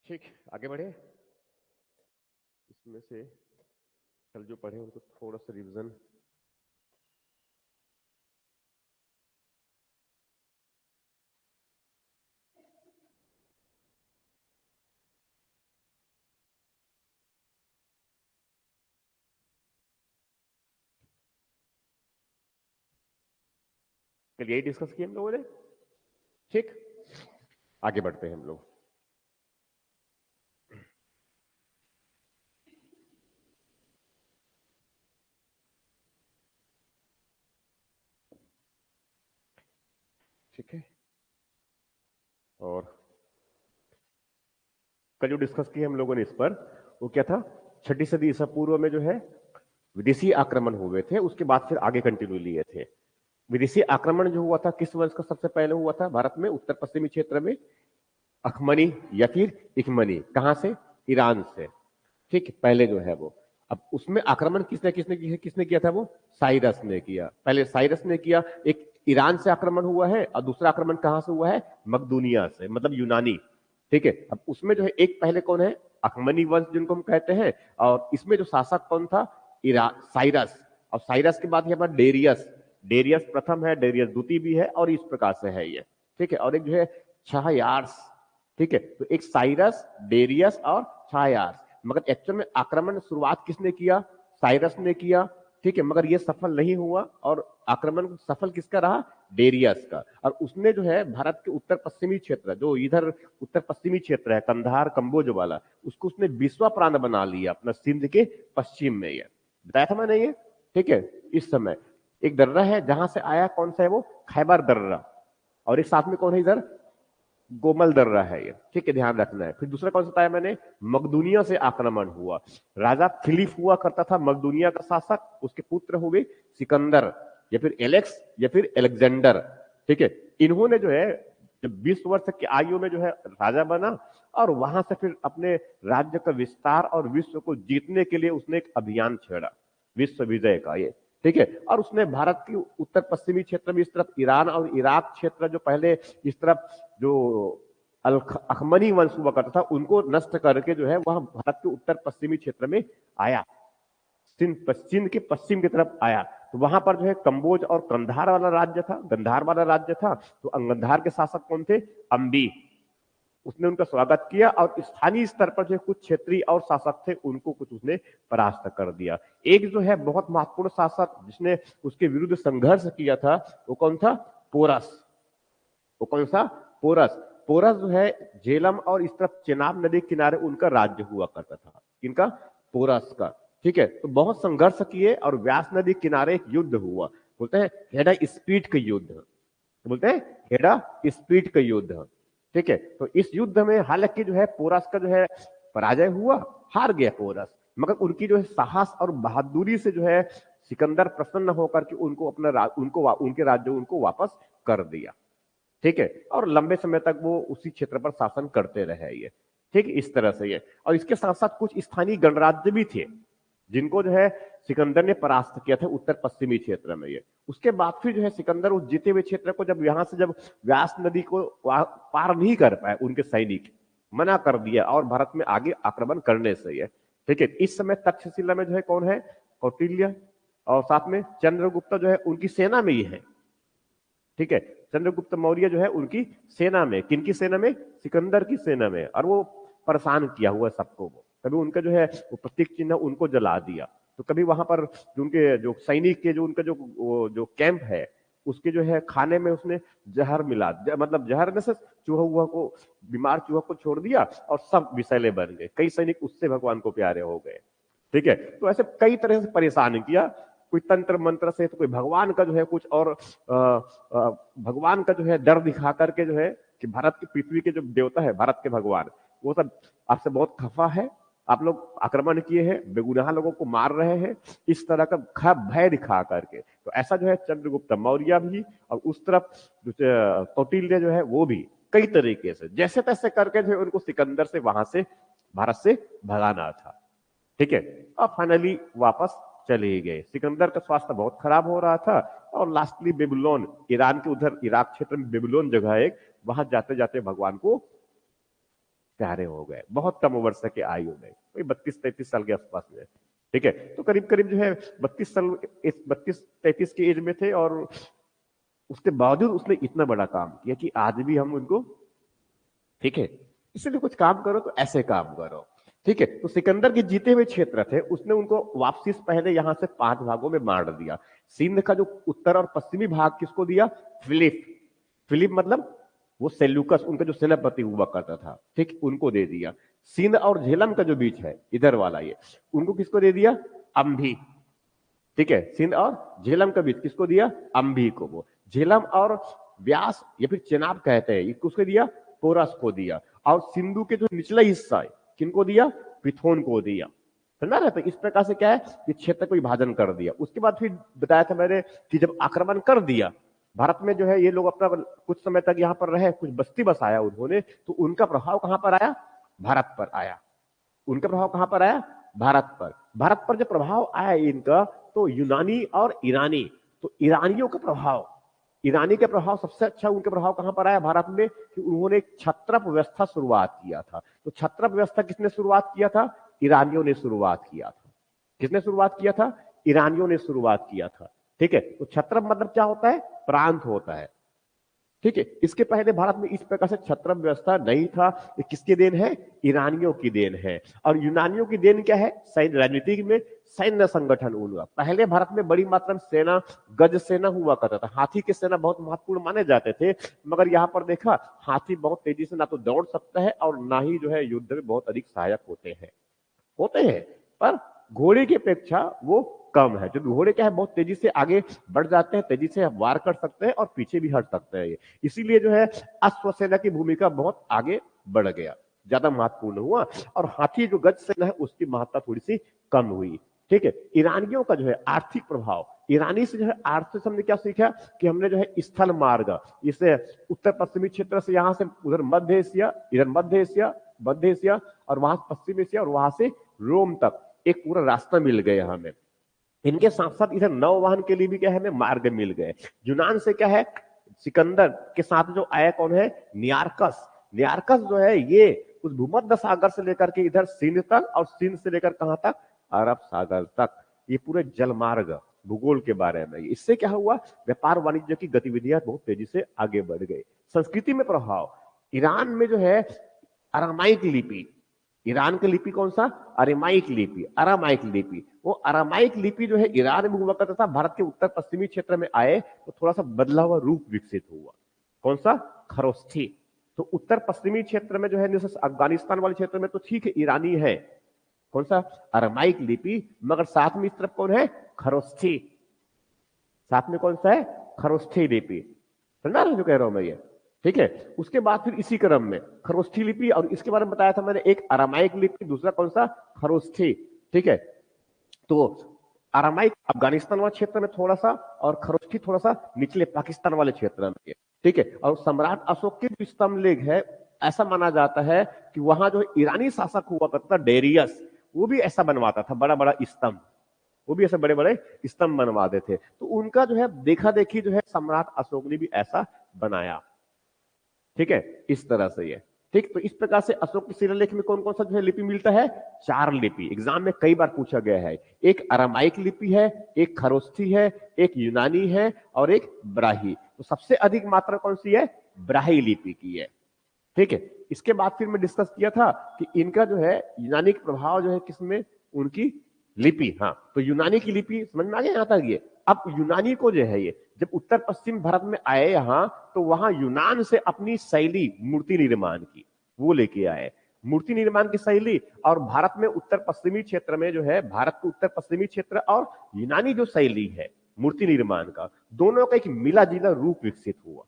ठीक, आगे बढ़े। इसमें से कल जो पढ़े उनको थोड़ा सा रिवीजन। कल यही डिस्कस किया हम लोगों ने। ठीक, आगे बढ़ते हैं हम लोग। ठीक है, और कल जो डिस्कस किया हम लोगों ने इस पर, वो क्या था, 6ठी सदी ईसा पूर्व में जो है विदेशी आक्रमण हुए थे, उसके बाद फिर आगे कंटिन्यू लिए थे। विदेशी आक्रमण जो हुआ था किस वर्ष का सबसे पहले हुआ था भारत में, उत्तर पश्चिमी क्षेत्र में? अखमनी या फिर इखमनी। कहां से? ईरान से। ठीक, पहले जो है वो, अब उसमें आक्रमण किसने किसने किया, किसने किया था? वो साइरस ने किया। पहले साइरस ने किया। एक ईरान से आक्रमण हुआ है और दूसरा आक्रमण कहां से हुआ है? मकदूनिया से, मतलब यूनानी। ठीक है, अब उसमें जो है एक पहले कौन है? अखमनी वंश जिनको हम कहते हैं, और इसमें जो शासक कौन था? साइरस। और साइरस के बाद यहाँ पर डेरियस। डेरियस प्रथम है, डेरियस द्वितीय भी है, और इस प्रकार से है ये। ठीक है, और एक जो है छायार्स। ठीक है, तो एक साइरस, डेरियस और छायार्स। मगर एक्चुअल में आक्रमण शुरुआत किसने किया? साइरस ने किया। ठीक है, मगर यह सफल नहीं हुआ, और आक्रमण सफल किसका रहा? डेरियस का। और उसने जो है भारत के उत्तर पश्चिमी क्षेत्र, जो इधर उत्तर पश्चिमी क्षेत्र है, कंधार कंबोज वाला, उसको उसने विश्वा प्रांत बना लिया अपना, सिंध के पश्चिम में। ये बताया था मैंने ये। ठीक है, इस समय एक दर्रा है जहां से आया, कौन सा है वो? खैबर दर्रा। और एक साथ में कौन है इधर? गोमल दर्रा है ये। ठीक है, ध्यान रखना है। फिर दूसरा कौन सा बताया मैंने? मकदूनिया से आक्रमण हुआ। राजा फिलिप हुआ करता था मकदूनिया का शासक, उसके पुत्र हुए सिकंदर, या फिर एलेक्स, या फिर एलेक्जेंडर। ठीक है, इन्होंने जो है जब 20 वर्ष की आयु में जो है राजा बना, और वहां से फिर अपने राज्य का विस्तार और विश्व को जीतने के लिए उसने एक अभियान छेड़ा, विश्व विजय का ये। ठीक है, और उसने भारत की उत्तर पश्चिमी क्षेत्र में, इस तरफ ईरान और इराक क्षेत्र जो पहले इस तरफ जो अखमनी वंश हुआ करता था, उनको नष्ट करके जो है वह भारत के उत्तर पश्चिमी क्षेत्र में आया, सिंध के पश्चिम की तरफ आया। तो वहां पर जो है कंबोज और कंधार वाला राज्य था, गंधार वाला राज्य था। तो गंधार के शासक कौन थे? अंबी। उसने उनका स्वागत किया, और स्थानीय स्तर पर जो कुछ क्षेत्रीय और शासक थे उनको कुछ उसने परास्त कर दिया। एक जो है बहुत महत्वपूर्ण शासक जिसने उसके विरुद्ध संघर्ष किया था, वो कौन था? पोरस। वो कौन सा? पोरस। पोरस जो है झेलम और इस तरफ चेनाब नदी किनारे उनका राज्य हुआ करता था। किनका? पोरस का। ठीक है, तो बहुत संघर्ष किए, और व्यास नदी किनारे एक युद्ध हुआ, बोलते हैं हेडा स्पीड का युद्ध। बोलते हैं हेडा स्पीड का युद्ध। ठीक है, तो इस युद्ध में हालांकि जो है पोरस का जो है पराजय हुआ, हार गया पोरस, मगर उनकी जो है साहस और बहादुरी से जो है सिकंदर प्रसन्न होकर के उनको अपना उनके राज्य उनको वापस कर दिया। ठीक है, और लंबे समय तक वो उसी क्षेत्र पर शासन करते रहे ये। ठीक, इस तरह से ये। और इसके साथ साथ कुछ स्थानीय गणराज्य भी थे जिनको जो है सिकंदर ने परास्त किया था उत्तर पश्चिमी क्षेत्र में ये। उसके बाद फिर जो है सिकंदर उस जीते हुए क्षेत्र को जब यहां से जब व्यास नदी को पार नहीं कर पाए, उनके सैनिक मना कर दिया, और भारत में आगे आक्रमण करने से ये। ठीक है, इस समय तक्षशिला में जो है कौन है? कौटिल्य, और साथ में चंद्रगुप्त जो है उनकी सेना में ही है। ठीक है, चंद्रगुप्त मौर्य जो है उनकी सेना में, किनकी सेना में? सिकंदर की सेना में। और वो परेशान किया हुआ सबको। वो कभी उनका जो है वो प्रतीक चिन्ह उनको जला दिया, तो कभी वहां पर जो उनके जो सैनिक के जो उनका जो कैंप है, उसके जो है खाने में उसने जहर मिला, मतलब जहर में से चूहा हुआ को, बीमार चूहा को छोड़ दिया, और सब विषैले बन गए। कई सैनिक उससे भगवान को प्यारे हो गए। ठीक है, तो ऐसे कई तरह से परेशान किया, कोई तंत्र मंत्र से, तो कोई भगवान का जो है कुछ और भगवान का जो है डर दिखा करके जो है कि भारत की पृथ्वी के जो देवता है, भारत के भगवान, वो सब आपसे बहुत खफा है, आप लोग आक्रमण किए हैं, बेगुनाह लोगों को मार रहे हैं, इस तरह का भय दिखा करके। तो ऐसा जो है चंद्रगुप्त मौर्य भी, और उस तरफ कौटिल्य जो है वो भी, कई तरीके से जैसे तैसे करके जो है उनको सिकंदर से वहां से भारत से भगाना था। ठीक है, और फाइनली वापस चले ही गए। सिकंदर का स्वास्थ्य बहुत खराब हो रहा था, और लास्टली बेबीलोन, ईरान के उधर इराक क्षेत्र में बेबीलोन जगह है एक, वहां जाते जाते भगवान को प्यारे हो गए, बहुत कम वर्ष के आयु में, कोई 32-33 साल के आसपास में। ठीक है, तो करीब करीब जो है 32-33 की एज में थे, और उसके बावजूद उसने इतना बड़ा काम किया कि आज भी हम उनको, ठीक है, इसलिए कुछ काम करो तो ऐसे काम करो। ठीक है, तो सिकंदर के जीते हुए क्षेत्र थे, उसने उनको वापसी से पहले यहां से 5 भागों में बांट दिया। सिंध का जो उत्तर और पश्चिमी भाग किसको दिया? फिलिप। फिलिप मतलब वो सेल्यूकस, उनका जो सेनापति हुआ करता था, ठीक, उनको दे दिया। सिंध और झेलम का जो बीच है इधर वाला, ये उनको किसको दे दिया? अंभी। ठीक है, सिंध और झेलम का बीच किसको दिया? अंभी को। वो झेलम और व्यास या फिर चेनाब कहते हैं, किसको दिया? पोरस को दिया। और सिंधु के जो निचला हिस्सा है किनको दिया? पिथोन को दिया। समझा रहे? तो इस प्रकार से क्या है, ये क्षेत्र को विभाजन कर दिया। उसके बाद फिर बताया था मैंने कि जब आक्रमण कर दिया भारत में, जो है ये लोग अपना कुछ समय तक यहाँ पर रहे, कुछ बस्ती बसाया उन्होंने, तो उनका प्रभाव कहां पर आया? भारत पर आया। उनका प्रभाव कहां पर आया? भारत पर। भारत पर जब प्रभाव आया इनका, तो यूनानी और ईरानी, तो ईरानियों का प्रभाव, ईरानी का प्रभाव सबसे अच्छा उनके प्रभाव कहां पर आया भारत में? कि उन्होंने एक छत्रप व्यवस्था शुरुआत किया था। तो छत्रप व्यवस्था किसने शुरुआत किया था? ईरानियों ने शुरुआत किया था। किसने शुरुआत किया था? ईरानियों ने शुरुआत किया था। ठीक है, तो छत्रप मतलब क्या होता है? प्रांत होता है। ठीक है, इसके पहले भारत में इस प्रकार से छत्रप व्यवस्था नहीं था। ये किसकी देन है? ईरानियों की देन है। और यूनानियों की देन क्या है? सैन्य राजनीति में सैन्य संगठन हुआ। पहले भारत में बड़ी मात्रा में सेना, गज सेना हुआ करता था। हाथी के सेना बहुत महत्वपूर्ण माने जाते थे, मगर यहाँ पर देखा, हाथी बहुत तेजी से ना तो दौड़ सकता है और ना ही जो है युद्ध में बहुत अधिक सहायक होते हैं, पर घोड़े की अपेक्षा वो कम है। जो घोड़े क्या है, बहुत तेजी से आगे बढ़ जाते हैं, तेजी से वार कर सकते हैं और पीछे भी हट सकते हैं। इसीलिए जो है अश्वसेना की भूमिका बहुत आगे बढ़ गया, ज्यादा महत्वपूर्ण हुआ। और हाथी जो गज सेना है उसकी महत्ता थोड़ी सी कम हुई। ठीक है, ईरानियों का जो है आर्थिक प्रभाव, ईरानी से जो है आर्थिक हमने क्या सीखा? कि हमने जो है स्थल मार्ग, इसे उत्तर पश्चिमी क्षेत्र से यहां से उधर मध्य एशिया, इधर मध्य एशिया और वहां से पश्चिम एशिया और वहां से रोम तक एक पूरा रास्ता मिल गया हमें। इनके साथ साथ इधर नौवहन के लिए भी क्या है, हमें मार्ग मिल गए। यूनान से क्या है, सिकंदर के साथ जो आया कौन है? नियार्कस। नियार्कस जो है ये उस भूमध्य सागर से लेकर के इधर सिंध तक, और सिंध से लेकर कहां तक? अरब सागर तक। ये पूरे जल मार्ग, भूगोल के बारे में। इससे क्या हुआ? व्यापार वाणिज्य की गतिविधियां बहुत तेजी से आगे बढ़ गई। संस्कृति में प्रभाव, ईरान में जो है अरामाइक लिपि, ईरान की लिपि कौन सा? अरामाइक लिपि। अरामाइक लिपि, वो अरामाइक लिपि जो है ईरान में हुआ करता था, भारत के उत्तर पश्चिमी क्षेत्र में आए तो थोड़ा सा बदला हुआ रूप विकसित हुआ। कौन सा? खरोष्ठी। तो उत्तर पश्चिमी क्षेत्र में जो है, जैसे अफगानिस्तान वाले क्षेत्र में तो ठीक है ईरानी है, कौन सा? अरामाइक लिपि, मगर साथ में इस तरफ कौन है? खरोष्ठी। साथ में कौन सा है? खरोष्ठी लिपि। समझा रहे जो कह रहा हूं मैं ये? ठीक है, उसके बाद फिर इसी क्रम में खरोष्ठी लिपि, और इसके बारे में बताया था मैंने, एक अरामाइक लिपि, दूसरा कौन सा? खरोष्ठी। ठीक है, तो अरामाइक अफगानिस्तान वाले क्षेत्र में थोड़ा सा, और खरोष्ठी थोड़ा सा निचले पाकिस्तान वाले क्षेत्र में। ठीक है, और सम्राट अशोक के जो स्तंभ लेख है, ऐसा माना जाता है कि वहां जो ईरानी शासक हुआ करता था डेरियस, वो भी ऐसा बनवाता था, बड़ा बड़ा स्तंभ, वो भी ऐसे बड़े बड़े स्तंभ बनवाते थे। तो उनका जो है देखा देखी जो है सम्राट अशोक ने भी ऐसा बनाया। ठीक है, इस तरह से ये। ठीक, तो इस प्रकार से अशोक के शिलालेख में कौन कौन सा जो है लिपि मिलता है? 4 लिपि। एग्जाम में कई बार पूछा गया है। एक अरामाइक लिपि है, एक खरोष्ठी है, एक यूनानी है और एक ब्राही। तो सबसे अधिक मात्रा कौन सी है? ब्राही लिपि की है। ठीक है, इसके बाद फिर मैं डिस्कस किया था कि इनका जो है यूनानी का प्रभाव जो है किसमें? उनकी लिपि। हाँ, तो यूनानी की लिपि समझ में आ गया यहां तक ये? अब यूनानी को जो है ये जब उत्तर पश्चिम भारत में आए यहां, तो वहां यूनान से अपनी शैली मूर्ति निर्माण की वो लेके आए, मूर्ति निर्माण की शैली। और भारत में उत्तर पश्चिमी क्षेत्र में जो है, भारत के उत्तर पश्चिमी क्षेत्र और यूनानी जो शैली है मूर्ति निर्माण का, दोनों का एक मिला जुला रूप विकसित हुआ।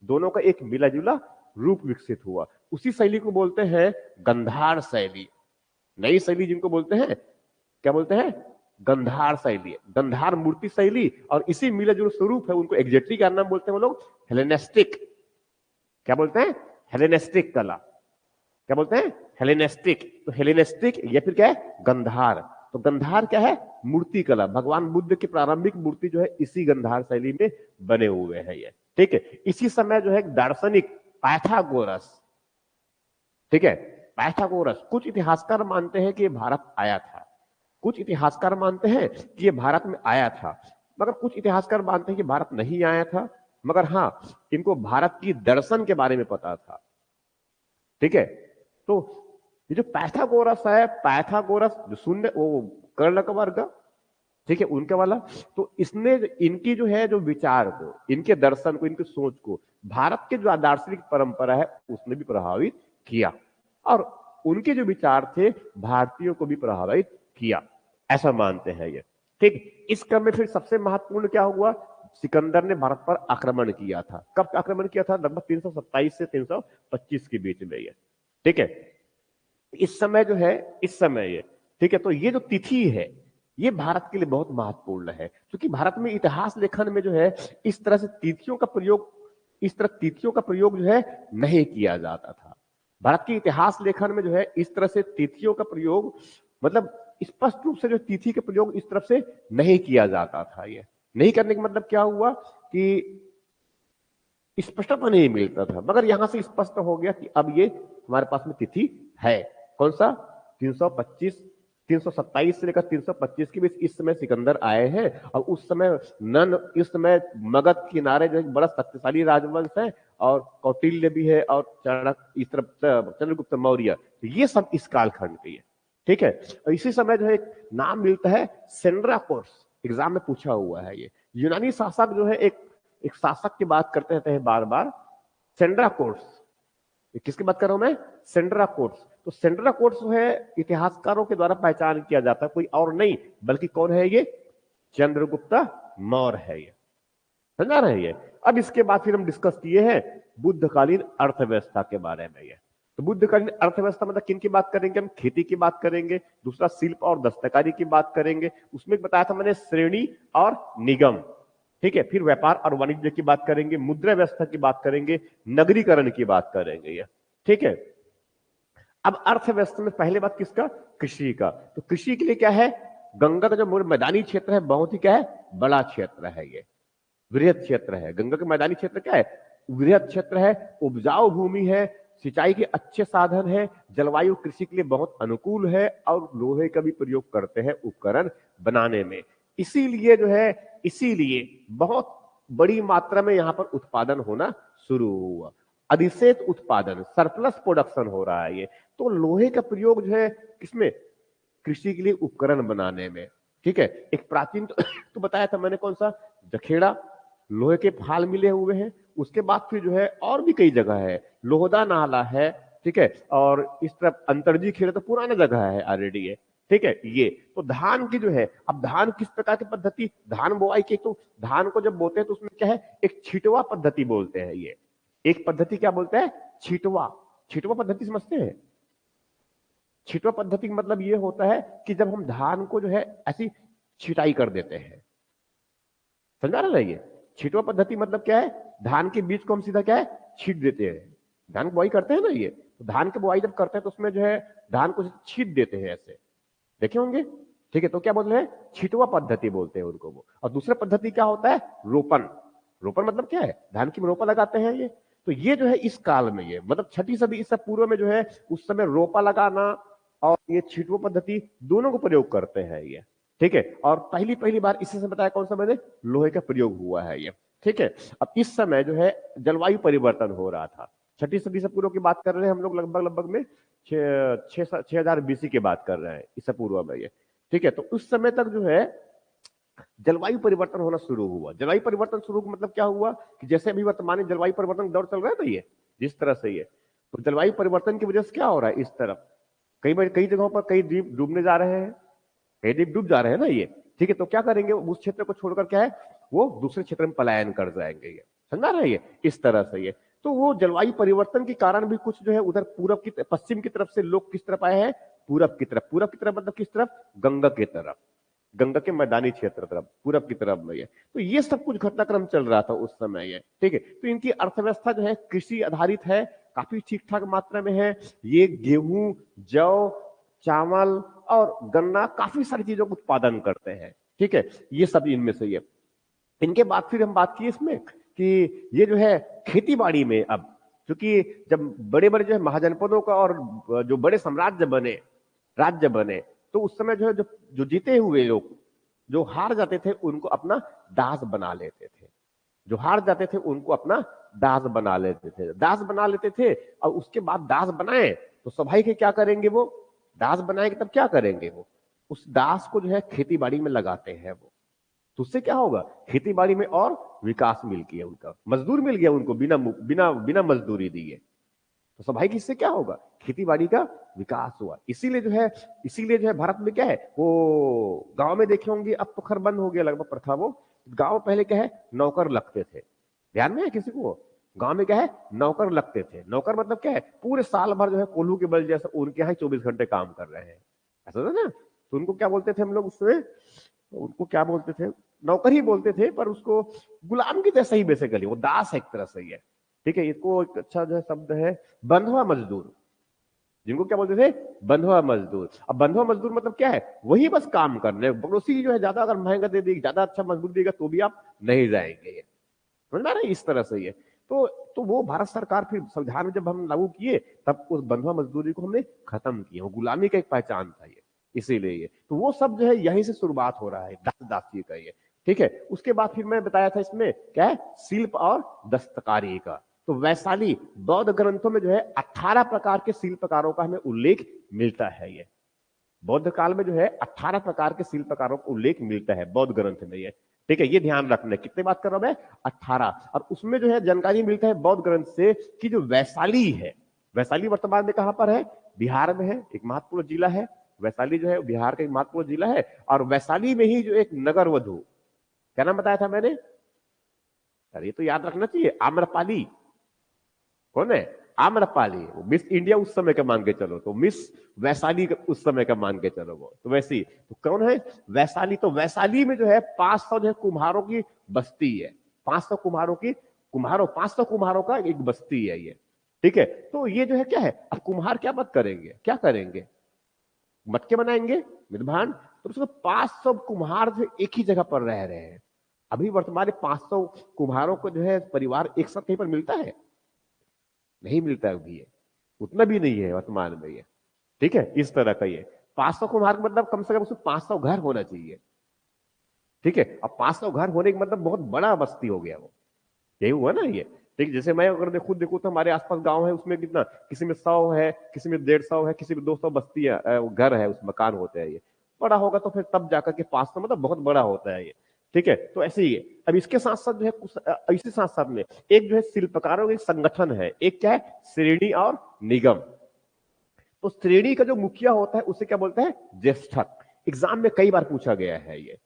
दोनों का एक मिला जुला रूप विकसित हुआ। उसी शैली को बोलते हैं गंधार शैली। नई शैली जिनको बोलते हैं, क्या बोलते हैं? गंधार शैली, गंधार मूर्ति शैली। और इसी मिला जुला स्वरूप है, उनको एग्जैक्टली क्या नाम बोलते हैं वो लोग? हेलेनिस्टिक। क्या बोलते हैं? हेलेनिस्टिक कला। क्या बोलते हैं? हेलेनिस्टिक। तो हेलेनिस्टिक या फिर क्या है? गंधार। तो गंधार क्या है? मूर्ति कला। भगवान बुद्ध की प्रारंभिक मूर्ति जो है इसी गंधार शैली में बने हुए हैं ये। ठीक है, इसी समय जो है दार्शनिक पाइथागोरस, ठीक है, पाइथागोरस, कुछ इतिहासकार मानते हैं कि ये भारत आया था, कुछ इतिहासकार मानते हैं कि ये भारत में आया था, मगर कुछ इतिहासकार मानते हैं कि भारत नहीं आया था, मगर हाँ इनको भारत की दर्शन के बारे में पता था। ठीक है, तो ये जो पाइथागोरस है, पाइथागोरस जो शून्य वो कर्ण का वर्ग, ठीक है, उनके वाला, तो इसने इनकी जो है जो विचार को, इनके दर्शन को, इनकी सोच को भारत के जो दार्शनिक परंपरा है उसने भी प्रभावित किया, और उनके जो विचार थे भारतीयों को भी प्रभावित किया, ऐसा मानते हैं ये। ठीक, इस क्रम में फिर सबसे महत्वपूर्ण क्या हुआ, सिकंदर ने भारत पर आक्रमण किया था। कब आक्रमण किया था? लगभग 327 से 325 के बीच में ये। ठीक है, इस समय जो है, इस समय ये, ठीक है, तो ये जो तिथि है ये भारत के लिए बहुत महत्वपूर्ण है, क्योंकि भारत में इतिहास लेखन में जो है इस तरह से तिथियों का प्रयोग, इस तरह तिथियों का प्रयोग जो है नहीं किया जाता था। भारत के इतिहास लेखन में जो है इस तरह से तिथियों का प्रयोग, मतलब स्पष्ट रूप से जो तिथि का प्रयोग इस तरफ से नहीं किया जाता था। ये नहीं करने का मतलब क्या हुआ कि स्पष्टता नहीं मिलता था, मगर यहां से स्पष्ट हो गया कि अब ये हमारे पास में तिथि है। कौन सा? 325, 327 से लेकर 325 के बीच इस समय सिकंदर आए हैं, और उस समय इस समय मगध किनारे जो बड़ा शक्तिशाली राजवंश है, और कौटिल्य भी है, और चाणक्य, इस तरफ चंद्रगुप्त मौर्य, तो ये सब इस कालखंड के है। ठीक है, और इसी समय जो है एक नाम मिलता है सेंड्राकोर्स, एग्जाम में पूछा हुआ है ये। यूनानी शासक जो है एक शासक की बात करते रहते हैं बार बार, सेंड्राकोर्स। किसकी बात कर रहा हूं मैं? सेंड्राकोर्स। तो सेंड्राकोर्स जो है इतिहासकारों के द्वारा पहचान किया जाता है, कोई और नहीं बल्कि कौन है ये? चंद्रगुप्त मौर्य है ये। समझा रहे हैं ये? अब इसके बाद फिर हम डिस्कस किए हैं बुद्धकालीन अर्थव्यवस्था के बारे में। ये तो बुद्धकालीन अर्थव्यवस्था मतलब किन की बात करेंगे? हम खेती की बात करेंगे, दूसरा शिल्प और दस्तकारी की बात करेंगे, उसमें बताया था मैंने श्रेणी और निगम। ठीक है, फिर व्यापार और वाणिज्य की बात करेंगे, मुद्रा व्यवस्था की बात करेंगे, नगरीकरण की बात करेंगे ये। ठीक है, अब अर्थव्यवस्था में पहले बात किसका? कृषि का। तो कृषि के लिए क्या है? गंगा का जो मैदानी क्षेत्र है बहुत ही क्या है? बड़ा क्षेत्र है, ये वृहद क्षेत्र है। गंगा का मैदानी क्षेत्र क्या है? वृहद क्षेत्र है, उपजाऊ भूमि है, सिंचाई के अच्छे साधन है, जलवायु कृषि के लिए बहुत अनुकूल है, और लोहे का भी प्रयोग करते हैं उपकरण बनाने में। इसीलिए जो है, इसीलिए बहुत बड़ी मात्रा में यहां पर उत्पादन होना शुरू हुआ, अधिशेष उत्पादन, सरप्लस प्रोडक्शन हो रहा है ये। तो लोहे का प्रयोग जो है किसमें? कृषि के लिए उपकरण बनाने में। ठीक है, एक प्राचीन तो बताया था मैंने, कौन सा? जखेड़ा, लोहे के फाल मिले हुए हैं। उसके बाद फिर जो है और भी कई जगह है, लोहदा नाला है, ठीक है, और इस तरफ अंतरजी खेड़ा तो पुराना जगह है ऑलरेडी है। ठीक है, ये तो धान की जो है, अब धान किस प्रकार की पद्धति, धान बोआई की, तो धान को जब बोते हैं तो उसमें क्या है? एक छिटवा पद्धति बोलते हैं ये। एक पद्धति क्या बोलते हैं? छिटवा। छिटवा पद्धति समझते हैं? छिटवा पद्धति का मतलब ये होता है कि जब हम धान को जो है ऐसी छिटाई कर देते हैं। समझा रहे ना? ये छिटवा पद्धति मतलब क्या है? धान के बीज को हम सीधा क्या है? छीट देते हैं। धान की बुआई करते हैं ना, ये तो धान की बुआई जब करते हैं तो उसमें जो है धान को छीट देते हैं ऐसे, देखे होंगे। ठीक है, तो क्या बोल रहे हैं? छिटवा पद्धति बोलते हैं उनको वो। और दूसरा पद्धति क्या होता है? रोपण। रोपण मतलब क्या है? धान की रोपा लगाते हैं ये। तो ये जो है इस काल में, ये मतलब 6ठी सदी ईसा पूर्व में जो है उस समय रोपा लगाना और ये छिटवा पद्धति दोनों को प्रयोग करते हैं ये। ठीक है, और पहली पहली बार इसी से बताया कौन सा मैंने? लोहे का प्रयोग हुआ है ये। ठीक है, अब इस समय जो है जलवायु परिवर्तन हो रहा था। 6ठी सदी से पूर्व की बात कर रहे हैं हम लोग, लगभग में 6000 बीसी की बात कर रहे हैं ईसा पूर्व में ये। ठीक है, तो उस समय तक जो है जलवायु परिवर्तन होना शुरू हुआ। जलवायु परिवर्तन शुरू मतलब क्या हुआ कि जैसे अभी वर्तमान में जलवायु परिवर्तन दौर चल रहा है ना, ये जिस तरह से, ये तो जलवायु परिवर्तन की वजह से क्या हो रहा है? इस तरफ कई जगहों पर कई द्वीप डूबने जा रहे हैं, कई द्वीप डूब जा रहे हैं ना ये। ठीक है, तो क्या करेंगे? उस क्षेत्र को छोड़कर क्या है, वो दूसरे क्षेत्र में पलायन कर जाएंगे ये। समझा रहे हैं? ये इस तरह से ये तो वो जलवायु परिवर्तन के कारण भी कुछ जो है उधर पूरब की, पश्चिम की तरफ से लोग किस तरफ आए हैं? पूरब की तरफ। पूरब की तरफ मतलब किस तरफ? गंगा की तरफ, गंगा के मैदानी क्षेत्र तरफ, पूरब की तरफ में ये। तो ये सब कुछ घटनाक्रम चल रहा था उस समय ये। ठीक है, तो इनकी अर्थव्यवस्था जो है कृषि आधारित है, काफी ठीक ठाक मात्रा में है। ये गेहूं, जौ, चावल और गन्ना, काफी सारी चीजों का उत्पादन करते हैं। ठीक है, ये सब इनमें से इनके बाद फिर हम बात की इसमें कि ये जो है खेती बाड़ी में, अब क्योंकि जब बड़े बड़े जो है महाजनपदों का और जो बड़े साम्राज्य बने, राज्य बने, तो उस समय जो है जो जीते हुए लोग जो हार जाते थे उनको अपना दास बना लेते थे। जो हार जाते थे उनको अपना दास बना लेते थे, दास बना लेते थे। और उसके बाद दास बनाए तो स्वाभाविक है क्या करेंगे, वो दास बनाएंगे तब क्या करेंगे, वो उस दास को जो है खेती बाड़ी में लगाते हैं वो। तो उससे क्या होगा, खेती बाड़ी में और विकास मिल गया, उनका मजदूर मिल गया उनको, बिना बिना बिना मजदूरी दिए। तो स्वाभाविक इससे क्या होगा, खेती बाड़ी का विकास हुआ। इसीलिए जो है भारत में क्या है, वो गांव में देखे होंगे, अब तो खैर बंद हो गया लगभग प्रथा वो। गांव पहले क्या है, नौकर लगते थे, ध्यान में है किसी को, गांव में क्या है, नौकर लगते थे। नौकर मतलब क्या है, पूरे साल भर जो है कोल्हू के बल जैसा उनके यहाँ 24 घंटे काम कर रहे हैं, ऐसा था ना। तो उनको क्या बोलते थे हम लोग उसमें, उनको क्या बोलते थे, नौकर ही बोलते थे, पर उसको गुलाम की जैसा ही बेसिकली, वो दास एक तरह से ही है। ठीक है, इसको एक अच्छा जो है शब्द है बंधुआ मजदूर, जिनको क्या बोलते थे, बंधुआ मजदूर। अब बंधुआ मजदूर मतलब क्या है, वही बस काम करने, पड़ोसी जो है ज्यादा अगर महंगा दे देगी, ज्यादा अच्छा मजदूर देगा तो भी आप नहीं जाएंगे, समझ में आ रहा है, इस तरह से ही है। तो वो भारत सरकार फिर संविधान में जब हम लागू किए तब उस बंधुआ मजदूरी को हमने खत्म किया, वो गुलामी का एक पहचान था ये, इसीलिए ये तो वो सब जो है यहीं से शुरुआत हो रहा है, दास दासी का ये। ठीक है, उसके बाद फिर मैं बताया था इसमें क्या है, शिल्प और दस्तकारी का। तो वैशाली बौद्ध ग्रंथों में जो है 18 प्रकार के शिल्पकारों का हमें उल्लेख मिलता है। ये बौद्ध काल में जो है 18 प्रकार के शिल्पकारों का उल्लेख मिलता है बौद्ध ग्रंथ में ये। ठीक है, ये ध्यान रखना, कितने बात कर रहा हूं मैं, 18। और उसमें जो है जानकारी मिलता है बौद्ध ग्रंथ से कि जो वैशाली है, वैशाली वर्तमान में कहां पर है, बिहार में है, एक महत्वपूर्ण जिला है। वैशाली जो है बिहार का एक महत्वपूर्ण जिला है। और वैशाली में ही जो एक नगर वधु, क्या नाम बताया था मैंने, अरे ये तो याद रखना चाहिए, आम्रपाली। कौन है, आम्रपाली। मिस इंडिया उस समय का मान के चलो, तो मिस वैशाली उस समय का मान के चलो वो, तो वैसी तो कौन है, वैशाली। तो वैशाली में जो है 500 जो है कुम्हारों की बस्ती है, 500 कुम्हारों की, 500 कुम्हारों का एक बस्ती है ये। ठीक है, तो ये जो है क्या है, अब कुम्हार क्या मत करेंगे, क्या करेंगे, मटके बनाएंगे, मितभान। तो उसको 500 कुम्हार जो एक ही जगह पर रह रहे हैं। अभी वर्तमान में 500 कुम्हारों को जो है परिवार एक साथ कहीं पर मिलता है, नहीं मिलता है अभी, ये उतना भी नहीं है वर्तमान में ये। ठीक है, इस तरह का ये 500 कुम्हार मतलब कम से कम उसमें 500 घर होना चाहिए। ठीक है, अब 500 घर होने का मतलब बहुत बड़ा बस्ती हो गया वो, यही हुआ ना ये। ठीक, जैसे मैं अगर खुद देखूं तो हमारे आसपास गांव है, उसमें कितना, किसी में 100 है, किसी में 150 है, किसी में 200 बस्ती है, घर है, उस मकान होते हैं। ये बड़ा होगा तो फिर तब जाकर के 500 मतलब बहुत बड़ा होता है ये। ठीक है, तो ऐसे ही है। अब इसके साथ साथ जो है इसी साथ साथ में एक जो है शिल्पकारों का संगठन है, एक क्या है, श्रेणी और निगम। तो श्रेणी का जो मुखिया होता है उसे क्या बोलते हैं, ज्येष्ठक। एग्जाम में कई बार पूछा गया है ये,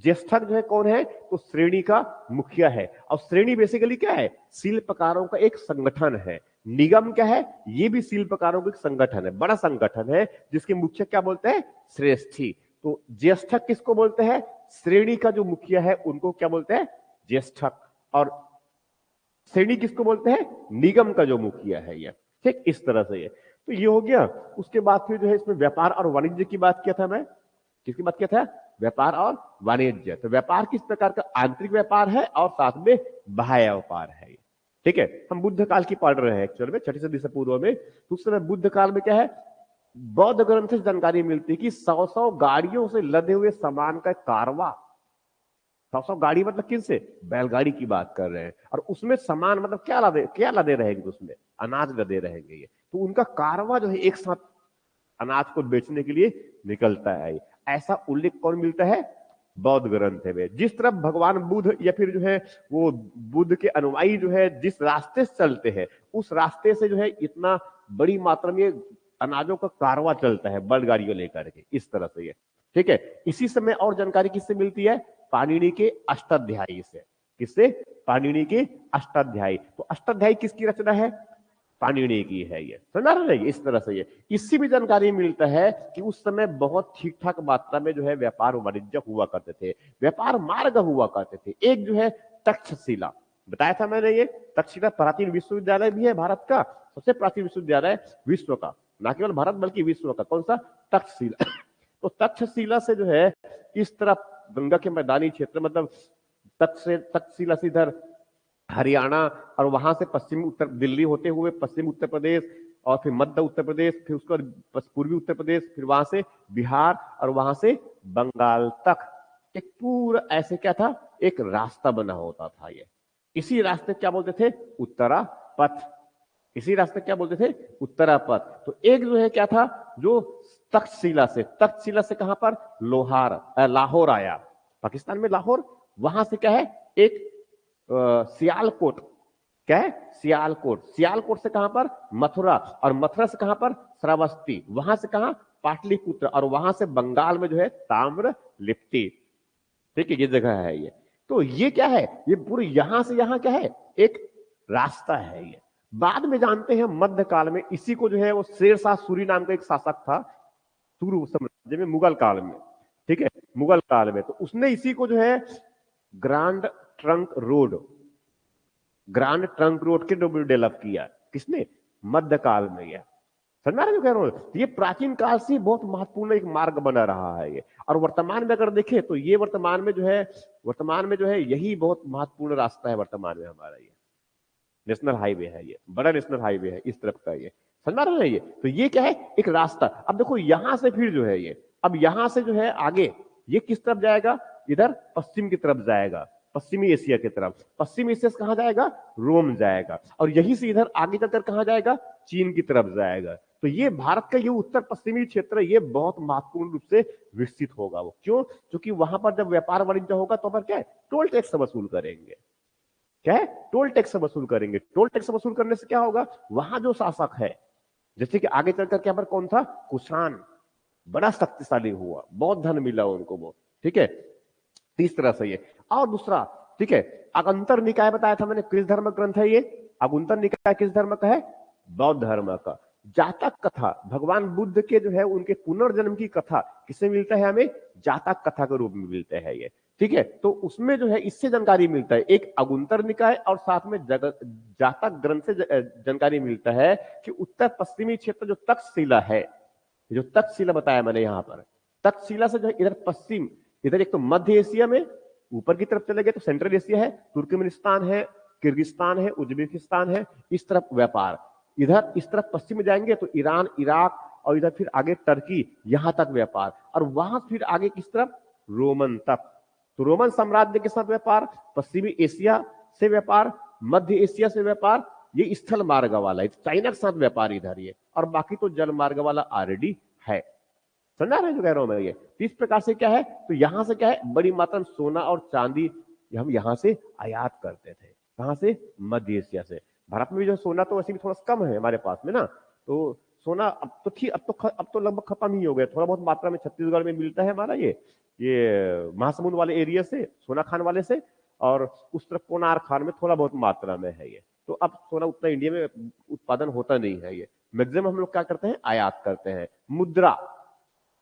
ज्येष्ठक जो है कौन है, तो श्रेणी का मुखिया है। और श्रेणी बेसिकली क्या है, शिल्पकारों का एक संगठन है। निगम क्या है, ये भी शिल्पकारों का एक संगठन है, बड़ा संगठन है, जिसके मुखिया क्या बोलते हैं, श्रेष्ठी। तो ज्येष्ठक किसको बोलते हैं, श्रेणी का जो मुखिया है उनको क्या बोलते हैं, ज्येष्ठक। और श्रेणी किसको बोलते हैं, निगम का जो मुखिया है ये। ठीक, इस तरह से ये, तो ये हो गया। उसके बाद फिर जो है इसमें व्यापार और वाणिज्य की बात किया था मैं, किसकी बात किया था, व्यापार और वाणिज्य। तो व्यापार किस प्रकार का, आंतरिक व्यापार है और साथ में बाह्य व्यापार है। ठीक है, हम बुद्ध काल की पढ़ रहे हैं एक्चुअल में, 6ठी सदी से पूर्व में। तो उस समय बुद्ध काल में क्या है, बौद्ध ग्रंथ से जानकारी मिलती है कि 100 गाड़ियों से लदे हुए सामान का कारवा, 100 गाड़ी मतलब किनसे, बैलगाड़ी की बात कर रहे हैं। और उसमें सामान मतलब क्या लदे रहेंगे, उसमें अनाज लदे रहेंगे ये। तो उनका कारवा जो है एक साथ अनाज को बेचने के लिए निकलता है। ऐसा उल्लेख कौन मिलता है, बौद्ध ग्रंथ में। जिस तरफ भगवान बुद्ध या फिर जो है वो बुद्ध के अनुयायी जो है जिस रास्ते से चलते हैं, उस रास्ते से जो है इतना बड़ी मात्रा में अनाजों का कारवा चलता है बैलगाड़ियों लेकर के, इस तरह से ये। ठीक है, इसी समय और जानकारी किससे मिलती है, पाणिनि के अष्टाध्यायी से। किससे, पाणिनि के अष्टाध्यायी। तो अष्टाध्यायी किसकी रचना है, पाणिनि की है ये, समझ रहे हैं, इस तरह से ये। इससे भी जानकारी मिलता है कि उस समय बहुत ठीक ठाक मात्रा में जो है व्यापार वाणिज्य हुआ करते थे, व्यापार मार्ग हुआ करते थे। एक जो है तक्षशिला, बताया था मैंने, ये तक्षशिला प्राचीन विश्वविद्यालय भी है भारत का, सबसे प्राचीन विश्वविद्यालय विश्व का, न केवल भारत बल्कि विश्व का। कौन सा, तक्षशिला। तो तक्षशिला से जो है इस तरफ गंगा के मैदानी क्षेत्र, मतलब तक्षशिला से इधर हरियाणा, और वहां से पश्चिमी उत्तर दिल्ली होते हुए पश्चिमी उत्तर प्रदेश, और फिर मध्य उत्तर प्रदेश, फिर उसके बाद पूर्वी उत्तर प्रदेश, फिर वहां से बिहार, और वहां से बंगाल तक एक पूरा ऐसे क्या था, एक रास्ता बना होता था ये। इसी रास्ते क्या बोलते थे, उत्तरा पथ। इसी रास्ते क्या बोलते थे, उत्तरा पथ। तो एक जो है क्या था, जो तक्षशिला से कहां पर, लाहौर आया, पाकिस्तान में लाहौर। वहां से क्या है, एक सियालकोट, क्या है, सियालकोट से कहां पर, मथुरा, और मथुरा से कहां पर, श्रावस्ती, वहां से कहां, पाटलिपुत्र, और वहां से बंगाल में जो है ताम्र लिप्ति। ठीक है, ये जगह है ये। तो ये क्या है, ये पूरे यहां से यहां क्या है, एक रास्ता है ये। बाद में जानते हैं मध्यकाल में इसी को जो है वो शेरशाह सूरी नाम का एक शासक था, सुरु साम्राज्य में, मुगल काल में। ठीक है, मुगल काल में, तो उसने इसी को जो है ग्रांड ट्रंक रोड, के डेवलप किया। किसने, मध्यकाल में यह। समझ में आ रहा है जो कह रहा हूं, ये प्राचीन काल से बहुत महत्वपूर्ण एक मार्ग बना रहा है ये। और वर्तमान में अगर देखें तो ये वर्तमान में जो है यही बहुत महत्वपूर्ण रास्ता है वर्तमान में हमारा। ये नेशनल हाईवे है, ये बड़ा नेशनल हाईवे है इस तरफ का ये। समझ में आ रहा है ये। तो ये क्या है, एक रास्ता। अब देखो यहां से फिर जो है ये, अब यहां से जो है आगे ये किस तरफ जाएगा, इधर पश्चिम की तरफ जाएगा, पश्चिमी एशिया की तरफ। पश्चिमी एशिया से कहां जाएगा, रोम जाएगा, और यहीं से इधर आगे चलकर कहां जाएगा, चीन की तरफ जाएगा। तो ये भारत का ये उत्तर पश्चिमी क्षेत्र ये बहुत महत्वपूर्ण रूप से विकसित होगा। वो क्यों, क्योंकि वहां पर जब व्यापार वाणिज्य होगा तो पर क्या है, टोल टैक्स वसूल करेंगे। क्या है, टोल टैक्स वसूल करेंगे। टोल टैक्स वसूल करने से क्या होगा, वहां जो शासक है, जैसे कि आगे चलकर क्या पर कौन था, कुषाण, बड़ा शक्तिशाली हुआ, बहुत धन मिला उनको वो। ठीक है, तीस तरह से ये। और दूसरा, ठीक है, अगंतर निकाय बताया था मैंने, किस धर्म ग्रंथ है ये, अगुंतर निकाय किस धर्म का है, बौद्ध धर्म का। जातक कथा, भगवान बुद्ध के जो है उनके पुनर्जन्म की कथा किससे मिलता है हमें, जातक कथा के रूप में मिलते हैं ये। ठीक है, तो उसमें जो है इससे जानकारी मिलता है, एक अगुंतर निकाय और साथ में जातक ग्रंथ से जानकारी मिलता है कि उत्तर पश्चिमी क्षेत्र जो तक्षशिला है, जो तक्षशिला बताया मैंने यहां पर, तक्षशिला से जो है इधर पश्चिम, इधर एक तो मध्य एशिया में ऊपर की तरफ चले गए तो सेंट्रल एशिया है, तुर्कमेनिस्तान है, किर्गिस्तान है, उज्बेकिस्तान है, इस तरफ व्यापार। इधर इस तरफ पश्चिम में जाएंगे तो ईरान, इराक, और इधर फिर आगे टर्की, यहां तक व्यापार। और वहां फिर आगे किस तरफ, रोमन तक। तो रोमन साम्राज्य के साथ व्यापार, पश्चिमी एशिया से व्यापार, मध्य एशिया से व्यापार, ये स्थल मार्ग वाला है, चाइना के साथ व्यापार इधर ये, और बाकी तो जल मार्ग वाला ऑलरेडी है। समझा रहे हैं जो कह रहा हूं मैं ये। इस प्रकार से क्या है, तो यहां से क्या है, बड़ी मात्रा में सोना और चांदी हम यहां से आयात करते थे। कहां से, मध्य एशिया से। भारत में भी जो सोना तो वैसे भी थोड़ा कम है हमारे पास में ना, तो सोना अब तो ठीक, अब तो लगभग खत्म ही हो गया। थोड़ा बहुत मात्रा में छत्तीसगढ़ में मिलता है हमारा ये महासमुंद वाले एरिया से, सोना खान वाले से, और उस तरफ कोनार खान में थोड़ा बहुत मात्रा में है ये। तो अब सोना उतना इंडिया में उत्पादन होता नहीं है ये, मैक्सिमम हम लोग क्या करते हैं, आयात करते हैं। मुद्रा,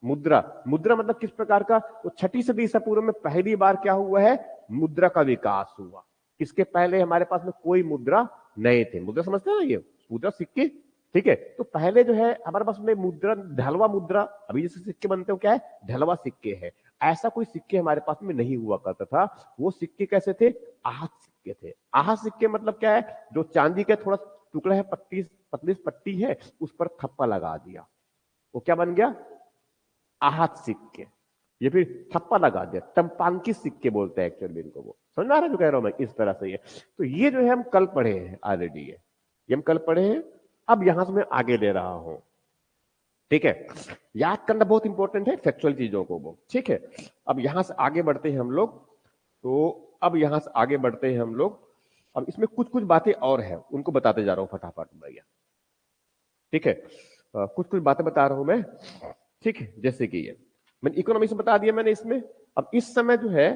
मुद्रा मतलब किस प्रकार का, तो छठी सदी ईसा पूर्व में पहली बार क्या हुआ है, मुद्रा का विकास हुआ। इसके पहले हमारे पास में कोई मुद्रा नहीं थे। मुद्रा समझते हैं ना, ये मुद्रा सिक्के। ठीक है, तो पहले जो है हमारे पास में मुद्रा, ढलवा मुद्रा, अभी जैसे सिक्के बनते हो क्या है, ढलवा सिक्के है। ऐसा कोई सिक्के हमारे पास में नहीं हुआ करता था। वो सिक्के कैसे थे, आहत सिक्के थे। आहत सिक्के मतलब क्या है, जो चांदी का थोड़ा टुकड़ा है, पतली पट्टी है, उस पर थप्पा लगा दिया, वो क्या बन गया, आहत सिक्के। ये फिर थप्पा लगा दिया, तंपांकी सिक्के बोलते हैं एक्चुअली इनको। वो समझ आ रहा है जो कह रहा हूं मैं, इस तरह से ये। तो ये जो है हम कल पढ़े हैं ऑलरेडी, ये हम कल पढ़े हैं। अब यहां से मैं आगे ले रहा हूं। ठीक है, याद करना बहुत इंपॉर्टेंट है फैक्चुअल चीजों को वो। ठीक है, अब यहां से आगे बढ़ते हैं हम लोग। तो अब यहां से आगे बढ़ते हैं हम लोग। अब इसमें कुछ कुछ बातें और हैं, उनको बताते जा रहा हूं फटाफट भैया। ठीक है, कुछ कुछ बातें बता रहा हूं मैं। ठीक है, जैसे कि ये मैंने इकोनॉमिक्स बता दिया मैंने इसमें। अब इस समय जो है,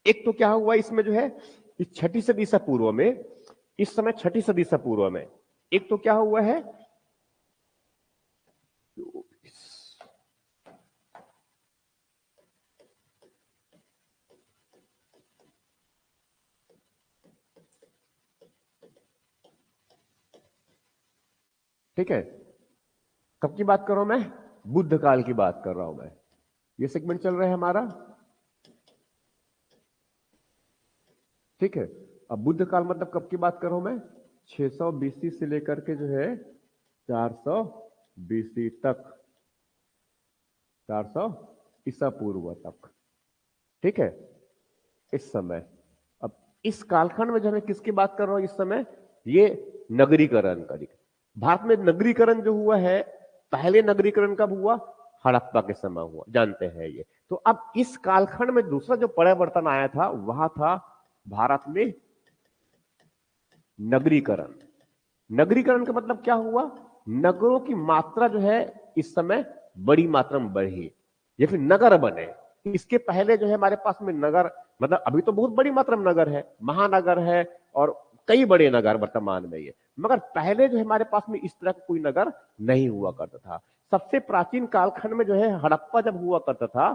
एक तो क्या हुआ इसमें जो है, इस छठी सदी ईसा पूर्व में, इस समय छठी सदी ईसा पूर्व में एक तो क्या हुआ है, ठीक है, कब की बात कर रहा हूं मैं, बुद्ध काल की बात कर रहा हूं मैं। ये सेगमेंट चल रहा है हमारा। ठीक है, अब बुद्ध काल मतलब कब की बात कर रहा हूं मैं? 600 बीसी से लेकर के जो है 400 बीसी तक, 400 ईसा पूर्व तक, ठीक है, इस समय। अब इस कालखंड में जो मैं किसकी बात कर रहा हूं इस समय? ये नगरीकरण का। भारत में नगरीकरण जो हुआ है, पहले नगरीकरण कब हुआ? हड़प्पा के समय हुआ, जानते हैं ये। तो अब इस कालखंड में दूसरा जो परिवर्तन आया था वह था भारत में नगरीकरण। नगरीकरण का मतलब क्या हुआ? नगरों की मात्रा जो है इस समय बड़ी मात्रा में बढ़ी, या फिर नगर बने। इसके पहले जो है हमारे पास में नगर, मतलब अभी तो बहुत बड़ी मात्रा में नगर है, महानगर है और कई बड़े नगर वर्तमान में ये, मगर पहले जो है हमारे पास में इस तरह का कोई नगर नहीं हुआ करता था। सबसे प्राचीन कालखंड में जो है हड़प्पा जब हुआ करता था,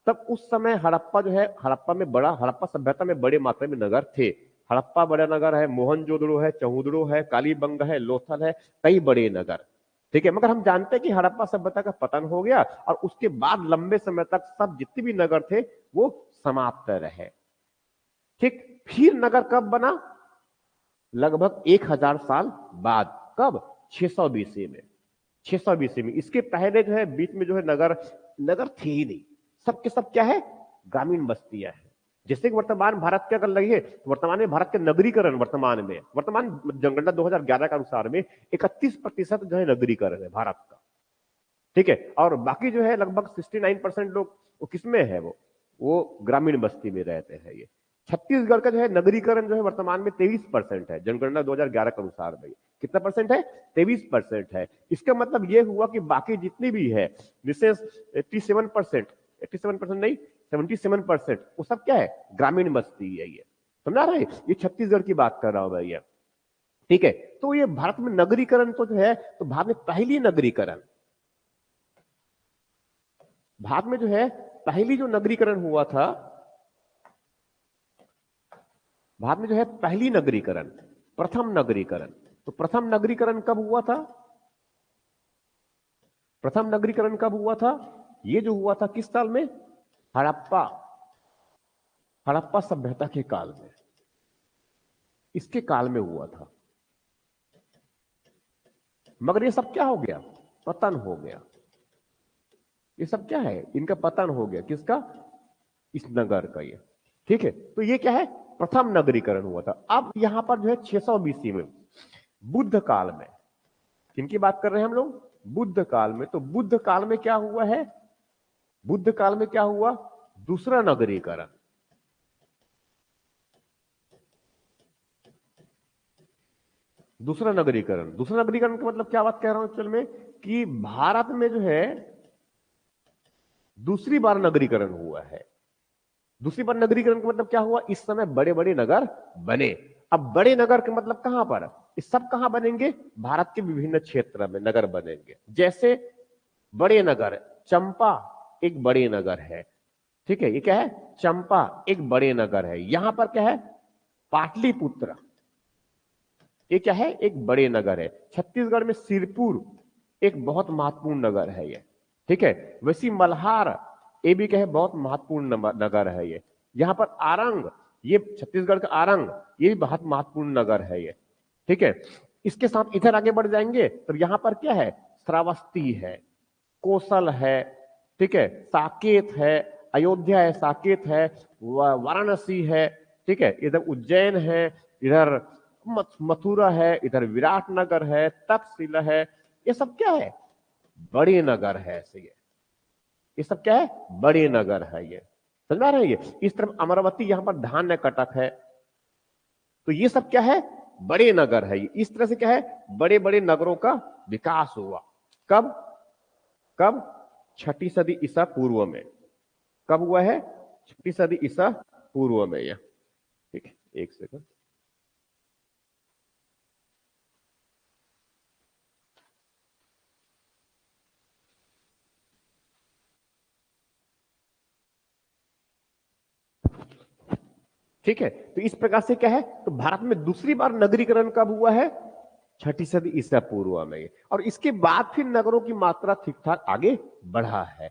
तब उस समय हड़प्पा जो है, हड़प्पा सभ्यता में बड़े मात्रा में नगर थे। हड़प्पा बड़ा नगर है, मोहनजोदड़ो है, चौहुदड़ो है, कालीबंग है, लोथल है, कई बड़े नगर, ठीक है। मगर हम जानते हैं कि हड़प्पा सभ्यता का पतन हो गया और उसके बाद लंबे समय तक सब जितने भी नगर थे वो समाप्त रहे, ठीक। फिर नगर कब बना? लगभग 1000 साल बाद। कब? 600 बीसी में। 600 बीसी में। इसके पहले जो है बीच में जो है नगर नगर थे ही नहीं, सबके सब क्या है? ग्रामीण बस्तियां हैं। जैसे कि वर्तमान भारत के अगर लगे तो वर्तमान में भारत के नगरीकरण, वर्तमान जनगणना 2011 के अनुसार में 31% जो है नगरीकरण है भारत का, ठीक है। और बाकी जो है लगभग 69% लोग वो किसमें है? वो ग्रामीण बस्ती में रहते हैं ये। छत्तीसगढ़ का जो है नगरीकरण जो है वर्तमान में 23% है, जनगणना 2011 के अनुसार में। कितना परसेंट है? 23% है। इसका मतलब ये हुआ कि बाकी जितनी भी है, विशेष 87%, 87% नहीं, 77%, वो सब क्या है? ग्रामीण बस्ती है ये। समझा रहे? ये छत्तीसगढ़ की बात कर रहा हूं भैया, ठीक है। तो ये भारत में नगरीकरण तो जो है, तो भारत में पहली नगरीकरण, भारत में जो है पहली जो नगरीकरण हुआ था, भारत में जो है पहली नगरीकरण, प्रथम नगरीकरण, तो प्रथम नगरीकरण कब हुआ था? प्रथम नगरीकरण कब हुआ था? ये जो हुआ था किस साल में? हड़प्पा, हड़प्पा सभ्यता के काल में, इसके काल में हुआ था। मगर ये सब क्या हो गया? पतन हो गया। ये सब क्या है? इनका पतन हो गया। किसका? इस नगर का ये, ठीक है। तो ये क्या है? प्रथम नगरीकरण हुआ था। अब यहां पर जो है 600 बीसी में, बुद्ध काल में, किनकी बात कर रहे हैं हम लोग? बुद्ध काल में। तो बुद्ध काल में क्या हुआ है? बुद्ध काल में क्या हुआ? दूसरा नगरीकरण। दूसरा नगरीकरण, दूसरा नगरीकरण का मतलब क्या बात कह रहा हूं एक्चुअल में, कि भारत में जो है दूसरी बार नगरीकरण हुआ है। दूसरी बार नगरीकरण का मतलब क्या हुआ? इस समय बड़े बड़े नगर बने। अब बड़े नगर के मतलब कहां पर? इस सब कहां बनेंगे? भारत के विभिन्न क्षेत्र में नगर बनेंगे। जैसे बड़े नगर, चंपा एक बड़े नगर है, ठीक है। ये क्या है? चंपा एक बड़े नगर है। यहां पर क्या है? पाटलिपुत्र, ये क्या है? एक बड़े नगर है। छत्तीसगढ़ में सिरपुर एक बहुत महत्वपूर्ण नगर है ये, ठीक है। वैसी मल्हार, ये भी क्या है? बहुत महत्वपूर्ण नगर है ये। यहां पर आरंग, ये छत्तीसगढ़ का आरंग, ये भी बहुत महत्वपूर्ण नगर है ये, ठीक है। इसके साथ इधर आगे बढ़ जाएंगे तो यहां पर क्या है? श्रावस्ती है, कोसल है, ठीक है, साकेत है, अयोध्या है, साकेत है, वाराणसी है, ठीक है, इधर उज्जैन है, इधर मथुरा है, इधर विराटनगर है, तक्षशिला है। ये सब क्या है? बड़े नगर है ऐसे। ये सब क्या है? बड़े नगर है ये। समझ में आ रहा है? ये इस तरफ अमरावती, यहां पर धान्य कटक है। तो ये सब क्या है? बड़े नगर है ये। इस तरह से क्या है? बड़े बड़े नगरों का विकास हुआ। कब? कब? 6ठी सदी ईसा पूर्व में। कब हुआ है? 6ठी सदी ईसा पूर्व में यह, ठीक है। एक सेकंड। ठीक है। तो इस प्रकार से क्या है? तो भारत में दूसरी बार नगरीकरण कब हुआ है? 6ठी सदी ईसा पूर्व में। और इसके बाद फिर नगरों की मात्रा ठीक ठाक आगे बढ़ा है।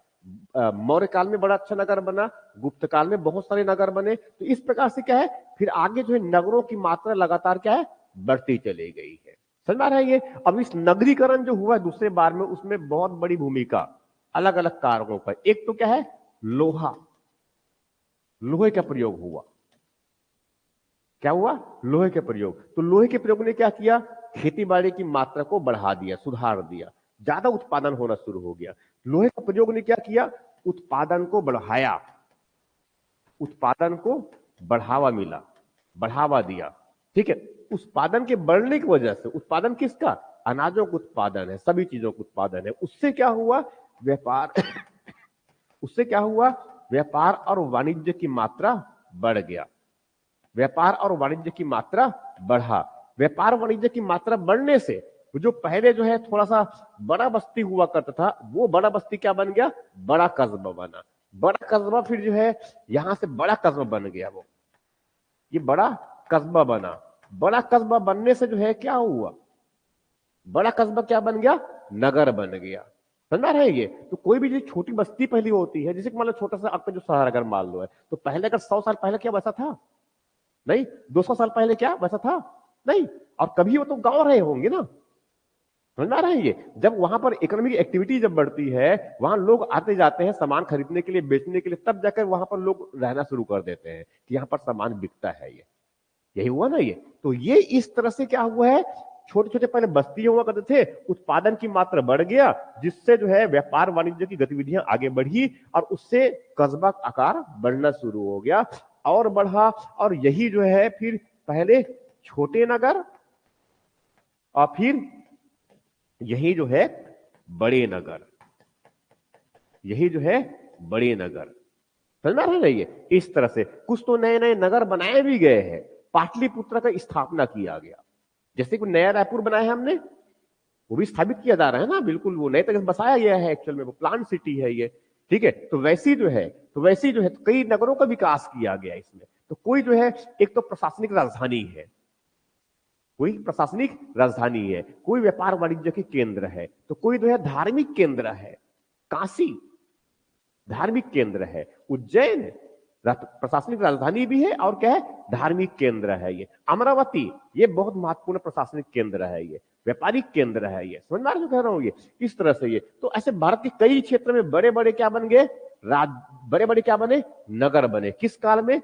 मौर्य काल में बड़ा अच्छा नगर बना, गुप्त काल में बहुत सारे नगर बने। तो इस प्रकार से क्या है? फिर आगे जो है नगरों की मात्रा लगातार क्या है, बढ़ती चली गई है। समझ में आ रहा है ये। अब इस नगरीकरण जो हुआ दूसरे बार में, उसमें बहुत बड़ी भूमिका अलग अलग कारकों पर। एक तो क्या है, लोहा, लोहे का प्रयोग हुआ। क्या हुआ, लोहे के प्रयोग। तो लोहे के प्रयोग ने क्या किया, खेती बाड़ी की मात्रा को बढ़ा दिया, सुधार दिया, ज्यादा उत्पादन होना शुरू हो गया। लोहे का प्रयोग ने क्या किया, उत्पादन को बढ़ाया, उत्पादन को बढ़ावा मिला, बढ़ावा दिया। ठीक है, उत्पादन के बढ़ने की वजह से, उत्पादन किसका, अनाजों का उत्पादन है, सभी चीजों का उत्पादन है। उससे क्या हुआ, व्यापार उससे क्या हुआ, व्यापार और वाणिज्य की मात्रा बढ़ गया, व्यापार और वाणिज्य की मात्रा बढ़ा। व्यापार वाणिज्य की मात्रा बढ़ने से जो पहले जो है थोड़ा सा बड़ा बस्ती हुआ करता था, वो बड़ा बस्ती क्या बन गया, बड़ा कस्बा बना। बड़ा कस्बा फिर जो है यहां से बड़ा कस्बा बन गया, वो ये बड़ा कस्बा बना। बड़ा कस्बा बनने से जो है क्या हुआ, बड़ा कस्बा क्या बन गया, नगर बन गया। समझ रहे ये। तो कोई भी जो छोटी बस्ती पहली होती है, जैसे मान लो छोटा सा आपका जो शहर अगर मान लो है, तो पहले अगर 100 साल पहले क्या वैसा था, नहीं। 200 साल पहले क्या वैसा था, नहीं। और कभी वो तो गांव रहे होंगे ना। समझ में आ रहा है ये। जब वहां पर इकोनॉमिक एक्टिविटी जब बढ़ती है, वहां लोग आते जाते हैं सामान खरीदने के लिए, बेचने के लिए, तब जाकर वहां पर लोग रहना शुरू कर देते हैं कि यहाँ पर सामान बिकता है। ये यही हुआ ना ये। तो ये इस तरह से क्या हुआ है, छोटे छोटे पहले बस्ती हुआ करते थे, उत्पादन की मात्रा बढ़ गया, जिससे जो है व्यापार वाणिज्य की गतिविधियां आगे बढ़ी, और उससे कस्बा का आकार बढ़ना शुरू हो गया और बढ़ा। और यही जो है फिर पहले छोटे नगर, और फिर यही जो है बड़े नगर, यही जो है बड़े नगर। समझ में आ रहा है ये। इस तरह से कुछ तो नए नए नगर बनाए भी गए हैं। पाटलिपुत्र का स्थापना किया गया, जैसे कि नया रायपुर बनाया है हमने, वो भी स्थापित किया जा रहा है ना, बिल्कुल वो नए तरह से बसाया गया है, एक्चुअल में वो प्लांट सिटी है ये। ठीक है, तो वैसी जो है, कई नगरों का विकास किया गया इसमें। तो कोई जो है, एक तो प्रशासनिक राजधानी है, कोई प्रशासनिक राजधानी है, कोई व्यापार वाणिज्य के केंद्र है, तो कोई जो है धार्मिक केंद्र है। काशी धार्मिक केंद्र है, उज्जैन प्रशासनिक राजधानी भी है, और क्या है, धार्मिक केंद्र है ये। अमरावती ये बहुत महत्वपूर्ण प्रशासनिक केंद्र है, ये व्यापारिक केंद्र है। ये समझ में आ रहा है जो कह रहा हूं ये। इस तरह से ये तो ऐसे भारत के कई क्षेत्र में बड़े बड़े क्या बन गए, बड़े बड़े क्या बने, नगर बने। किस काल में,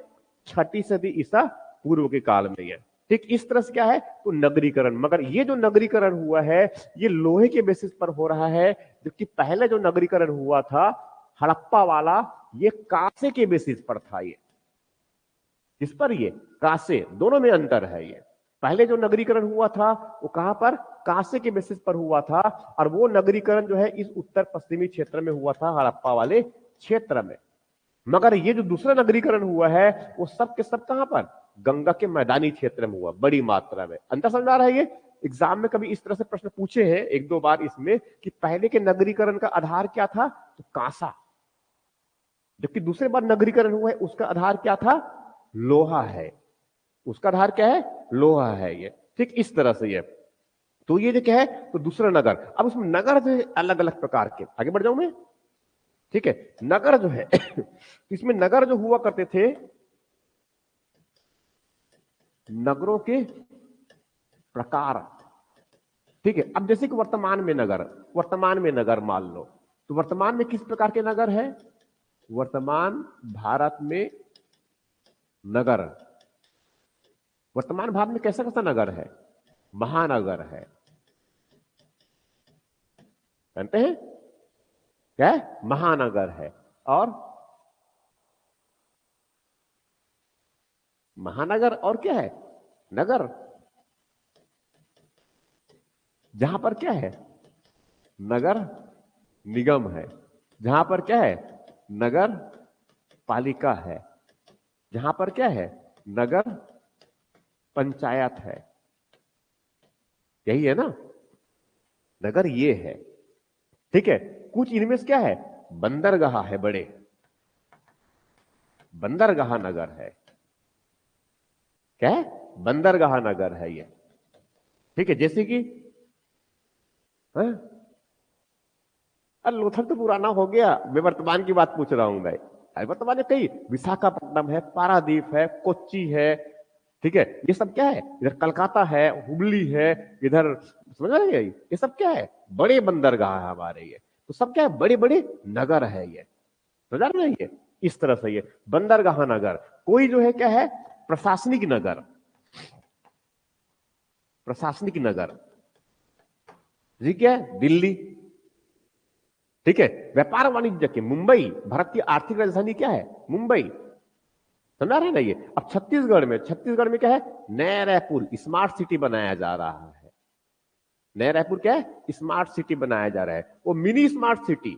6ठी सदी ईसा पूर्व के काल में ये। ठीक इस तरह से क्या है, तो नगरीकरण। मगर ये जो नगरीकरण हुआ है, ये लोहे के बेसिस पर हो रहा है, जबकि पहले जो नगरीकरण हुआ था हड़प्पा वाला, ये कांसे के बेसिस पर था। ये किस पर, ये कांसे, दोनों में अंतर है। ये पहले जो नगरीकरण हुआ था वो कहां पर, कांसे के बेसिस पर हुआ था, और वो नगरीकरण जो है इस उत्तर पश्चिमी क्षेत्र में हुआ था, हड़प्पा वाले क्षेत्र में। मगर ये जो दूसरा नगरीकरण हुआ है, वो सब के सब कहां पर, गंगा के मैदानी क्षेत्र में हुआ, बड़ी मात्रा में। अंतर समझ आ रहा है ये। एग्जाम में कभी इस तरह से प्रश्न पूछे हैं एक दो बार इसमें, कि पहले के नगरीकरण का आधार क्या था, तो कांसा, जबकि दूसरे बार नगरीकरण हुआ है उसका आधार क्या था, लोहा है। उसका आधार क्या है, लोहा है ये। ठीक इस तरह से ये। तो ये जो क्या है, तो दूसरा नगर। अब उसमें नगर जो है अलग अलग प्रकार के, आगे बढ़ जाऊं मैं। ठीक है, नगर जो है इसमें नगर जो हुआ करते थे, नगरों के प्रकार। ठीक है, अब जैसे कि वर्तमान में नगर मान लो, तो वर्तमान में किस प्रकार के नगर है, वर्तमान भारत में नगर, वर्तमान भारत में कैसा कैसा नगर है, महानगर है, जानते हैं क्या, महानगर है। और महानगर और क्या है, नगर, जहां पर क्या है, नगर निगम है, जहां पर क्या है, नगर पालिका है, जहां पर क्या है, नगर पंचायत है। यही है ना, नगर ये है। ठीक है, कुछ इनमें से क्या है, बंदरगाह है, बड़े बंदरगाह नगर है। क्या है, बंदरगाह नगर है ये। ठीक है, जैसे कि लोथल तो पुराना हो गया, मैं वर्तमान की बात पूछ रहा हूं भाई। वर्तमान में कई, विशाखापट्टनम है, पारादीप है, कोच्चि है, ठीक है, ये सब क्या है, इधर कलकत्ता है, हुबली है, इधर समझ रहे हैं, ये सब क्या है, बड़े बंदरगाह है हमारे, ये तो सब क्या है, बड़े बड़े नगर है ये, समझ रहे हैं, ये इस तरह से ये बंदरगाह नगर। कोई जो है क्या है, प्रशासनिक नगर, प्रशासनिक नगर जी क्या है, दिल्ली। ठीक है, व्यापार वाणिज्य के मुंबई, भारत की आर्थिक राजधानी क्या है, मुंबई, समझा रहे ना ये। अब छत्तीसगढ़ में क्या है, नया रायपुर स्मार्ट सिटी बनाया जा रहा है। नया रायपुर क्या है, स्मार्ट सिटी बनाया जा रहा है, वो मिनी स्मार्ट सिटी।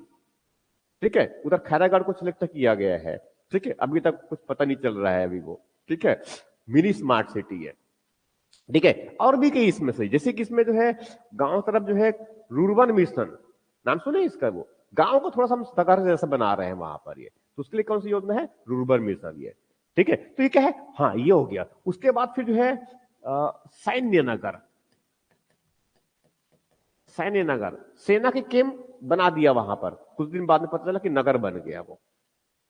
ठीक है, उधर खैरागढ़ को सिलेक्ट किया गया है। ठीक है, अभी तक कुछ पता नहीं चल रहा है अभी वो। ठीक है, मिनी स्मार्ट सिटी है। ठीक है, और भी कई इसमें से, जैसे कि इसमें जो है गांव तरफ जो है रूर्बन मिशन, नाम सुने इसका, वो गांव को थोड़ा सा हम नगर जैसा बना रहे हैं वहां पर, ये तो उसके लिए कौन सी योजना है, रूर्बन मिशन ये। ठीक है, तो ये क्या है, हाँ ये हो गया। उसके बाद फिर जो है सैन्य नगर, सैन्य नगर, सेना के कैंप बना दिया वहां पर, कुछ दिन बाद में पता चला कि नगर बन गया वो,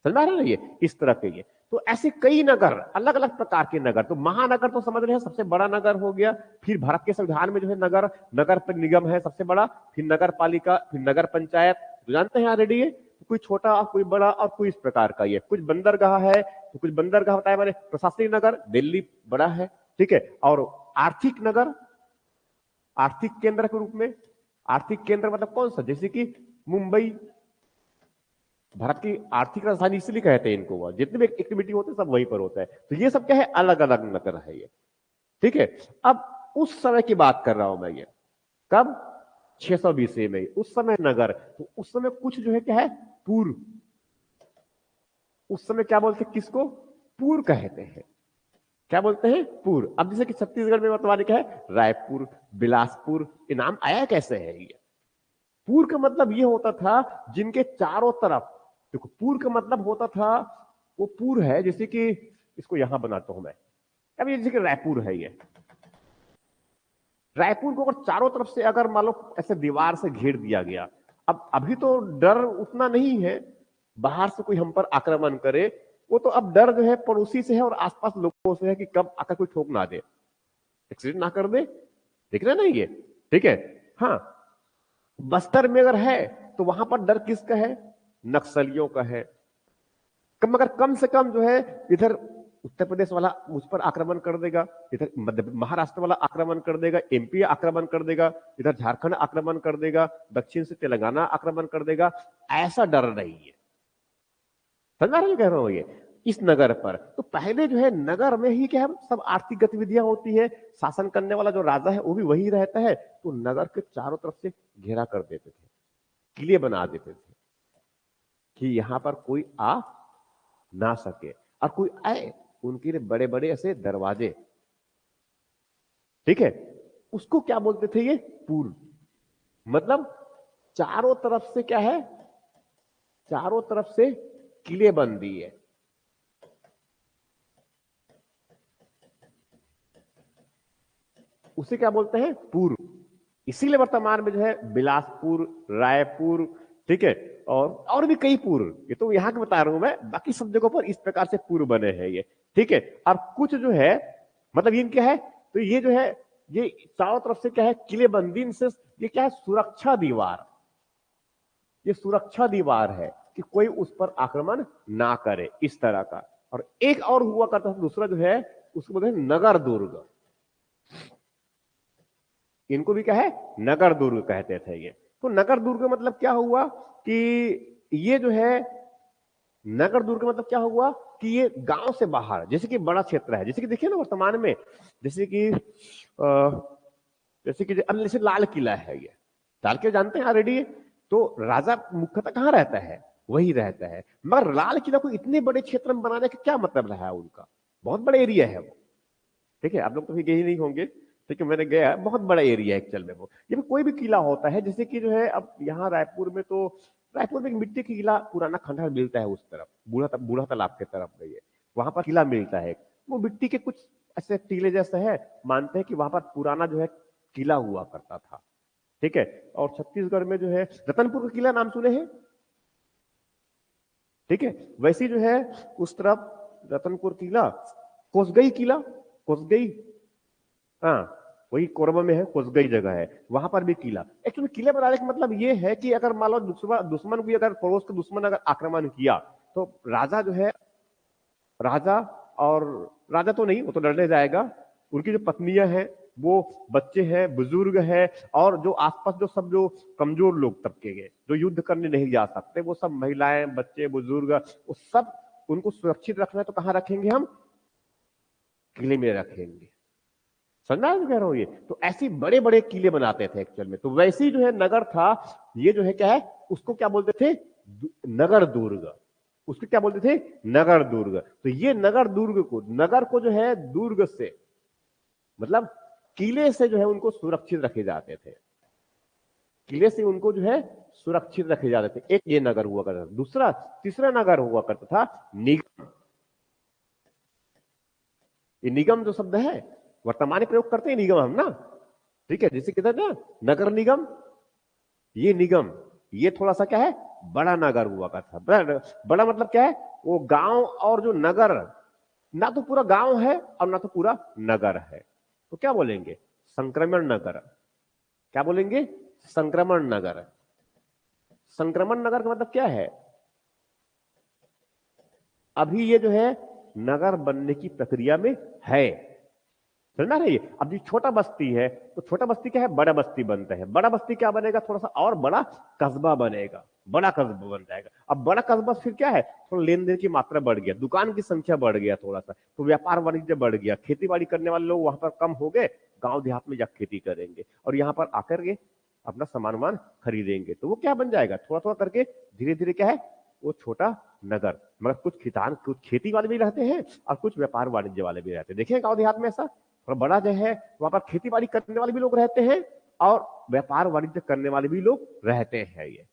समझ रहे हैं ये, इस तरह के ये। तो ऐसे कई नगर, अलग अलग प्रकार के नगर। तो महानगर तो समझ रहे हैं, सबसे बड़ा नगर हो गया। फिर भारत के संविधान में जो है नगर, नगर निगम है सबसे बड़ा, फिर नगर पालिका, फिर नगर पंचायत, तो जानते हैं ऑलरेडी ये, कोई छोटा और कोई बड़ा और कोई इस प्रकार का ये। कुछ बंदरगाह है, तो कुछ बंदरगाह बताया मैंने। प्रशासनिक नगर दिल्ली बड़ा है, ठीक है। और आर्थिक नगर, आर्थिक केंद्र के रूप में, आर्थिक केंद्र मतलब कौन सा, जैसे कि मुंबई भारत की आर्थिक राजधानी इसलिए कहते हैं इनको, जितने भी एक्टिविटी होते हैं सब वहीं पर होता है। तो ये सब क्या है, अलग अलग नगर है ये। ठीक है, अब उस समय की बात कर रहा हूं मैं ये, कब, 620 में उस समय नगर। तो उस समय कुछ जो है क्या है, पूर्व, उस समय क्या बोलते हैं, किसको, पूर्व कहते हैं। क्या बोलते हैं, पूर्व। अब जैसे कि छत्तीसगढ़ में वर्तमान क्या है, रायपुर, बिलासपुर, ये नाम आया कैसे है ये। पूर्व का मतलब ये होता था जिनके चारों तरफ, देखो पूर्व का मतलब होता था, वो पूर्व है, जैसे कि इसको यहां बनाता हूं मैं, अब ये जैसे कि रायपुर है ये, रायपुर को अगर चारों तरफ से अगर मान लो ऐसे दीवार से घेर दिया गया, अब अभी तो डर उतना नहीं है बाहर से कोई हम पर आक्रमण करे, वो तो अब डर जो है पड़ोसी से है और आसपास लोगों से है कि कब आकर कोई ठोक ना दे, एक्सीडेंट ना कर दे, देख रहे ना ये। ठीक है, हाँ, बस्तर में अगर है तो वहां पर डर किसका है, नक्सलियों का है। कम अगर कम से कम जो है इधर उत्तर प्रदेश वाला उस पर आक्रमण कर देगा, इधर महाराष्ट्र वाला आक्रमण कर देगा, एमपी आक्रमण कर देगा, इधर झारखंड आक्रमण कर देगा, दक्षिण से तेलंगाना आक्रमण कर देगा, ऐसा डर नहीं है। समझ रहे कह रहा हूं ये, इस नगर पर। तो पहले जो है नगर में ही क्या है, सब आर्थिक गतिविधियां होती है, शासन करने वाला जो राजा है वो भी वही रहता है, तो नगर के चारों तरफ से घेरा कर देते थे, किले बना देते थे कि यहां पर कोई आ ना सके, और कोई आए उनके लिए बड़े बड़े ऐसे दरवाजे। ठीक है, उसको क्या बोलते थे ये, पूर्व, मतलब चारों तरफ से क्या है, चारों तरफ से किले बन दिए। उसे क्या बोलते हैं, पूर्व। इसीलिए वर्तमान में जो है बिलासपुर, रायपुर, ठीक है, और भी कई पूर्व, ये तो यहां के बता रहा हूं मैं, बाकी सब जगहों पर इस प्रकार से पूर्व बने हैं ये। ठीक है, और कुछ जो है मतलब ये क्या है, तो ये जो है ये चारों तरफ से क्या है, किलेबंदी, इनसे ये क्या है, सुरक्षा दीवार, ये सुरक्षा दीवार है कि कोई उस पर आक्रमण ना करे, इस तरह का। और एक और हुआ करता था दूसरा जो है, उसको बोलते हैं नगर दुर्ग। इनको भी क्या है, नगर दुर्ग कहते थे ये। तो नगर दुर्ग मतलब क्या हुआ कि ये जो है, नगर दुर्ग मतलब क्या हुआ कि ये गांव से बाहर, जैसे कि बड़ा क्षेत्र है, जैसे कि देखिए ना वर्तमान में, जैसे कि अब जैसे लाल किला है, ये लाल किला जानते हैं ऑलरेडी, तो राजा मुख्यतः कहां रहता है, वही रहता है। मगर लाल किला को इतने बड़े क्षेत्र में बनाने का क्या मतलब रहा है उनका, बहुत बड़ा एरिया है वो। ठीक है, आप लोग तो गए ही नहीं होंगे, ठीक है, मैंने गया, बहुत बड़ा एरिया है एक्चुअल में वो। ये कोई भी किला होता है, जैसे कि जो है अब यहाँ रायपुर में, तो रायपुर में एक मिट्टी की किला पुराना खंडहर मिलता है उस तरफ, बूढ़ा तालाब के तरफ में, ये वहां पर किला मिलता है, वो मिट्टी के कुछ ऐसे टीले जैसे है, मानते हैं कि वहां पर पुराना जो है किला हुआ करता था। ठीक है, और छत्तीसगढ़ में जो है रतनपुर का किला नाम सुने हैं, ठीक है, वैसे जो है उस तरफ रतनपुर किला, कोसगई किला, कोसगई, हाँ वही कोरबा में है, कोसगई जगह है, वहां पर भी किला। एक्चुअली किले बनाने का मतलब ये है कि अगर मान लो दुश्मन को, अगर पड़ोस का दुश्मन अगर आक्रमण किया तो राजा जो है, राजा और राजा तो नहीं, वो तो लड़ने जाएगा, उनकी जो पत्नियां हैं, वो बच्चे हैं, बुजुर्ग है, और जो आसपास जो सब जो कमजोर लोग तबके के जो युद्ध करने नहीं जा सकते, वो सब महिलाएं, बच्चे, बुजुर्ग, वो सब उनको सुरक्षित रखना है तो कहां रखेंगे हम? किले में रखेंगे। समझना है कह रहा हूं ये? तो ऐसे बड़े बड़े किले बनाते थे एक्चुअल में। तो वैसे ही जो है नगर था, ये जो है क्या है, उसको क्या बोलते थे? नगर दुर्ग। उसको क्या बोलते थे? नगर दुर्ग। तो ये नगर दुर्ग को, नगर को जो है दुर्ग से, मतलब किले से जो है उनको सुरक्षित रखे जाते थे। किले से उनको जो है सुरक्षित रखे जाते थे। एक ये नगर हुआ करता था। दूसरा, तीसरा नगर हुआ करता था निगम। ये निगम जो शब्द है वर्तमान में प्रयोग करते हैं निगम हम ना, ठीक है, जैसे कहते हैं ना नगर निगम, ये निगम, ये थोड़ा सा क्या है, बड़ा नगर हुआ करता था। बड़ा मतलब क्या है? वो गांव और जो नगर, ना तो पूरा गांव है और ना तो पूरा नगर है, तो क्या बोलेंगे? संक्रमण नगर। क्या बोलेंगे? संक्रमण नगर। संक्रमण नगर का मतलब क्या है? अभी ये जो है नगर बनने की प्रक्रिया में है। समझना रही है? अब जो छोटा बस्ती है, तो छोटा बस्ती क्या है? बड़ा बस्ती बनता है। बड़ा बस्ती क्या बनेगा? थोड़ा सा और बड़ा कस्बा बनेगा, बड़ा कस्बा बन जाएगा। अब बड़ा कस्बा फिर क्या है? थोड़ा लेन देन की मात्रा बढ़ गया, दुकान की संख्या बढ़ गया, थोड़ा सा तो व्यापार वाणिज्य बढ़ गया, खेती बाड़ी करने वाले लोग वहां पर कम हो गए, गांव देहात में जाकर खेती करेंगे और यहाँ पर आकर के अपना सामान वामान खरीदेंगे। तो वो क्या बन जाएगा? थोड़ा थोड़ा करके धीरे धीरे क्या है, वो छोटा नगर। मगर कुछ किसान, कुछ खेती वाले भी रहते हैं और कुछ व्यापार वाणिज्य वाले भी रहते हैं। देखिए गांव देहात में ऐसा, और बड़ा जो है वहां पर खेती बाड़ी करने वाले भी लोग रहते हैं और व्यापार वाणिज्य करने वाले भी लोग रहते हैं। ये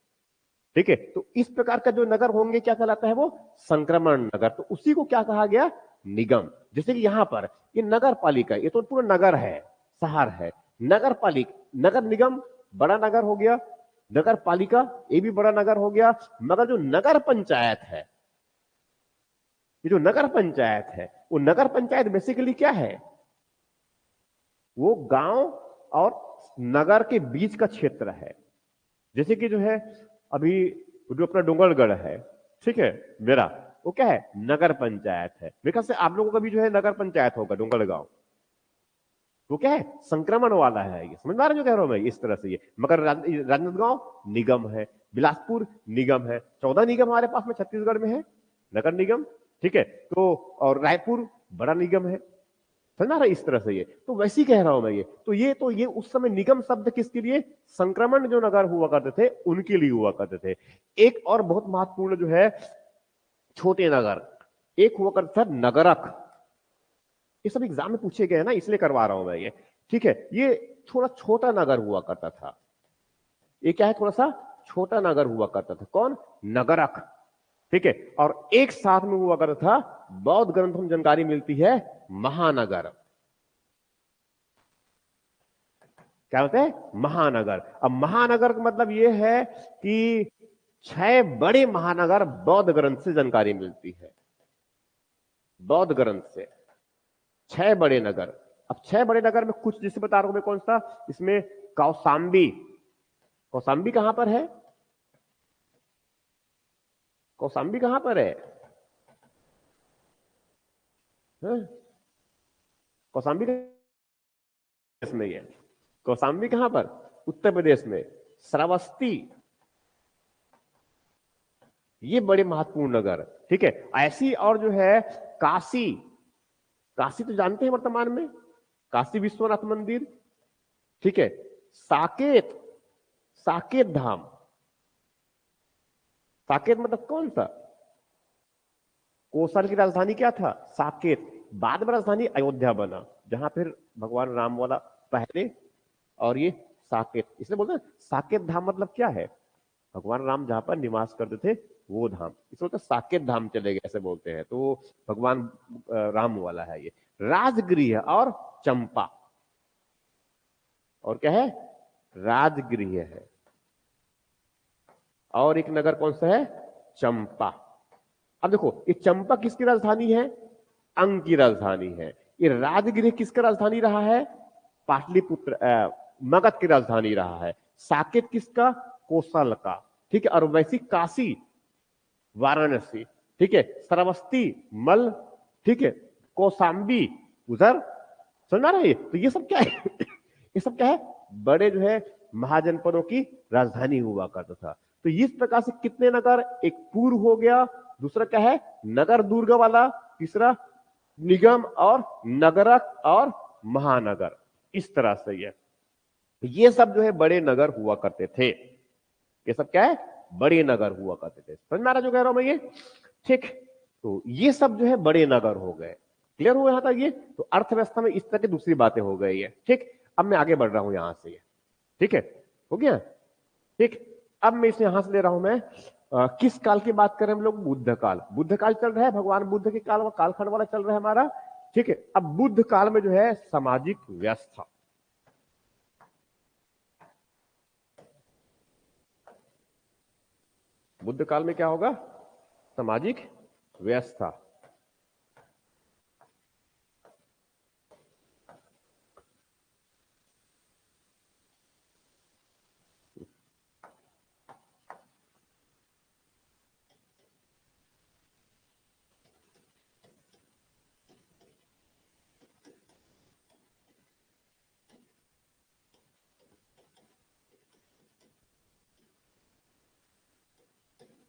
ठीक है। तो इस प्रकार का जो नगर होंगे क्या कहलाता है? वो संक्रमण नगर। तो उसी को क्या कहा गया? निगम। जैसे कि यहां पर ये नगर पालिका, ये तो पूरा नगर है, शहर है। नगर पालिका, नगर निगम बड़ा नगर हो गया, नगर पालिका ये भी बड़ा नगर हो गया। मगर जो नगर पंचायत है, ये जो नगर पंचायत है, वो नगर पंचायत बेसिकली क्या है? वो गांव और नगर के बीच का क्षेत्र है। जैसे कि जो है अभी जो अपना डोंगरगढ़ है, ठीक है, मेरा वो क्या है? नगर पंचायत है। मेरे ख्याल से आप लोगों का भी जो है नगर पंचायत होगा डोंगरगांव। वो क्या है? संक्रमण वाला है। ये समझ में आ रहा है जो कह रहा हूं मैं? इस तरह से ये, मगर राजनांदगांव निगम है, बिलासपुर निगम है, 14 निगम हमारे पास में छत्तीसगढ़ में है, नगर निगम, ठीक है। तो और रायपुर बड़ा निगम है। समझ रहा है? इस तरह से ये, तो वैसे ही कह रहा हूं मैं ये। तो ये उस समय निगम शब्द किसके लिए? संक्रमण जो नगर हुआ करते थे उनके लिए हुआ करते थे। एक और बहुत महत्वपूर्ण जो है छोटे नगर, एक हुआ करता था नगरक। ये सब एग्जाम में पूछे गए ना, इसलिए करवा रहा हूं मैं ये, ठीक है। ये थोड़ा छोटा नगर हुआ करता था। ये क्या है? थोड़ा सा छोटा नगर हुआ करता था। कौन? नगरक, ठीक है। और एक साथ में हुआ करता था, बौद्ध ग्रंथों में जानकारी मिलती है, महानगर। क्या होता है? महानगर। अब महानगर का मतलब यह है कि 6 बड़े महानगर बौद्ध ग्रंथ से जानकारी मिलती है। बौद्ध ग्रंथ से 6 बड़े नगर। अब 6 बड़े नगर में कुछ जिसे बता रहा हूं मैं, कौन सा? इसमें कौसाम्बी। कौसाम्बी कहां पर है? कौसाम्बी कहां पर है? हाँ? कौसाम्बी प्रदेश में है। कौसाम्बी कहां पर? उत्तर प्रदेश में। श्रावस्ती, ये बड़े महत्वपूर्ण नगर, ठीक है। ऐसी और जो है काशी। काशी तो जानते हैं वर्तमान में, काशी विश्वनाथ मंदिर, ठीक है। साकेत, साकेत धाम। साकेत मतलब कौन सा? कोसर की राजधानी क्या था? साकेत। बाद में राजधानी अयोध्या बना, जहां फिर भगवान राम वाला पहले, और ये साकेत इसलिए बोलते हैं। साकेत धाम मतलब क्या है? भगवान राम जहां पर निवास करते थे वो धाम, इसलिए बोलते साकेत धाम चले गए, ऐसे बोलते हैं। तो भगवान राम वाला है ये। राजगृह और चंपा, और क्या है? राजगृह है। और एक नगर कौन सा है? चंपा। अब देखो, ये चंपा किसकी राजधानी है? अंग की राजधानी है। ये राजगृह किसका राजधानी रहा है? पाटलिपुत्र, मगध की राजधानी रहा है। साकेत किसका? कोसल का। ठीक है, और वैसी काशी, वाराणसी, ठीक है, श्रावस्ती, मल, ठीक है, कौशाम्बी उधर, समझ आ रहा है? तो ये सब क्या है? ये सब क्या है? बड़े जो है महाजनपदों की राजधानी हुआ करता था। तो इस प्रकार से कितने नगर? एक पूर्व हो गया, दूसरा क्या है? नगर दुर्ग वाला, तीसरा निगम और नगरक और महानगर। इस तरह से ये सब जो है बड़े नगर हुआ करते थे। ये सब क्या है? बड़े नगर हुआ करते थे। समझ में आ रहा जो कह रहा हूं मैं ये? ठीक, तो ये सब जो है बड़े नगर हो गए। क्लियर हुआ यहां तक ये? तो अर्थव्यवस्था में इस तरह की दूसरी बातें हो गई है। ठीक, अब मैं आगे बढ़ रहा हूं यहां से। ठीक है, हो गया? ठीक, अब मैं इसे यहां से ले रहा हूं मैं किस काल की बात करें हम लोग? बुद्ध काल। बुद्ध काल चल रहा है, भगवान बुद्ध के काल, कालखंड वाला चल रहा है हमारा। ठीक है, अब बुद्ध काल में जो है सामाजिक व्यवस्था, बुद्ध काल में क्या होगा? सामाजिक व्यवस्था।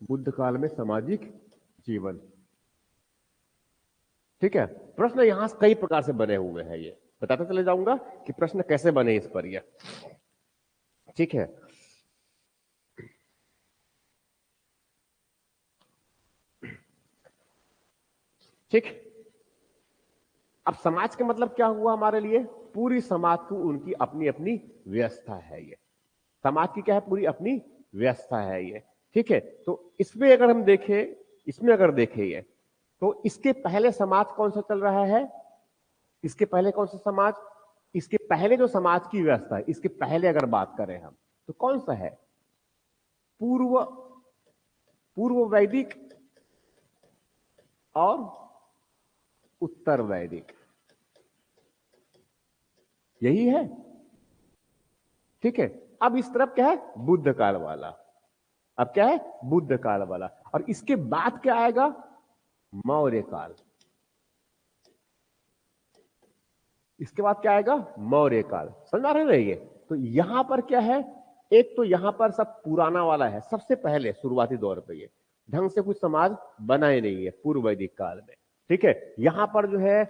बुद्ध काल में सामाजिक जीवन। ठीक है, प्रश्न यहां से कई प्रकार से बने हुए हैं, ये बताते चले जाऊंगा कि प्रश्न कैसे बने इस पर ये। ठीक है, ठीक, अब समाज का मतलब क्या हुआ हमारे लिए? पूरी समाज को उनकी अपनी अपनी व्यवस्था है ये। समाज की क्या है? पूरी अपनी व्यवस्था है ये। ठीक है, तो इसमें अगर हम देखें, इसमें अगर देखें ये, तो इसके पहले समाज कौन सा चल रहा है? इसके पहले कौन सा समाज? इसके पहले जो समाज की व्यवस्था है, इसके पहले अगर बात करें हम, तो कौन सा है? पूर्व पूर्व वैदिक और उत्तर वैदिक, यही है। ठीक है, अब इस तरफ क्या है? बुद्ध काल वाला। अब क्या है? बुद्ध काल वाला। और इसके बाद क्या आएगा? मौर्य काल। इसके बाद क्या आएगा? मौर्य काल। समझ आ रहे हैं ये? तो यहां पर क्या है? एक तो यहां पर सब पुराना वाला है, सबसे पहले शुरुआती दौर पे ये ढंग से कुछ समाज बना ही नहीं है पूर्व वैदिक काल में। ठीक है, यहां पर जो है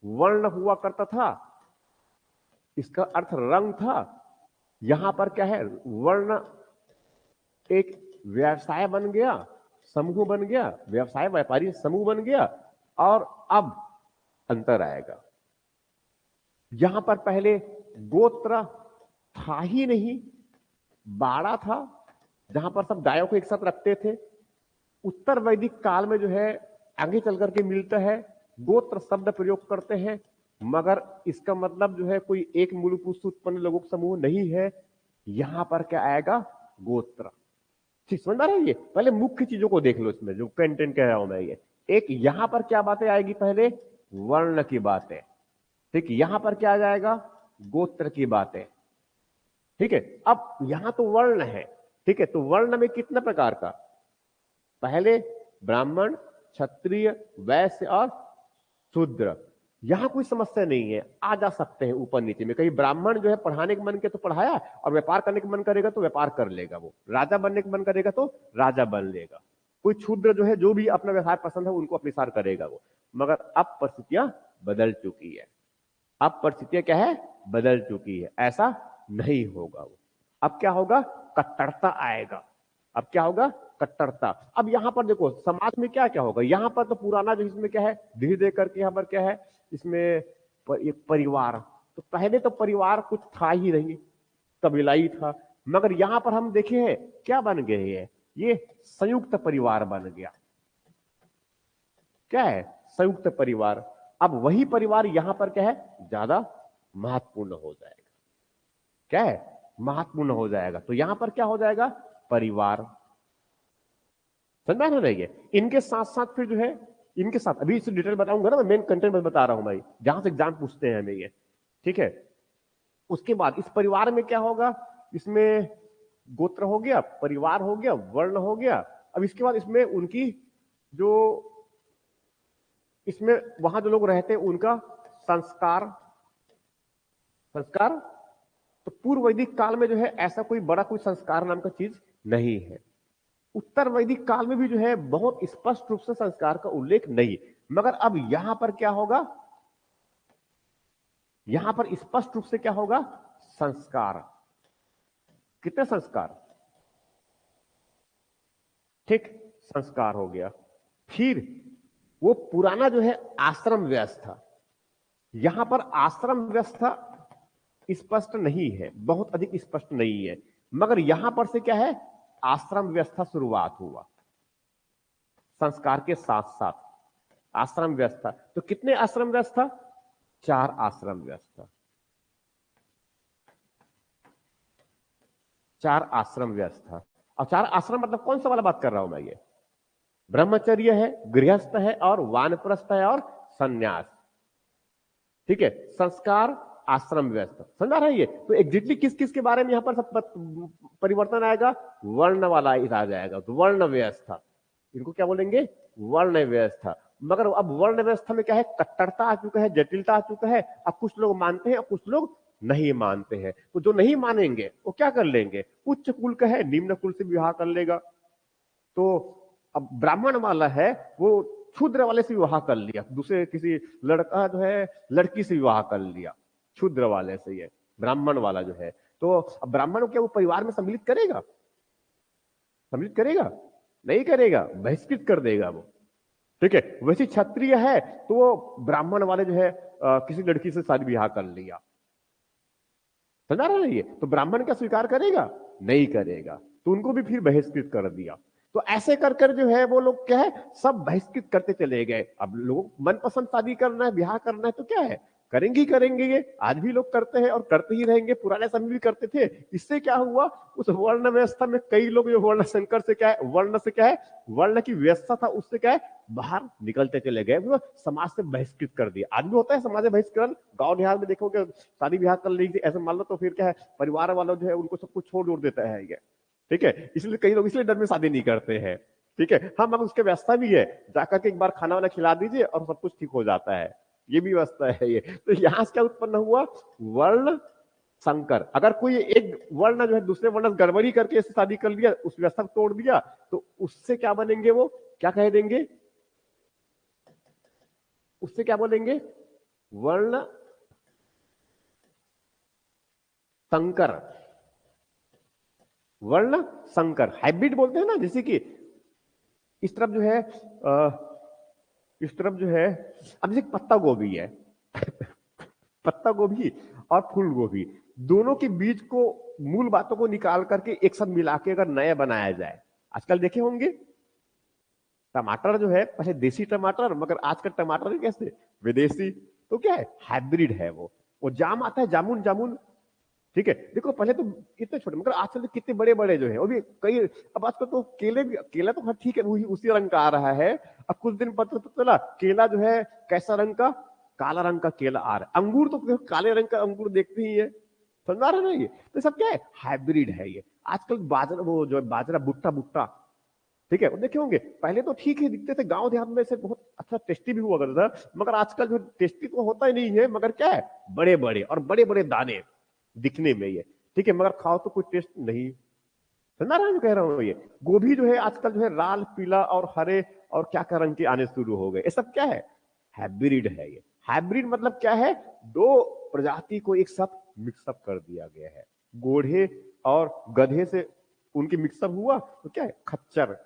वर्ण हुआ करता था, इसका अर्थ रंग था। यहां पर क्या है? वर्ण एक व्यवसाय बन गया, समूह बन गया, व्यवसाय व्यापारी समूह बन गया। और अब अंतर आएगा, यहां पर पहले गोत्र था ही नहीं, बाड़ा था जहां पर सब गायों को एक साथ रखते थे। उत्तर वैदिक काल में जो है आगे चल करके मिलता है, गोत्र शब्द प्रयोग करते हैं, मगर इसका मतलब जो है कोई एक मूल पुरुष से उत्पन्न लोगों का समूह नहीं है। यहां पर क्या आएगा? गोत्र। ठीक समझ आ रहा है ये? पहले मुख्य चीजों को देख लो इसमें, जो कंटेंट कह रहा हूं मैं ये। एक यहां पर क्या बातें आएगी? पहले वर्ण की बातें। ठीक, यहां पर क्या आ जाएगा? गोत्र की बातें। ठीक है, अब यहां तो वर्ण है। ठीक है, तो वर्ण में कितने प्रकार का? पहले ब्राह्मण, क्षत्रिय, वैश्य और शूद्र। यहां कोई समस्या नहीं है, आ जा सकते हैं ऊपर नीचे में। कहीं ब्राह्मण जो है पढ़ाने का मन के तो पढ़ाया, और व्यापार करने का मन करेगा तो व्यापार कर लेगा, वो राजा बनने का मन करेगा तो राजा बन लेगा। कोई क्षुद्र जो है, जो भी अपना व्यवसाय पसंद है उनको अपने सार करेगा वो। मगर अब परिस्थितियां बदल चुकी है। अब परिस्थितियां क्या है? बदल चुकी है, ऐसा नहीं होगा वो। अब क्या होगा? कट्टरता आएगा। अब क्या होगा? कट्टरता। अब यहां पर देखो समाज में क्या क्या होगा। यहां पर तो पुराना जो इसमें क्या है, धीरे धीरे करके यहां पर क्या है, इसमें एक परिवार। तो पहले तो परिवार कुछ था ही नहीं, कबीलाई था। मगर यहां पर हम देखे हैं क्या बन गए हैं, ये संयुक्त परिवार बन गया। क्या है? संयुक्त परिवार। अब वही परिवार यहां पर क्या है? ज्यादा महत्वपूर्ण हो जाएगा। क्या है? महत्वपूर्ण हो जाएगा। तो यहां पर क्या हो जाएगा? परिवार। समझ में आ रही है? इनके साथ साथ फिर जो है इनके साथ अभी इसे डिटेल बताऊंगा ना, मैं मेन कंटेंट बता रहा हूं भाई, जहां से एग्जाम पूछते हैं हमें ये, ठीक है। उसके बाद इस परिवार में क्या होगा, इसमें गोत्र हो गया, परिवार हो गया, वर्ण हो गया। अब इसके बाद इसमें उनकी जो इसमें वहां जो लोग रहते हैं उनका संस्कार, संस्कार तो पूर्व वैदिक काल में जो है ऐसा कोई बड़ा कोई संस्कार नाम का चीज नहीं है। उत्तर वैदिक काल में भी जो है बहुत स्पष्ट रूप से संस्कार का उल्लेख नहीं, मगर अब यहां पर क्या होगा, यहां पर स्पष्ट रूप से क्या होगा, संस्कार। कितने संस्कार, ठीक, संस्कार हो गया। फिर वो पुराना जो है आश्रम व्यवस्था, यहां पर आश्रम व्यवस्था स्पष्ट नहीं है, बहुत अधिक स्पष्ट नहीं है, मगर यहां पर से क्या है, आश्रम व्यवस्था शुरुआत हुआ संस्कार के साथ साथ आश्रम व्यवस्था। तो कितने आश्रम व्यवस्था, 4 आश्रम व्यवस्था, 4 आश्रम व्यवस्था। और 4 आश्रम मतलब कौन सा वाला बात कर रहा हूं मैं, ये ब्रह्मचर्य है, गृहस्थ है और वानप्रस्थ है और सन्यास, ठीक है। संस्कार, आश्रम व्यवस्था, समझा रहा है ये। तो एग्जैक्टली किस किस के बारे में यहां पर सब परिवर्तन आएगा, वर्ण वाला आ जाएगा, तो वर्ण व्यवस्था, इनको क्या बोलेंगे, वर्ण व्यवस्था। मगर अब वर्ण व्यवस्था में क्या है, कट्टरता आ चुका है, जटिलता आ चुका है। अब कुछ लोग मानते हैं और कुछ लोग नहीं मानते हैं। तो जो नहीं मानेंगे वो क्या कर लेंगे, उच्च कुल का है निम्न कुल से विवाह कर लेगा। तो अब ब्राह्मण वाला है वो क्षुद्र वाले से विवाह कर लिया, दूसरे किसी लड़का जो है लड़की से विवाह कर लिया, क्षुद्र वाले से, ये ब्राह्मण वाला जो है। तो अब ब्राह्मण को क्या वो परिवार में सम्मिलित करेगा, सम्मिलित करेगा, नहीं करेगा, बहिष्कृत कर देगा वो, ठीक है। वैसे क्षत्रिय है तो वो ब्राह्मण वाले जो है किसी लड़की से शादी ब्याह कर लिया, समझा रहा है ये। तो ब्राह्मण क्या स्वीकार करेगा, नहीं करेगा, तो उनको भी फिर बहिष्कृत कर दिया। तो ऐसे कर कर जो है वो लोग क्या है, सब बहिष्कृत करते चले गए। अब लोग मनपसंद शादी करना है, ब्याह करना है, तो क्या है, करेंगे ही करेंगे, ये आज भी लोग करते हैं और करते ही रहेंगे, पुराने समय भी करते थे। इससे क्या हुआ, उस वर्ण व्यवस्था में कई लोग जो वर्ण संकर से क्या है, वर्ण से क्या है, वर्ण की व्यवस्था था उससे क्या है बाहर निकलते चले गए, वो समाज से बहिष्कृत कर दिया। आज भी होता है समाज में बहिष्करण, गांव देहात में देखोगे शादी ब्याह कर ली ऐसे मान लो, तो फिर क्या है, परिवार वालों जो है उनको सब कुछ छोड़ देता है ये, ठीक है। इसलिए कई लोग इसलिए डर में शादी नहीं करते हैं, ठीक है। हाँ, मगर उसके व्यवस्था भी है, जाकर के एक बार खाना वाना खिला दीजिए और सब कुछ ठीक हो जाता है, ये भी व्यवस्था है ये। तो यहां से क्या उत्पन्न हुआ, वर्ण संकर। अगर कोई एक वर्ण जो है दूसरे वर्ण से गड़बड़ी करके ऐसे शादी कर लिया, उस व्यवस्था को तोड़ दिया, तो उससे क्या बनेंगे, वो क्या कह देंगे, उससे क्या बोलेंगे, वर्ण संकर, वर्ण संकर, हाइब्रिड बोलते हैं ना। जैसे कि इस तरफ जो है इस तरफ जो है, अब जैसे पत्ता गोभी है पत्ता गोभी और फूल गोभी, दोनों के बीज को, मूल बातों को निकाल करके एक साथ मिला के अगर नया बनाया जाए, आजकल देखे होंगे टमाटर जो है, पहले देसी टमाटर, मगर आज का टमाटर कैसे, विदेशी। तो क्या है, हाइब्रिड है वो जाम आता है, जामुन जामुन, ठीक है। देखो पहले तो इतने छोटे, मगर आजकल तो कितने बड़े बड़े जो है, वो भी कई। अब आजकल तो केले भी, केला तो ठीक है, वही उसी रंग का आ रहा है। अब कुछ दिन पता चला केला जो है कैसा रंग का, काला रंग का केला आ रहा है। अंगूर तो काले रंग का अंगूर देखते ही है, समझा रहे ना ये। तो सब क्या है, हाइब्रिड है ये। आजकल बाजरा, वो जो बाजरा भुट्टा भुट्टा, ठीक है, वो देखे होंगे, पहले तो ठीक है दिखते थे, गांव देहात में से बहुत अच्छा टेस्टी भी हुआ करता था, मगर आजकल जो टेस्टी तो होता ही नहीं है, मगर क्या है, बड़े बड़े और बड़े बड़े दाने दिखने में ये, ठीक है, मगर खाओ तो कोई टेस्ट नहीं। समझ रहा है कह रहा हूं ये। गोभी जो है आजकल जो है लाल पीला और हरे और क्या क्या रंग के आने शुरू हो गए, ये सब क्या है, हाइब्रिड है ये। हाइब्रिड मतलब क्या है, दो प्रजाति को एक साथ मिक्सअप कर दिया गया है, घोड़े और गधे से उनकी मिक्सअप हुआ तो क्या है, खच्चर,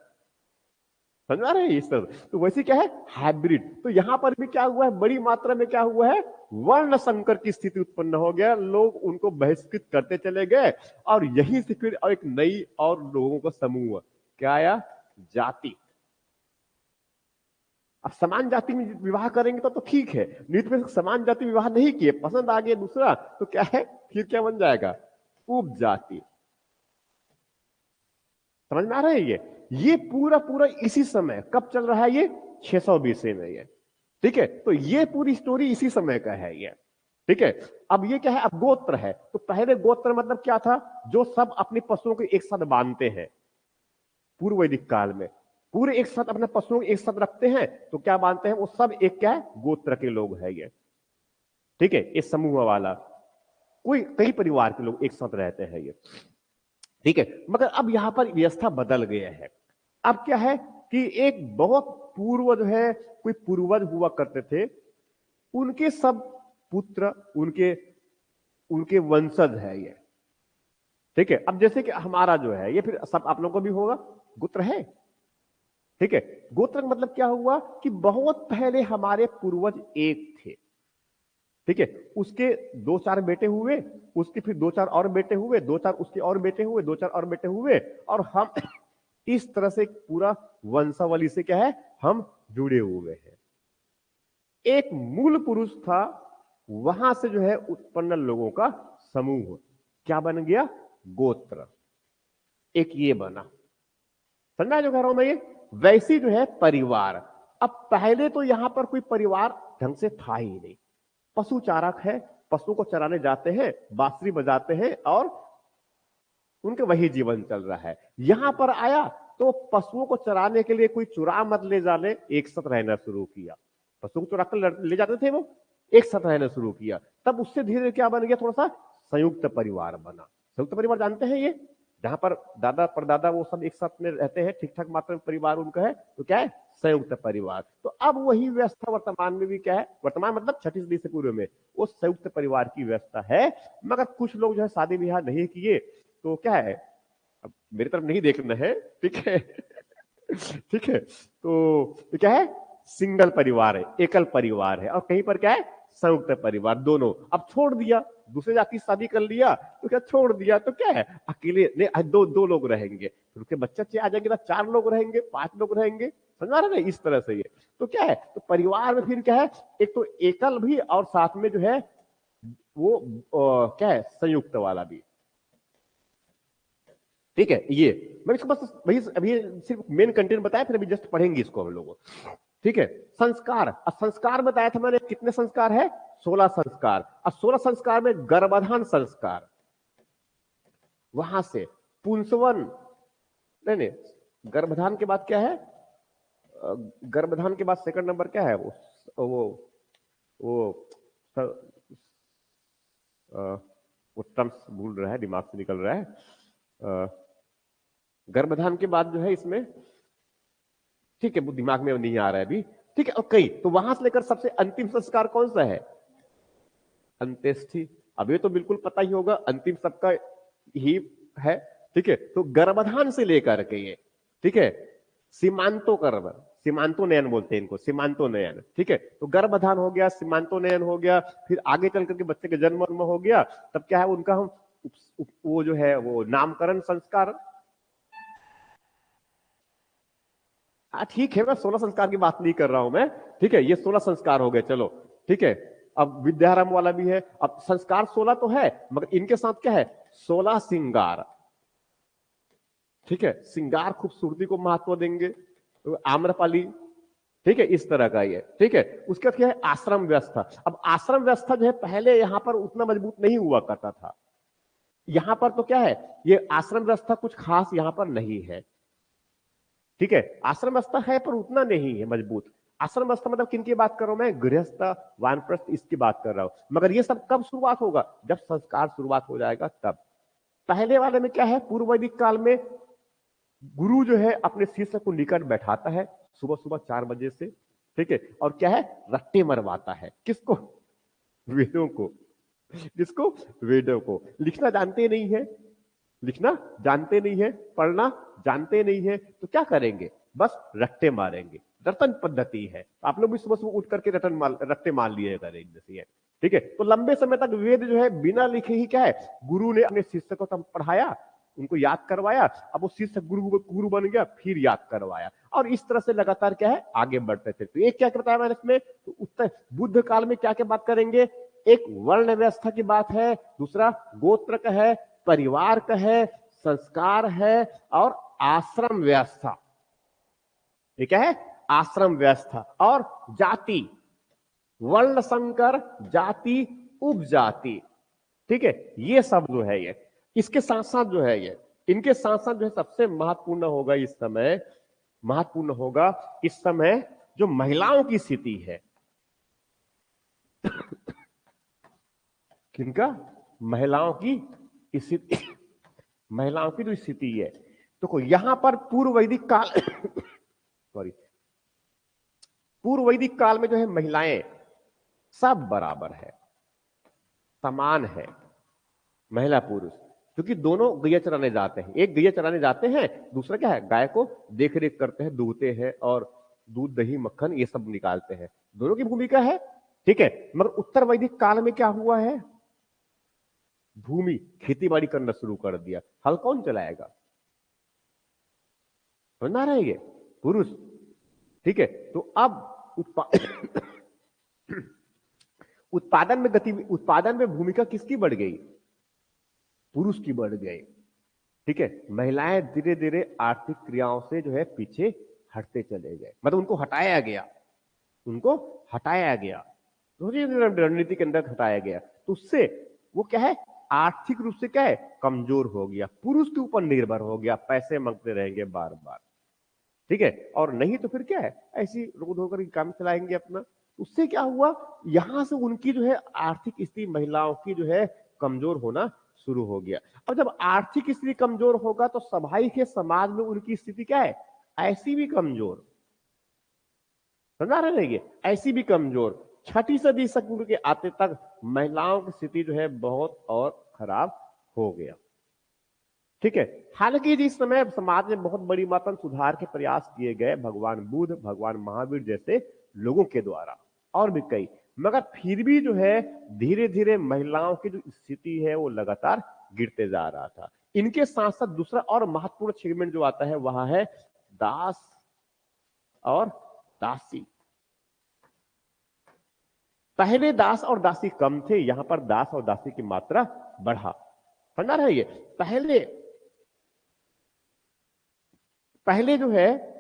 समझ आ रहे हैं इस तरह। तो वैसे क्या है, हाइब्रिड। तो यहां पर भी क्या हुआ है, बड़ी मात्रा में क्या हुआ है, वर्ण संकर की स्थिति उत्पन्न हो गया, लोग उनको बहिष्कृत करते चले गए, और यही से फिर एक नई और लोगों का समूह क्या आया, जाति। अब समान जाति में विवाह करेंगे तो ठीक है, नीति में समान जाति विवाह नहीं किए, पसंद आ गया दूसरा, तो क्या है, फिर क्या बन जाएगा, उपजाति। समझ में आ रहा है ये पूरा पूरा इसी समय कब चल रहा है, ये 600 BC में ये, ठीक है। तो ये पूरी स्टोरी इसी समय का है ये, ठीक है। अब ये क्या है, अब गोत्र है। तो पहले गोत्र मतलब क्या था, जो सब अपने पशुओं को एक साथ बांधते हैं। पूर्व वैदिक काल में पूरे एक साथ अपने पशुओं को एक साथ रखते हैं, तो क्या बांधते हैं, वो सब एक क्या है, गोत्र के लोग हैं ये, ठीक है। इस समूह वाला कोई कई परिवार के लोग एक साथ रहते हैं ये, ठीक है। मगर अब यहां पर व्यवस्था बदल गया है। अब क्या है कि एक बहुत पूर्व जो है, कोई पूर्वज हुआ करते थे, उनके सब पुत्र, उनके उनके वंशज है ये, ठीक है। अब जैसे कि हमारा जो है ये, फिर सब आप लोगों को भी होगा, गोत्र है, ठीक है। गोत्र का मतलब क्या हुआ कि बहुत पहले हमारे पूर्वज एक थे, ठीक है। उसके 2-4 बेटे हुए, उसके फिर 2-4 और बेटे हुए, 2-4 उसके और बेटे हुए, 2-4 और बेटे हुए, और हम इस तरह से पूरा वंशावली से क्या है, हम जुड़े हुए हैं। एक मूल पुरुष था, वहां से जो है उत्पन्न लोगों का समूह क्या बन गया, गोत्र, एक ये बना। समझा जो कह रहा हूं मैं ये। वैसी जो है परिवार, अब पहले तो यहां पर कोई परिवार ढंग से था ही नहीं। पशु चारक है, पशु को चराने जाते हैं, बांसुरी बजाते हैं, और उनके वही जीवन चल रहा है। यहां पर आया तो पशुओं को चराने के लिए कोई चुरा मत ले जाने, एक साथ रहना शुरू किया। पशु को चुरा कर ले जाते थे वो, एक साथ रहना शुरू किया। तब उससे धीरे धीरे क्या बन गया, थोड़ा सा संयुक्त परिवार बना। संयुक्त परिवार जानते हैं ये, जहां पर दादा परदादा वो सब एक साथ में रहते हैं, ठीक ठाक मात्रा में परिवार उनका है, तो क्या है, संयुक्त परिवार। तो अब वही व्यवस्था वर्तमान में भी क्या है, वर्तमान मतलब 6ठी सदी से पूर्व में वो संयुक्त परिवार की व्यवस्था है। मगर कुछ लोग जो है शादी ब्याह नहीं किए, तो क्या है, अब मेरी तरफ नहीं देखना है, ठीक है ठीक है। तो क्या है, सिंगल परिवार है, एकल परिवार है, और कहीं पर क्या है, संयुक्त परिवार। दोनों अब छोड़ दिया, दूसरे जाति से शादी कर लिया, तो क्या छोड़ दिया, तो क्या है, अकेले नहीं, दो लोग रहेंगे, फिर उसके बच्चे आ जाएंगे, तो 4 लोग रहेंगे, 5 लोग रहेंगे। समझ रहे ना, इस तरह से ये तो क्या है, तो परिवार में फिर क्या है, एक तो एकल भी, और साथ में जो है वो क्या है, संयुक्त वाला भी, ठीक है। ये मैं इसको बस वही अभी सिर्फ मेन कंटेंट बताया, फिर अभी जस्ट पढ़ेंगे इसको हम लोग, ठीक है। संस्कार, अब संस्कार बताया था मैंने, कितने संस्कार है, 16 संस्कार। अब 16 संस्कार में गर्भाधान संस्कार, वहां से पुंसवन, नहीं नहीं, गर्भाधान के बाद क्या है, गर्भाधान के बाद सेकंड नंबर क्या है, वो वो टर्म्स भूल रहा है, दिमाग से निकल रहा है। गर्भाधान के बाद जो है इसमें, ठीक है, वो दिमाग में नहीं आ रहा है अभी, ठीक है। और कई, तो वहां से लेकर सबसे अंतिम संस्कार कौन सा है, अंत्येष्टि। अब ये तो बिल्कुल पता ही होगा, अंतिम सबका ही है, ठीक है। तो गर्भाधान से लेकर के ये, ठीक है, सीमांतो गर्भ, सीमांतोनयन बोलते हैं इनको, सीमांतोनयन, ठीक है। तो गर्भाधान हो गया, सीमांतोनयन हो गया, फिर आगे चल करके बच्चे के जन्म हो गया, तब क्या है उनका, हम वो जो है वो नामकरण संस्कार। ठीक है, मैं 16 संस्कार की बात नहीं कर रहा हूं मैं, ठीक है। ये 16 संस्कार हो गए, चलो, ठीक है। अब विद्यारंभ वाला भी है। अब संस्कार 16 तो है, मगर इनके साथ क्या है, 16 श्रृंगार, ठीक है। श्रृंगार खूबसूरती को महत्व देंगे, तो आम्रपाली, ठीक है, इस तरह का ये, ठीक है। उसके बाद क्या है, आश्रम व्यवस्था। अब आश्रम व्यवस्था जो है पहले यहां पर उतना मजबूत नहीं हुआ करता था। यहां पर तो क्या है, ये आश्रम व्यवस्था कुछ खास यहां पर नहीं है, ठीक है। आश्रम व्यवस्था है पर उतना नहीं है मजबूत। आश्रम व्यवस्था मतलब किन की बात कर रहा हूं मैं, गृहस्थ, वानप्रस्थ, इसकी बात कर रहा हूं। मगर ये सब कब शुरुआत होगा, जब संस्कार शुरुआत हो जाएगा तब। पहले वाले में क्या है, पूर्व वैदिक काल में गुरु जो है अपने शिष्य को निकट बैठाता है सुबह सुबह 4 बजे से, ठीक है। और क्या है, रट्टे मरवाता है, किसको, वेदों को, किसको, वेदों को। लिखना जानते नहीं है, लिखना जानते नहीं है, पढ़ना जानते नहीं है, तो क्या करेंगे, बस रट्टे मारेंगे। रटन पद्धति है, आप लोग भी सुबह सुबह उठ करके रट्टे मार लिए करेंगे, ठीक है। तो लंबे समय तक वेद जो है बिना लिखे ही क्या है, गुरु ने अपने शिष्य को पढ़ाया, उनको याद करवाया, अब वो शिष्य गुरु बन गया, फिर याद करवाया, और इस तरह से लगातार क्या है, आगे बढ़ते थे। तो एक क्या करता है मैंने इसमें, तो उत्तर बुद्ध काल में क्या क्या बात करेंगे, एक वर्ण व्यवस्था की बात है, दूसरा गोत्र का है, परिवार का है, संस्कार है, और आश्रम व्यवस्था। ये क्या है, आश्रम व्यवस्था और जाति, वर्ण संकर, जाति, उपजाति, ठीक है, ये सब जो है ये इसके साथ साथ जो है ये इनके साथ साथ जो है सबसे महत्वपूर्ण होगा इस समय, महत्वपूर्ण होगा इस समय जो महिलाओं की स्थिति है। किनका? महिलाओं की स्थिति, महिलाओं की जो स्थिति है। तो यहां पर पूर्व वैदिक काल सॉरी, पूर्व वैदिक काल में जो है महिलाएं सब बराबर है, समान है, महिला पुरुष, क्योंकि दोनों गैया चराने जाते हैं। एक गैया चराने जाते हैं, दूसरा क्या है, गाय को देख रेख करते हैं, दूहते हैं और दूध दही मक्खन ये सब निकालते हैं। दोनों की भूमिका है, ठीक है। मगर उत्तर वैदिक काल में क्या हुआ है, भूमि खेती बाड़ी करना शुरू कर दिया। हल कौन चलाएगा? समझ रहेंगे, पुरुष, ठीक है। तो अब उत्पादन में उत्पादन में भूमिका किसकी बढ़ गई? पुरुष की बढ़ गई, ठीक है। महिलाएं धीरे धीरे आर्थिक क्रियाओं से जो है पीछे हटते चले गए, मतलब उनको हटाया गया, उनको हटाया गया, रणनीति के अंदर हटाया गया। तो उससे वो क्या है, आर्थिक रूप से क्या है, कमजोर हो गया, पुरुष के ऊपर निर्भर हो गया, पैसे मांगते रहेंगे बार बार, ठीक है। और नहीं तो फिर क्या है, ऐसी रोड होकर काम चलाएंगे अपना। उससे क्या हुआ, यहां से उनकी जो है आर्थिक स्थिति महिलाओं की जो है कमजोर होना शुरू हो गया। अब जब आर्थिक स्थिति कमजोर होगा तो स्वाभाविक है समाज में उनकी स्थिति क्या है, ऐसी भी कमजोर, समझा रहे हैं, ऐसी भी कमजोर। छठी सदी तक के आते तक महिलाओं की स्थिति जो है बहुत और खराब हो गया, ठीक है। हालांकि जिस समय समाज में बहुत बड़ी मात्रा में सुधार के प्रयास किए गए भगवान बुद्ध, भगवान महावीर जैसे लोगों के द्वारा, और भी कई, मगर फिर भी जो है धीरे धीरे महिलाओं की जो स्थिति है वो लगातार गिरते जा रहा था। इनके साथ साथ दूसरा और महत्वपूर्ण सेगमेंट जो आता है वह है दास और दासी। पहले दास और दासी कम थे, यहां पर दास और दासी की मात्रा बढ़ा, समझा रहे ये। पहले जो है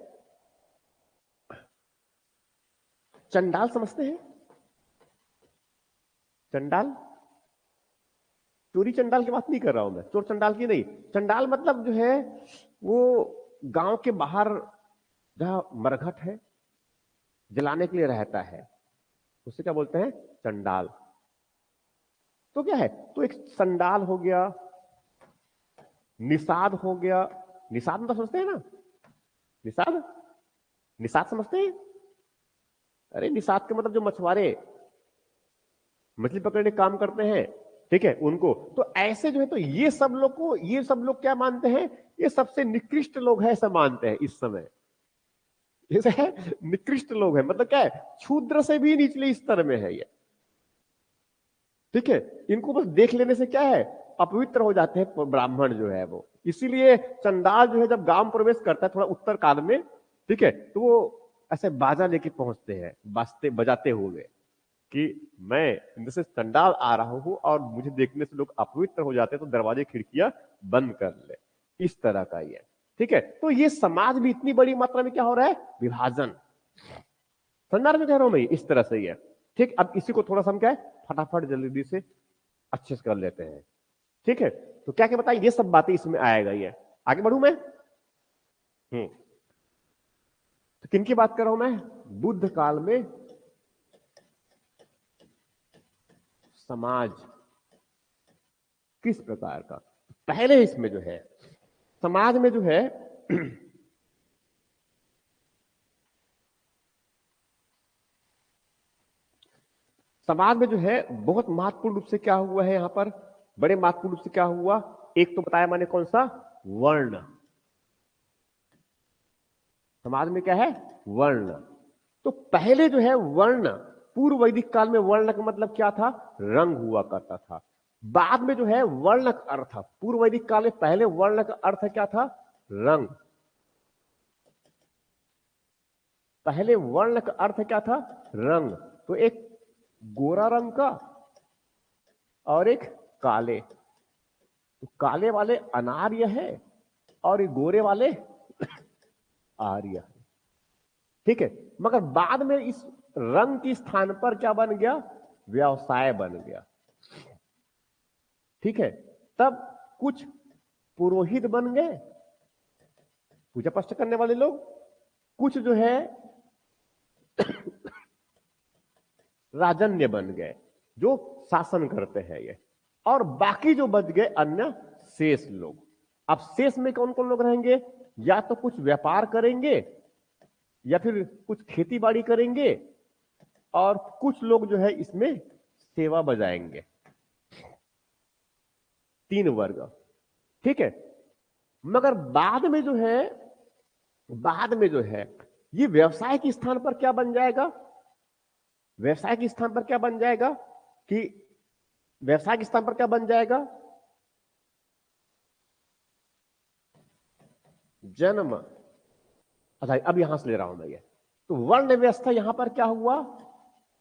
चंडाल समझते हैं, चंडाल, चोरी चंडाल की बात नहीं कर रहा हूं मैं, चोर चंडाल की नहीं। चंडाल मतलब जो है वो गांव के बाहर जहां मरघट है जलाने के लिए रहता है, उसे क्या बोलते हैं, चंडाल। तो क्या है, तो एक संडाल हो गया, निषाद हो गया। निषाद मतलब समझते हैं ना, निषाद, निषाद समझते हैं? अरे निषाद के मतलब जो मछुआरे मछली पकड़ने काम करते हैं, ठीक है, उनको। तो ऐसे जो है, तो ये सब लोग को, ये सब लोग क्या मानते हैं, ये सबसे निकृष्ट लोग हैं, ऐसा मानते हैं इस समय। जैसे है निकृष्ट लोग हैं, मतलब क्या है, क्षुद्र से भी निचले स्तर में है ये, ठीक है। इनको बस देख लेने से क्या है, अपवित्र हो जाते हैं ब्राह्मण जो है वो। इसीलिए चंडाल जो है जब गांव प्रवेश करता है थोड़ा उत्तर काल में, ठीक है, तो वो ऐसे बाजा लेके पहुंचते हैं, बाजते बजाते हुए कि मैं इनमें से चंडाल आ रहा हूं और मुझे देखने से लोग अपवित्र हो जाते हैं, तो दरवाजे खिड़कियां बंद कर ले, इस तरह का ये, ठीक है। तो ये समाज में इतनी बड़ी मात्रा में क्या हो रहा है, विभाजन, समझ में कह रहा हूं मैं, इस तरह से ही है, ठीक। अब इसी को थोड़ा सा हम क्या है फटाफट जल्दी से अच्छे से कर लेते हैं, ठीक है। तो क्या क्या बताइए, ये सब बातें इसमें आएगा, ये आगे बढ़ू मैं। तो किन की बात कर रहा हूं मैं, बुद्ध काल में समाज किस प्रकार का। पहले इसमें जो है समाज में जो है समाज में जो है बहुत महत्वपूर्ण रूप से क्या हुआ है, यहां पर बड़े महत्वपूर्ण रूप से क्या हुआ, एक तो बताया मैंने कौन सा, वर्ण। समाज में क्या है, वर्ण। तो पहले जो है वर्ण, पूर्व वैदिक काल में वर्ण का मतलब क्या था, रंग हुआ करता था। बाद में जो है वर्ण का अर्थ, पूर्व वैदिक काल में पहले वर्ण का अर्थ क्या था, रंग। पहले वर्ण का अर्थ क्या था, रंग। तो एक गोरा रंग का और एक काले, तो काले वाले अनार्य है और ये गोरे वाले आर्य है, ठीक है, मगर बाद में इस रंग के स्थान पर क्या बन गया, व्यवसाय बन गया। ठीक है, तब कुछ पुरोहित बन गए, पूजा पाठ करने वाले लोग, कुछ जो है राजन्य बन गए जो शासन करते हैं ये, और बाकी जो बच गए अन्य शेष लोग। अब शेष में कौन कौन लोग रहेंगे, या तो कुछ व्यापार करेंगे, या फिर कुछ खेती बाड़ी करेंगे, और कुछ लोग जो है इसमें सेवा बजाएंगे। 3 वर्ग। ठीक है, मगर बाद में जो है ये व्यवसाय के स्थान पर क्या बन जाएगा, व्यवसाय के स्थान पर क्या बन जाएगा कि व्यवसाय के स्थान पर क्या बन जाएगा, जन्म। अच्छा, अब यहां से ले रहा हूं मैं ये, तो वर्ण व्यवस्था यहां पर क्या हुआ,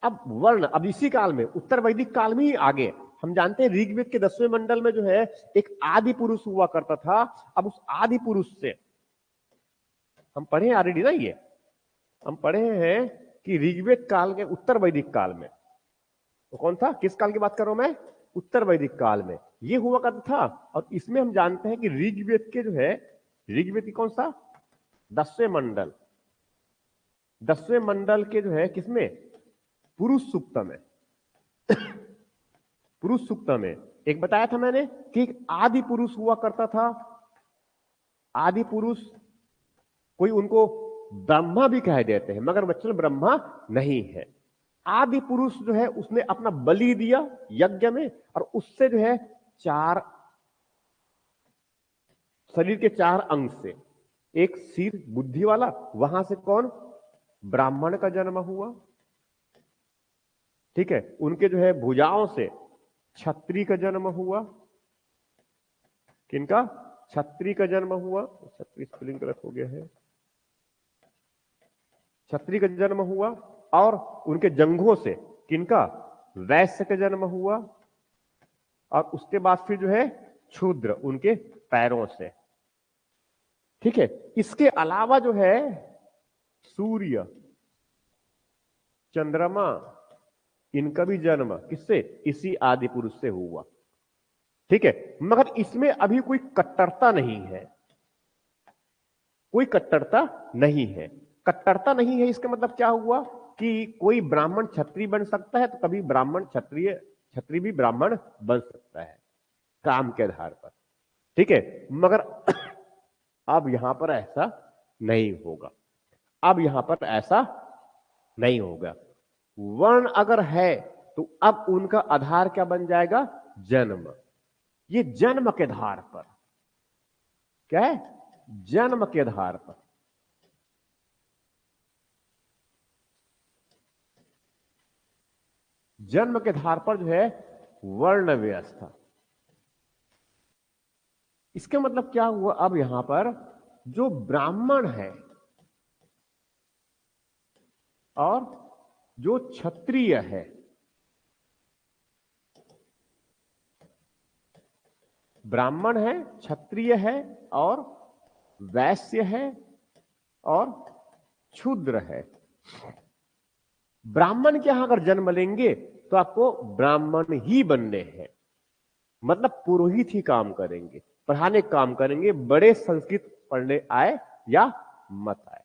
अब वर्ण, अब इसी काल में, उत्तर वैदिक काल में ही आगे हम जानते हैं ऋग्वेद के 10वें मंडल में जो है एक आदि पुरुष हुआ करता था। अब उस आदि पुरुष से हम पढ़े हैं ऑलरेडी ना, ये हम पढ़े हैं कि ऋग्वेद काल के उत्तर वैदिक काल में, तो कौन था, किस काल की बात कर रहा हूं मैं, उत्तर वैदिक काल में ये हुआ करता था। और इसमें हम जानते हैं कि ऋग्वेद के जो है, ऋग्वेद की कौन सा 10वें मंडल, 10वें मंडल के जो है किसमें, पुरुष सूक्त में, पुरुष सूक्त में एक बताया था मैंने कि एक आदि पुरुष हुआ करता था। आदि पुरुष, कोई उनको ब्रह्मा भी कह देते हैं, मगर बच्चों ब्रह्मा नहीं है। आदि पुरुष जो है उसने अपना बलि दिया यज्ञ में, और उससे जो है 4 शरीर के 4 अंग से एक सिर बुद्धि वाला, वहां से कौन, ब्राह्मण का जन्म हुआ। ठीक है, उनके जो है भुजाओं से क्षत्रिय का जन्म हुआ। किनका, क्षत्रिय का जन्म हुआ, क्षत्रिय स्पेलिंग गलत हो गया है, क्षत्रिय का जन्म हुआ। और उनके जंघों से किनका, वैश्य का जन्म हुआ। और उसके बाद फिर जो है क्षुद्र, उनके पैरों से। ठीक है, इसके अलावा जो है सूर्य, चंद्रमा, इनका भी जन्म किससे, इसी आदि पुरुष से हुआ। ठीक है, मगर इसमें अभी कोई कट्टरता नहीं है, कोई कट्टरता नहीं है। कट्टरता नहीं है इसका मतलब क्या हुआ कि कोई ब्राह्मण क्षत्रिय बन सकता है, तो कभी ब्राह्मण क्षत्रिय, क्षत्रिय भी ब्राह्मण बन सकता है काम के आधार पर। ठीक है, मगर अब यहां पर ऐसा नहीं होगा, अब यहां पर ऐसा नहीं होगा। वर्ण अगर है तो अब उनका आधार क्या बन जाएगा, जन्म। ये जन्म के आधार पर, क्या है, जन्म के आधार पर। जन्म के आधार पर जो है वर्ण व्यवस्था। इसका मतलब क्या हुआ, अब यहां पर जो ब्राह्मण है और जो क्षत्रिय है, ब्राह्मण है, क्षत्रिय है, और वैश्य है, और क्षुद्र है। ब्राह्मण के यहां अगर जन्म लेंगे तो आपको ब्राह्मण ही बनने हैं, मतलब पुरोहित ही काम करेंगे, पढ़ाने काम करेंगे, बड़े संस्कृत पढ़ने आए या मत आए,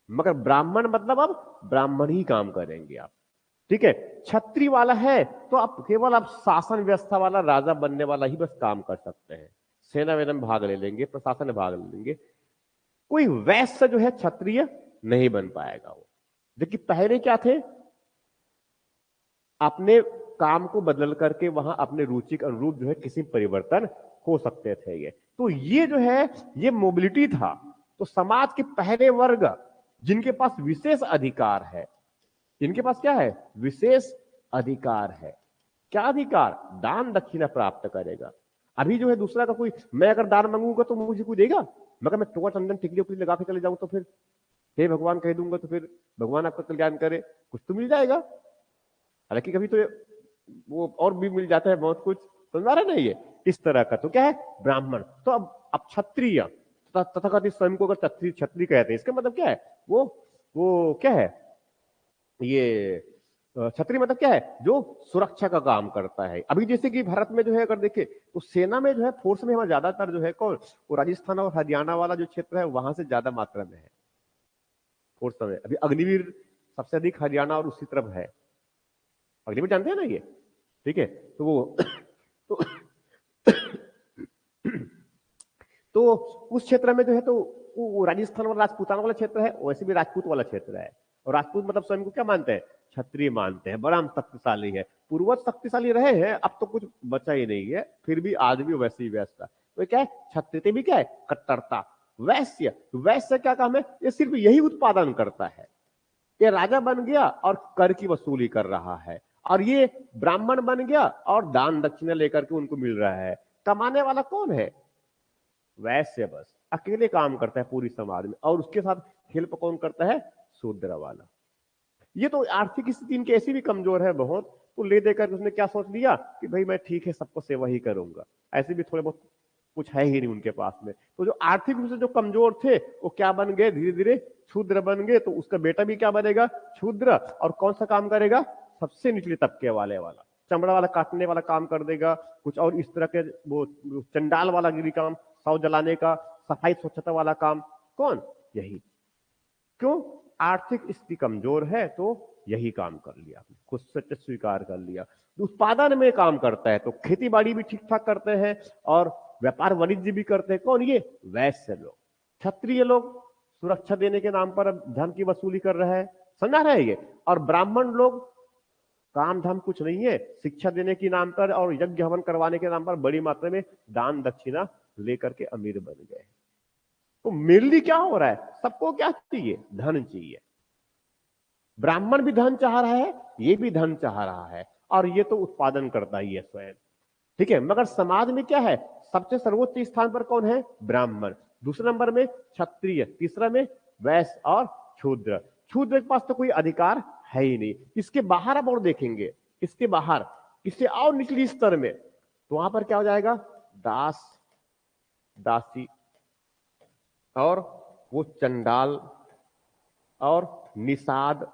मगर ब्राह्मण मतलब अब ब्राह्मण ही काम करेंगे आप। ठीक है, छत्री वाला है तो आप केवल आप शासन व्यवस्था वाला, राजा बनने वाला ही बस काम कर सकते हैं, सेना वेना में भाग ले लेंगे, प्रशासन में भाग ले लेंगे। कोई वैश्य जो है क्षत्रिय नहीं बन पाएगा वो। देखिए पहले क्या थे, अपने काम को बदल करके वहां अपने रुचि के अनुरूप जो है किसी परिवर्तन हो सकते थे। ये तो ये जो है ये मोबिलिटी था। तो समाज के पहले वर्ग जिनके पास विशेष अधिकार है, इनके पास क्या है, विशेष अधिकार है। क्या अधिकार, दान दक्षिणा प्राप्त करेगा। अभी जो है दूसरा का कोई, मैं अगर दान मांगूंगा तो मुझे कोई देगा, मगर मैं टोका चंदन टिकली उकली लगा के चले जाऊं तो फिर हे भगवान कह दूंगा तो फिर भगवान आपका कल्याण करे, कुछ तो मिल जाएगा। हालांकि कभी तो वो और भी मिल जाता है बहुत कुछ, समझा रहे ना ये, इस तरह का। तो क्या है, ब्राह्मण। तो अब क्षत्रिय तथाकथित स्वयं को अगर क्षत्रिय कहते हैं, इसका मतलब क्या है, वो वो क्या है, ये क्षत्रिय मतलब क्या है, जो सुरक्षा का काम करता है। अभी जैसे कि भारत में जो है अगर देखें तो सेना में जो है, फोर्स में हमारा ज्यादातर जो है कौन, वो राजस्थान और हरियाणा वाला जो क्षेत्र है वहां से ज्यादा मात्रा में है फोर्स में। अभी अग्निवीर सबसे अधिक हरियाणा और उसी तरफ है, अग्निवीर जानते हैं ना ये, ठीक है। तो वो तो, तो उस क्षेत्र में जो है तो वो राजस्थान वाला राजपूताना वाला क्षेत्र है, वैसे भी राजपूत वाला क्षेत्र है। और राजपूत मतलब स्वयं को क्या मानते हैं, क्षत्रिय मानते हैं, बड़ा शक्तिशाली है। पूर्वज शक्तिशाली रहे हैं, अब तो कुछ बचा ही नहीं है, फिर भी आज भी वैसे ही वैसा। तो क्या है, क्षत्रिय भी क्या है, कट्टरता। वैश्य, वैश्य क्या काम है, ये सिर्फ यही उत्पादन करता है, ये राजा बन गया और कर की वसूली कर रहा है, और ये ब्राह्मण बन गया और दान दक्षिणा लेकर के उनको मिल रहा है। कमाने वाला कौन है, वैश्य बस अकेले काम करता है पूरी समाज में, और उसके साथ हेल्प कौन करता है, शूद्र वाला। ये तो आर्थिक स्थिति इनकी ऐसी भी कमजोर है बहुत, तो ले देकर उसने क्या सोच लिया कि भाई मैं ठीक है सबको सेवा ही करूंगा, ऐसे भी थोड़े बहुत कुछ है ही नहीं उनके पास में। तो जो आर्थिक रूप से जो कमजोर थे वो क्या बन गए, धीरे धीरे शूद्र बन गए। तो उसका बेटा भी क्या बनेगा, शूद्र, और कौन सा काम करेगा, सबसे निचले तबके वाले वाला, चमड़ा वाला काटने वाला काम कर देगा, कुछ और इस तरह के वो चंडाल वाला गिरी काम, शव जलाने का, सफाई स्वच्छता वाला काम, कौन, यही। क्यों, आर्थिक स्थिति कमजोर है तो यही काम कर लिया, खुद से स्वीकार कर लिया। उत्पादन में काम करता है तो खेती बाड़ी भी ठीक ठाक करते हैं और व्यापार वाणिज्य भी करते हैं, कौन, ये वैश्य लोग। क्षत्रिय लोग सुरक्षा देने के नाम पर धन की वसूली कर रहे हैं, समझा रहे हैं ये। और ब्राह्मण लोग काम धाम कुछ नहीं है, शिक्षा देने के नाम पर और यज्ञ हवन करवाने के नाम पर बड़ी मात्रा में दान दक्षिणा लेकर के अमीर बन गए। तो मेनली क्या हो रहा है, सबको क्या चाहिए, धन चाहिए। ब्राह्मण भी धन चाह रहा है, ये भी धन चाह रहा है, और ये तो उत्पादन करता ही है स्वयं, ठीक है। मगर समाज में क्या है, सबसे सर्वोच्च स्थान पर कौन है, ब्राह्मण, दूसरे नंबर में क्षत्रिय, तीसरा में वैश्य और शूद्र। शूद्र के पास तो कोई अधिकार है ही नहीं। इसके बाहर आप और देखेंगे, इसके बाहर, इससे और निचली स्तर में, तो वहां पर क्या हो जाएगा, दास, दासी, और वो चंडाल और निषाद,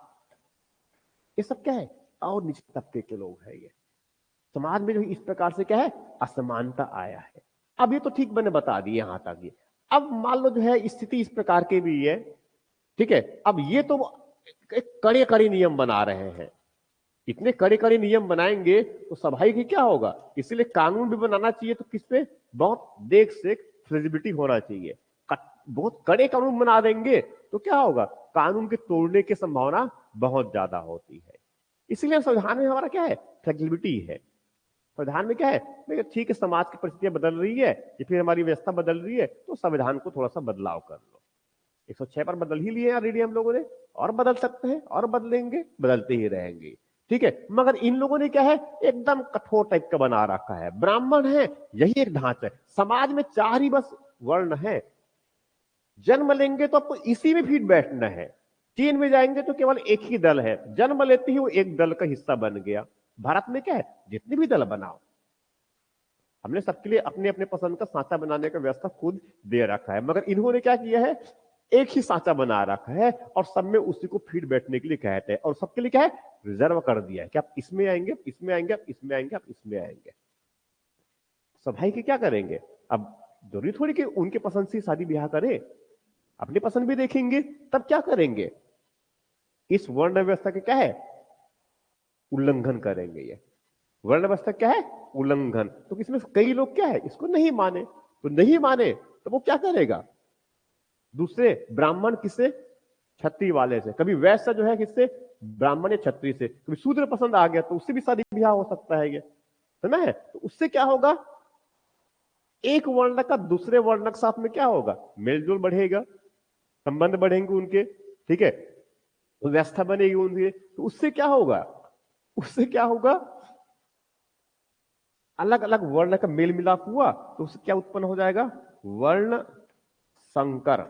ये सब क्या है, और निचले तबके के लोग हैं। ये समाज में जो इस प्रकार से क्या है, असमानता आया है। अब ये तो ठीक मैंने बता दी यहां तक ये। अब मान लो जो है स्थिति इस प्रकार की भी है, ठीक है। अब ये तो एक कड़े कड़े नियम बना रहे हैं, इतने कड़े कड़े नियम बनाएंगे तो सभाई की क्या होगा। इसलिए कानून भी बनाना चाहिए तो किस पे, बहुत देख से फ्लेक्सिबिलिटी होना चाहिए। बहुत कड़े कानून बना देंगे तो क्या होगा, कानून के तोड़ने की संभावना बहुत ज्यादा होती है। इसलिए संविधान में हमारा क्या है, फ्लेक्सिबिलिटी है। संविधान में क्या है, ठीक है समाज की परिस्थितियां बदल रही है या फिर हमारी व्यवस्था बदल रही है, तो संविधान को थोड़ा सा बदलाव कर लो। 106 पर बदल ही लिए ऑलरेडी हम लोगों ने, और बदल सकते हैं और बदलेंगे, बदलते ही रहेंगे, ठीक है। मगर इन लोगों ने क्या है, एकदम कठोर टाइप का बना रखा है। ब्राह्मण है, यही एक ढांचा है। समाज में 4 ही बस वर्ण है, जन्म लेंगे तो आपको इसी में फिट बैठना है। चीन में जाएंगे तो केवल एक ही दल है, जन्म लेते ही वो एक दल का हिस्सा बन गया। भारत में क्या है, जितने भी दल बनाओ, हमने सबके लिए अपने अपने पसंद का सांचा बनाने का व्यवस्था खुद दे रखा है। मगर इन्होंने क्या किया है, एक ही सांचा बना रखा है और सब में उसी को फिट बैठने के लिए कहते हैं, और सबके लिए क्या है, रिजर्व कर दिया है कि आप इसमें आएंगे, इसमें आएंगे, आप इसमें आएंगे, आप इसमें आएंगे। सभाई के क्या करेंगे, अब जरूरी थोड़ी कि उनके पसंद से शादी ब्याह करें, अपनी पसंद भी देखेंगे, तब क्या करेंगे, इस वर्ण व्यवस्था के क्या है, उल्लंघन करेंगे। ये वर्ण व्यवस्था क्या है, उल्लंघन। तो इसमें कई लोग क्या है, इसको नहीं माने, तो नहीं माने तो वो क्या करेगा, दूसरे ब्राह्मण किससे, क्षत्रिय वाले से, कभी वैश्य जो है किससे, ब्राह्मण या क्षत्रिय से, कभी शूद्र पसंद आ गया तो उससे भी शादी ब्याह हो सकता है। ये समझ है, तो उससे क्या होगा, एक वर्ण का दूसरे वर्ण के साथ में क्या होगा, मेलजोल बढ़ेगा, संबंध बढ़ेंगे उनके, ठीक है, तो व्यवस्था बनेगी उनकी। तो उससे क्या होगा, उससे क्या होगा, अलग अलग वर्ण का मेल मिलाप हुआ तो उससे क्या उत्पन्न हो जाएगा, वर्ण संकर।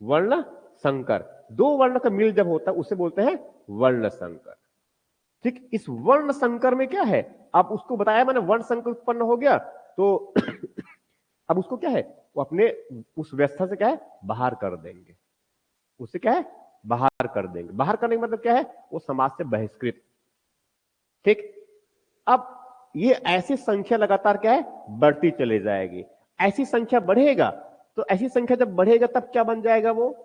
वर्ण संकर, दो वर्ण का मेल जब होता है उसे बोलते हैं वर्ण संकर। ठीक, इस वर्ण संकर में क्या है, अब उसको बताया मैंने, वर्ण संकर उत्पन्न हो गया तो अब उसको क्या है, वो अपने उस व्यवस्था से क्या है, बाहर कर देंगे। उसे क्या है, बाहर कर देंगे। बाहर करने का मतलब क्या है, वो समाज से बहिष्कृत। ठीक। अब ये ऐसी संख्या लगातार क्या है, बढ़ती चली जाएगी। ऐसी संख्या बढ़ेगा, तो ऐसी संख्या जब बढ़ेगा तब क्या बन जाएगा, वो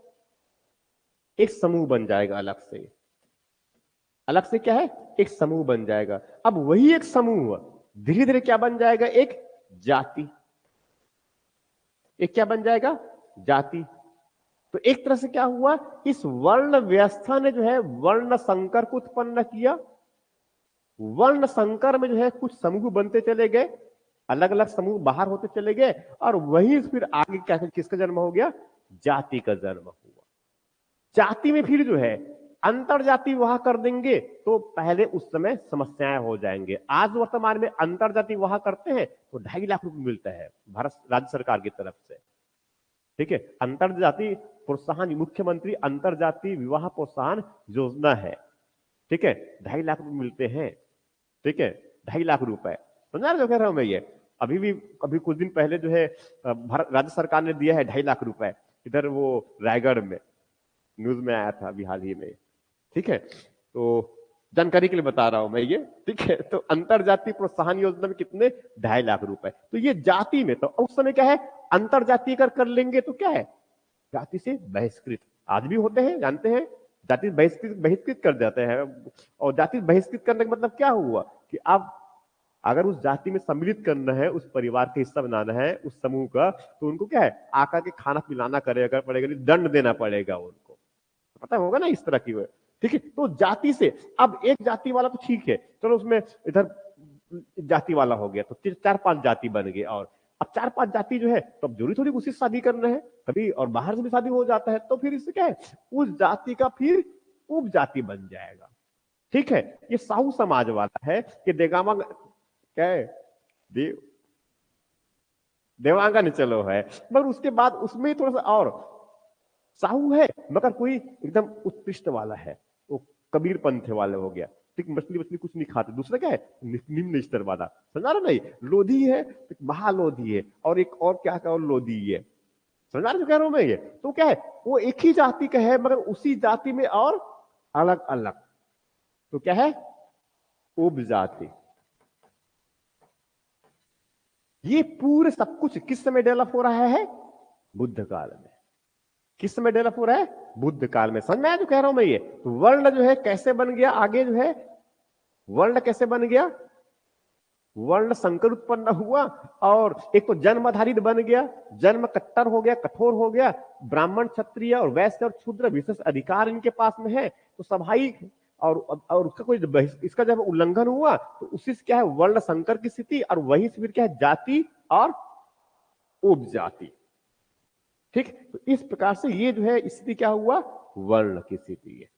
एक समूह बन जाएगा। अलग से क्या है, एक समूह बन जाएगा। अब वही एक समूह धीरे धीरे क्या बन जाएगा, एक जाति। एक क्या बन जाएगा, जाति। तो एक तरह से क्या हुआ, इस वर्ण व्यवस्था ने जो है वर्ण संकर को उत्पन्न किया। वर्ण संकर में जो है कुछ समूह बनते चले गए, अलग अलग समूह बाहर होते चले गए, और वही फिर आगे क्या, किसका जन्म हो गया, जाति का जन्म हुआ। जाति में फिर जो है अंतर जाति विवाह कर देंगे तो पहले उस समय समस्याएं हो जाएंगे। आज वर्तमान में अंतर जाति विवाह करते हैं तो 2.5 लाख रुपए मिलता है भारत राज्य सरकार की तरफ से। ठीक है, अंतर जाति प्रोत्साहन, मुख्यमंत्री अंतर जाति विवाह प्रोत्साहन योजना है। ठीक है, 2.5 लाख रुपए मिलते हैं। ठीक है, 2.5 लाख रुपए, समझा जो कह रहा हूं मैं। ये अभी कुछ दिन पहले जो है भारत राज्य सरकार ने दिया है 2.5 लाख रुपए, इधर वो रायगढ़ में न्यूज में आया था अभी हाल ही में। ठीक है, तो जानकारी के लिए बता रहा हूं मैं ये। ठीक है, तो अंतर जाति प्रोत्साहन योजना में कितने, 2.5 लाख रुपए। तो ये जाति में, तो उस समय क्या है, अंतर जाति कर लेंगे तो क्या है, जाति से बहिष्कृत। आज भी होते हैं, जानते हैं, जाति बहिष्कृत कर देते हैं। और जाति बहिष्कृत करने का मतलब क्या हुआ कि आप अगर उस जाति में सम्मिलित करना है, उस परिवार का हिस्सा बनाना है उस समूह का, तो उनको क्या है, आका के खाना पिलाना करेगा पड़ेगा, दंड देना पड़ेगा उनको, पता होगा ना इस तरह की। ठीक है, तो जाति से अब एक जाति वाला तो ठीक है, चलो उसमें इधर जाति वाला हो गया, तो 4-5 जाति बन गए। और अब 4-5 जाति जो है, तो अब जरूरी थोड़ी उसी से शादी करना है, कभी और बाहर से भी शादी हो जाता है, तो फिर इससे क्या है, उस जाति का फिर उप जाति बन जाएगा। ठीक है, ये साहू समाज वाला है कि देगामा क्या है, देवांगन चलो है, मगर उसके बाद उसमें थोड़ा सा और साहू है मगर कोई एकदम उत्कृष्ट वाला है, वो कबीर पंथ वाले हो गया। ठीक, मछली मछली कुछ नहीं खाते। दूसरा क्या है, निम्न स्तर वाला, समझा रहे नहीं, लोधी है, महालोधी है, और एक और क्या क्या और लोधी है, समझा रहे जो कह रहा हूं मैं। ये तो क्या है, वो एक ही जाति का है मगर उसी जाति में और अलग अलग, तो क्या है, उपजाति। ये पूरे सब कुछ किस समय डेवलप हो रहा है, बुद्ध काल में। किस समय डेवलप हो रहा है, बुद्ध काल में। समझ में आया जो कह रहा हूं मैं। ये तो वर्ण जो है कैसे बन गया, आगे जो है वर्ण कैसे बन गया, वर्ण संकर उत्पन्न हुआ, और एक तो जन्म आधारित बन गया, जन्म कट्टर हो गया, कठोर हो गया। ब्राह्मण क्षत्रिय और वैश्य और शूद्र विशेष अधिकार इनके पास में है, तो स्वाभाविक, और उसका कोई इसका जब उल्लंघन हुआ तो उसी से क्या है, वर्ण संकर की स्थिति, और वही से फिर क्या है, जाति और उपजाति। ठीक, तो इस प्रकार से ये जो है स्थिति क्या हुआ, वर्ण की स्थिति है।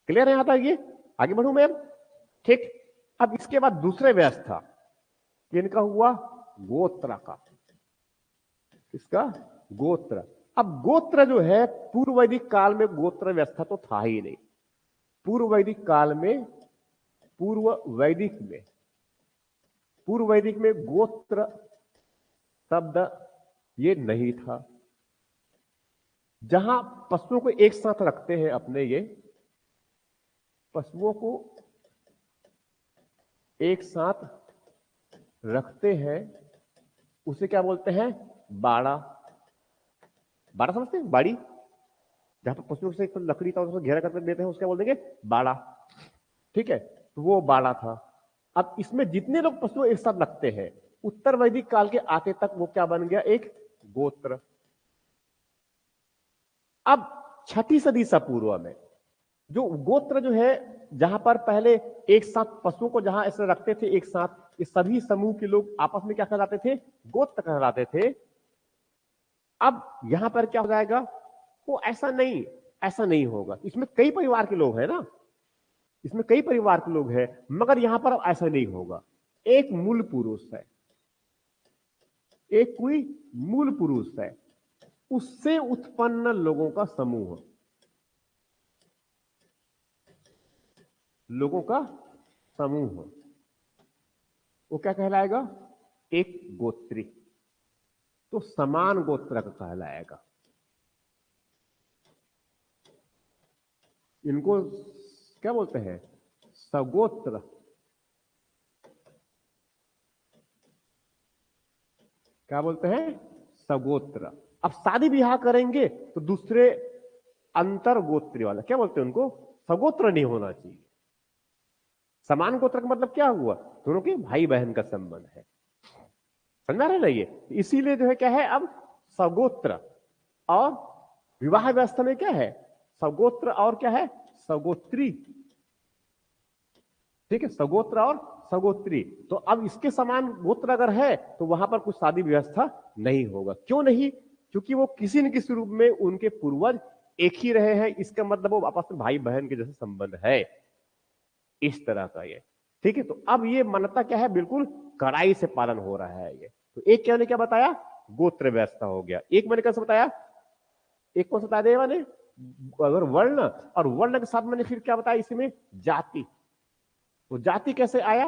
क्लियर है यहां तक, ये आगे बढ़ू मैं। ठीक, अब इसके बाद दूसरे व्यवस्था इनका हुआ गोत्र का। इसका गोत्र, अब गोत्र जो है पूर्व वैदिक काल में गोत्र व्यवस्था तो था ही नहीं। पूर्व वैदिक काल में, पूर्व वैदिक में गोत्र शब्द ये नहीं था। जहां पशुओं को एक साथ रखते हैं अपने, ये पशुओं को एक साथ रखते हैं, उसे क्या बोलते हैं, बाड़ा। बाड़ा समझते हैं, बाड़ी, जहां पर पशुओं से लकड़ी का घेरा करके देते हैं, उसका बोल देंगे बाड़ा। ठीक है, तो वो बाड़ा था। अब इसमें जितने लोग पशु एक साथ रखते हैं, उत्तर वैदिक काल के आते तक वो क्या बन गया, एक गोत्र। अब 6ठी सदी ईसा पूर्व में जो गोत्र जो है, जहां पर पहले एक साथ पशुओं को जहां ऐसे रखते थे एक साथ, ये सभी समूह के लोग आपस में क्या कहलाते थे, गोत्र कहलाते थे। अब यहां पर क्या हो जाएगा, वो ऐसा नहीं होगा। इसमें कई परिवार के लोग हैं ना, इसमें कई परिवार के लोग हैं, मगर यहां पर अब ऐसा नहीं होगा। एक मूल पुरुष है, एक कोई मूल पुरुष है, उससे उत्पन्न लोगों का समूह, लोगों का समूह, वो क्या कहलाएगा, एक गोत्री। तो समान गोत्रक कहलाएगा। इनको क्या बोलते हैं? सगोत्र। क्या बोलते हैं? सगोत्र। अब शादी ब्याह करेंगे तो दूसरे अंतर गोत्री वाला, क्या बोलते हैं उनको? सगोत्र नहीं होना चाहिए। समान गोत्र का मतलब क्या हुआ? दोनों के भाई बहन का संबंध है। समझ रहे ना ये? इसीलिए जो है क्या है अब? सगोत्र। और विवाह व्यवस्था में क्या है? सगोत्र और क्या है? सगोत्री। ठीक है, सगोत्र और सगोत्री। तो अब इसके समान गोत्र अगर है तो वहां पर कुछ शादी व्यवस्था नहीं होगा। क्यों नहीं? क्योंकि वो किसी न किसी रूप में उनके पूर्वज एक ही रहे हैं, इसका मतलब वो आपस में भाई बहन के जैसे संबंध है, इस तरह का ये। ठीक है, तो अब ये मान्यता क्या है? बिल्कुल कड़ाई से पालन हो रहा है ये। तो एक क्या ने क्या बताया? गोत्र व्यवस्था हो गया। एक मैंने कैसे बताया? एक कौन सा बता देवा ने? अगर वर्ण, और वर्ण के साथ मैंने फिर क्या बताया इसमें? जाति। तो जाति कैसे आया?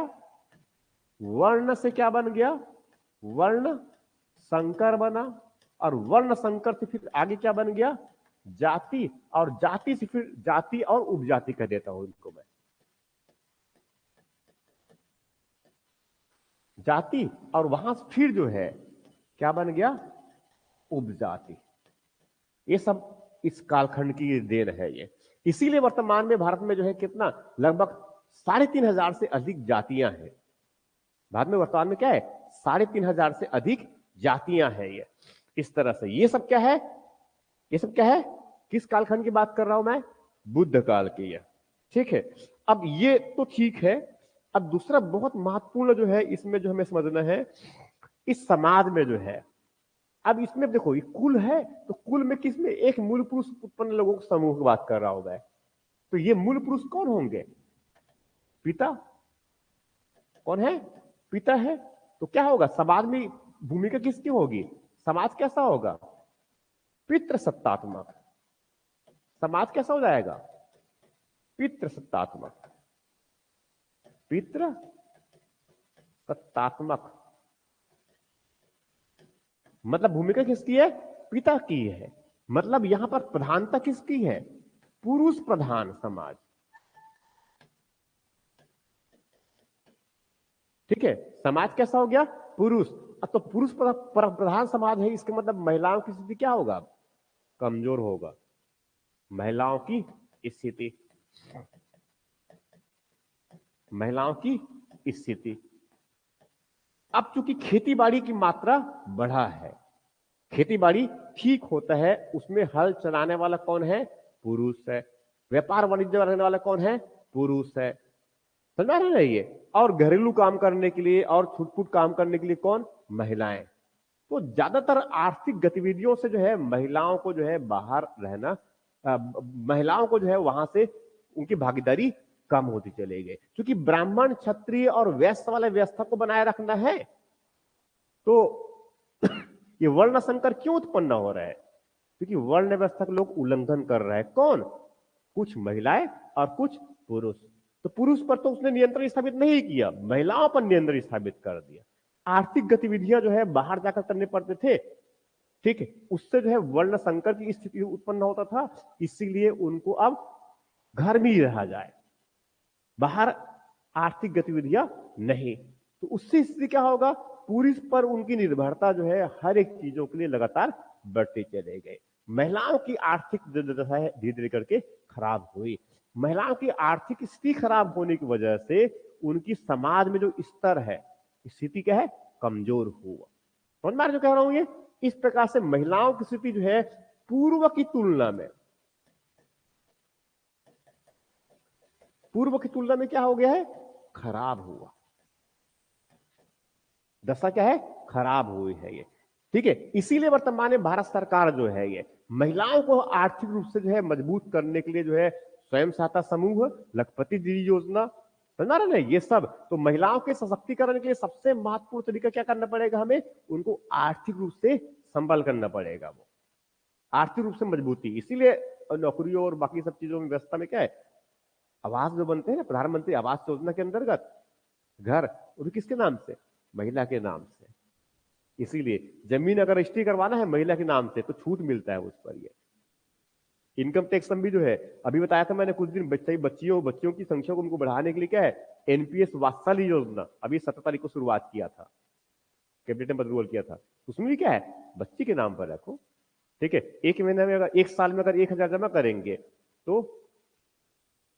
वर्ण से क्या बन गया? वर्ण संकर बना, और वर्ण संकर से फिर आगे क्या बन गया? जाति। और जाति से फिर जाति और उपजाति कह देता हूं इनको मैं। जाति और वहां से फिर जो है क्या बन गया? उपजाति। ये सब इस कालखंड की देन है ये। इसीलिए वर्तमान में भारत में जो है कितना, लगभग 3,500 से अधिक जातियां हैं। भारत में वर्तमान में क्या है? 3,500 से अधिक जातियां हैं ये। इस तरह से ये सब क्या है? ये सब क्या है? किस कालखंड की बात कर रहा हूं मैं? बुद्ध काल की है। ठीक है, अब ये तो ठीक है। अब दूसरा बहुत महत्वपूर्ण जो है इसमें जो हमें समझना है, इस समाज में जो है, अब इसमें देखो ये कुल है, तो कुल में किसमें? एक मूल पुरुष उत्पन्न लोगों के समूह की बात कर रहा हूं मैं। तो ये मूल पुरुष कौन होंगे? पिता। कौन है? पिता है। तो क्या होगा समाज में? भूमिका किसकी होगी? समाज कैसा होगा? पितृसत्तात्मक। समाज कैसा हो जाएगा? पितृसत्तात्मक। पितृसत्तात्मक मतलब भूमिका किसकी है? पिता की है। मतलब यहां पर प्रधानता किसकी है? पुरुष प्रधान समाज। ठीक है, समाज कैसा हो गया? पुरुष। अब तो पुरुष प्रधान समाज है, इसके मतलब महिलाओं की स्थिति क्या होगा? कमजोर होगा। महिलाओं की स्थिति, महिलाओं की स्थिति। अब चूंकि खेती बाड़ी की मात्रा बढ़ा है, खेती बाड़ी ठीक होता है, उसमें हल चलाने वाला कौन है? पुरुष है। व्यापार वाणिज्य करने वाला कौन है? पुरुष है। समझा रहे ना ये? और घरेलू काम करने के लिए और छुटपुट काम करने के लिए कौन? महिलाएं। तो ज्यादातर आर्थिक गतिविधियों से जो है महिलाओं को जो है बाहर रहना, महिलाओं को जो है वहां से उनकी भागीदारी कम होती चली गई। क्योंकि ब्राह्मण क्षत्रिय और वैश्य वाले व्यवस्था को बनाए रखना है, तो ये वर्ण संकर क्यों उत्पन्न हो रहा है? क्योंकि वर्ण व्यवस्था का लोग उल्लंघन कर रहे हैं। कौन? कुछ महिलाएं और कुछ पुरुष। तो पुरुष पर तो उसने नियंत्रण स्थापित नहीं किया, महिलाओं पर नियंत्रण स्थापित कर दिया। आर्थिक गतिविधियां जो है बाहर जाकर करने पड़ते थे। ठीक है, उससे जो है वर्ण संकर की स्थिति उत्पन्न होता था। इसीलिए उनको अब घर में ही रहा जाए, बाहर आर्थिक गतिविधियां नहीं। तो उससे स्थिति क्या होगा? पुरुष पर उनकी निर्भरता जो है हर एक चीजों के लिए लगातार बढ़ते चले गए। महिलाओं की आर्थिक दशा है धीरे धीरे करके खराब हुई। महिलाओं की आर्थिक स्थिति खराब होने की वजह से उनकी समाज में जो स्तर है, स्थिति क्या है? कमजोर हुआ। समझ में जो कह रहा हूं ये? इस प्रकार से महिलाओं की स्थिति जो है पूर्व की तुलना में, पूर्व की तुलना में क्या हो गया है? खराब हुआ। दशा क्या है? खराब हुई है ये। ठीक है, इसीलिए वर्तमान में भारत सरकार जो है ये महिलाओं को आर्थिक रूप से जो है मजबूत करने के लिए जो है स्वयं सहायता समूह, लखपति दीदी योजना, समझा रहे ना ये सब। तो महिलाओं के सशक्तिकरण के लिए सबसे महत्वपूर्ण तरीका क्या करना पड़ेगा हमें? उनको आर्थिक रूप से संबल करना पड़ेगा। वो आर्थिक रूप से मजबूती। इसीलिए नौकरियों और बाकी सब चीजों में व्यवस्था में क्या है? आवास जो बनते हैं ना, प्रधानमंत्री आवास योजना के अंतर्गत घर, वो किसके नाम से? महिला के नाम से। इसीलिए जमीन अगर रजिस्ट्री करवाना है महिला के नाम से तो छूट मिलता है उस पर। ये इनकम टैक्स सम भी जो है, अभी बताया था मैंने कुछ दिन, बच्चियों की संख्या को उनको बढ़ाने के लिए क्या है, एनपीएस वात्सल्य योजना अभी 17 तारीख को शुरुआत किया था, कैबिनेट ने अप्रूवल किया था। उसमें भी क्या है, बच्ची के नाम पर रखो, ठीक है। एक महीने में अगर, एक साल में अगर 1,000 जमा करेंगे तो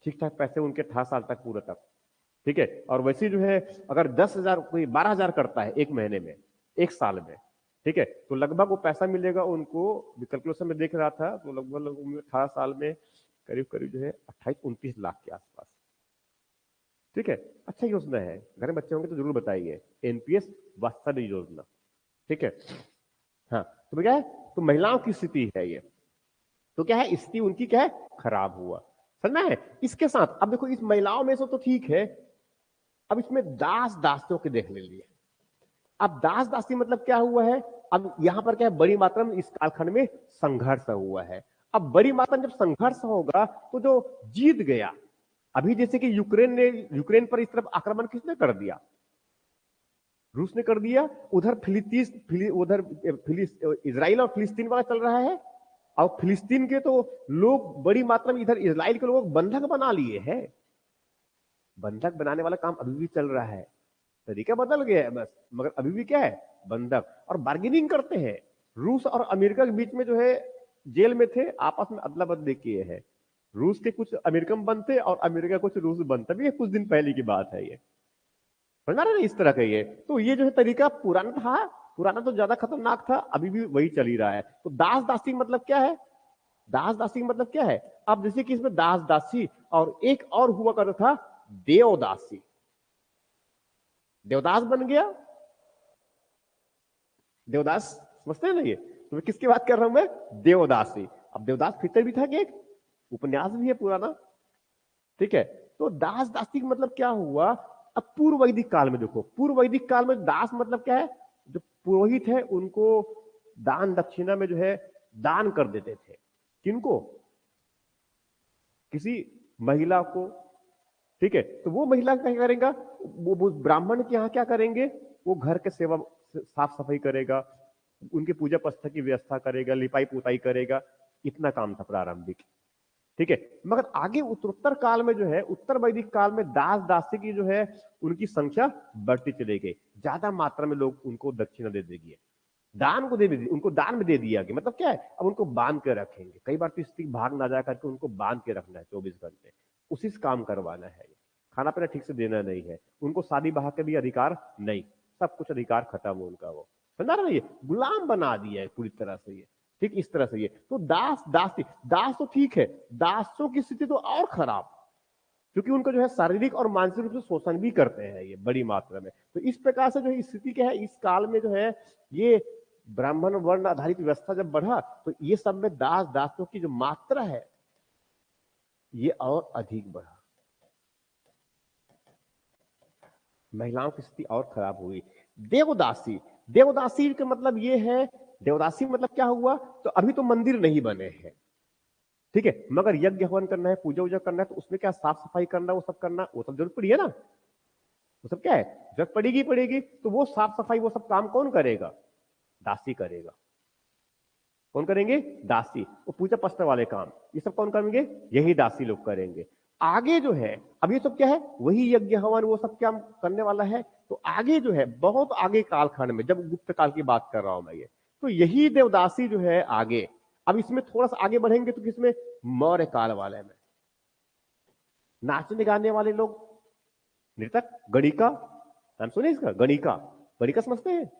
ठीक ठाक पैसे उनके 18 साल तक पूरा तक, ठीक है। और वैसे जो है अगर 10,000 कोई 12,000 करता है एक महीने में, एक साल में, ठीक है, तो लगभग वो पैसा मिलेगा उनको, कैलकुलेशन में देख रहा था तो लगभग 18 साल में करीब करीब जो है 28-29 लाख के आसपास, ठीक है। अच्छा योजना है, घर में बच्चे होंगे तो जरूर बताइए, एनपीएस वात्सल्य योजना, ठीक है। हाँ, तो क्या है, तो महिलाओं की स्थिति है ये, तो क्या है, स्थिति उनकी क्या है, खराब हुआ, समझना है। इसके साथ अब देखो, इस महिलाओं में से तो ठीक है, अब इसमें दास दासियों के देख ले लिए। अब दास दासी मतलब क्या हुआ है, अब यहां पर क्या है, बड़ी मात्रा में इस कालखंड में संघर्ष हुआ है। अब बड़ी मात्रा में जब संघर्ष होगा तो जो जीत गया, अभी जैसे कि यूक्रेन पर इस तरफ आक्रमण किसने कर दिया, रूस ने कर दिया। उधर इजराइल और फिलिस्तीन वाला चल रहा है, और फिलिस्तीन के तो लोग बड़ी मात्रा में इधर इजराइल के लोग बंधक बना लिए हैं। बंधक बनाने वाला काम अभी भी चल रहा है, तरीका बदल गया है बस, मगर अभी भी क्या है, बंधक, और बार्गेनिंग करते हैं। रूस और अमेरिका के बीच में जो है, जेल में थे, आपस में अदला बदली किए हैं। रूस के कुछ अमेरिकन बनते और अमेरिका कुछ रूस बनते, भी कुछ दिन पहले की बात है ये, समझ रहे ना, इस तरह का ये। तो ये जो है तरीका पुराना था, पुराना तो ज्यादा खतरनाक था, अभी भी वही चल ही रहा है। तो दास दासी मतलब क्या है, दास दासी मतलब क्या है, अब जैसे कि इसमें दास दासी और एक और हुआ करता था देवदासी, देवदास बन गया, देवदास समझते हैं ना ये, तो मैं किसकी बात कर रहा हूं मैं, देवदासी। अब देवदास फिक्र भी था कि एक उपन्यास भी है पुराना, ठीक है। तो दास दासी का मतलब क्या हुआ, अब पूर्व वैदिक काल में देखो, पूर्व वैदिक काल में दास मतलब क्या है, जो पुरोहित है उनको दान दक्षिणा में जो है दान कर देते थे, किनको, किसी महिला को, ठीक है। तो वो महिला क्या करेगा, वो ब्राह्मण के यहाँ क्या करेंगे, वो घर के सेवा, साफ सफाई करेगा, उनके पूजा पस्था की व्यवस्था करेगा, लिपाई पुताई करेगा, इतना काम था प्रारंभिक, ठीक है। मगर आगे उत्तरोत्तर काल में जो है, उत्तर वैदिक काल में दास दासी की जो है उनकी संख्या बढ़ती चली गई, ज्यादा मात्रा में लोग उनको दक्षिणा दे देंगे, दान को दे दी, उनको दान में दे दिया गया। मतलब क्या है, अब उनको बांध के रखेंगे, कई बार तो स्त्री भाग ना जा करके उनको बांध के रखना है 24 घंटे, उसी से काम करवाना है, खाना पीना ठीक से देना नहीं है उनको, शादी ब्याह के भी अधिकार नहीं, सब कुछ अधिकार खत्म हो उनका, वो समझा रहे, ये गुलाम बना दिया है पूरी तरह से ये, ठीक इस तरह से ये। तो दास दासी, दास तो ठीक है, दासों की स्थिति तो और खराब, क्योंकि उनको जो है शारीरिक और मानसिक रूप से शोषण भी करते हैं ये बड़ी मात्रा में। तो इस प्रकार से जो है स्थिति क्या है, इस काल में जो है ये ब्राह्मण वर्ण आधारित व्यवस्था जब बढ़ा, तो ये सब में दास दासों की जो मात्रा है ये और अधिक बढ़ा, महिलाओं की स्थिति और खराब हुई। देवदासी, देवदासी का मतलब ये है, देवदासी मतलब क्या हुआ, तो अभी तो मंदिर नहीं बने हैं, ठीक है, मगर यज्ञ हवन करना है, पूजा वूजा करना है, तो उसमें क्या साफ सफाई करना, वो सब करना, वो सब जरूरत पड़ी है ना, वो सब क्या है, जरूरत पड़ेगी पड़ेगी, तो वो साफ सफाई वो सब काम कौन करेगा, दासी करेगा। कौन करेंगे, दासी। वो पूजा पस्तर वाले काम ये सब कौन करेंगे, यही दासी लोग करेंगे। आगे जो है, अब ये सब क्या है, वही यज्ञ हवन वो सब क्या करने वाला है। तो आगे जो है, बहुत आगे कालखंड में, जब गुप्त काल की बात कर रहा हूं मैं ये, तो यही देवदासी जो है आगे, अब इसमें थोड़ा सा आगे बढ़ेंगे तो किसमें, मौर्य काल वाले में, नाचने गाने वाले लोग, नृतक, गणिका, नाम सुने इसका, गणिका, गणिका समझते हैं,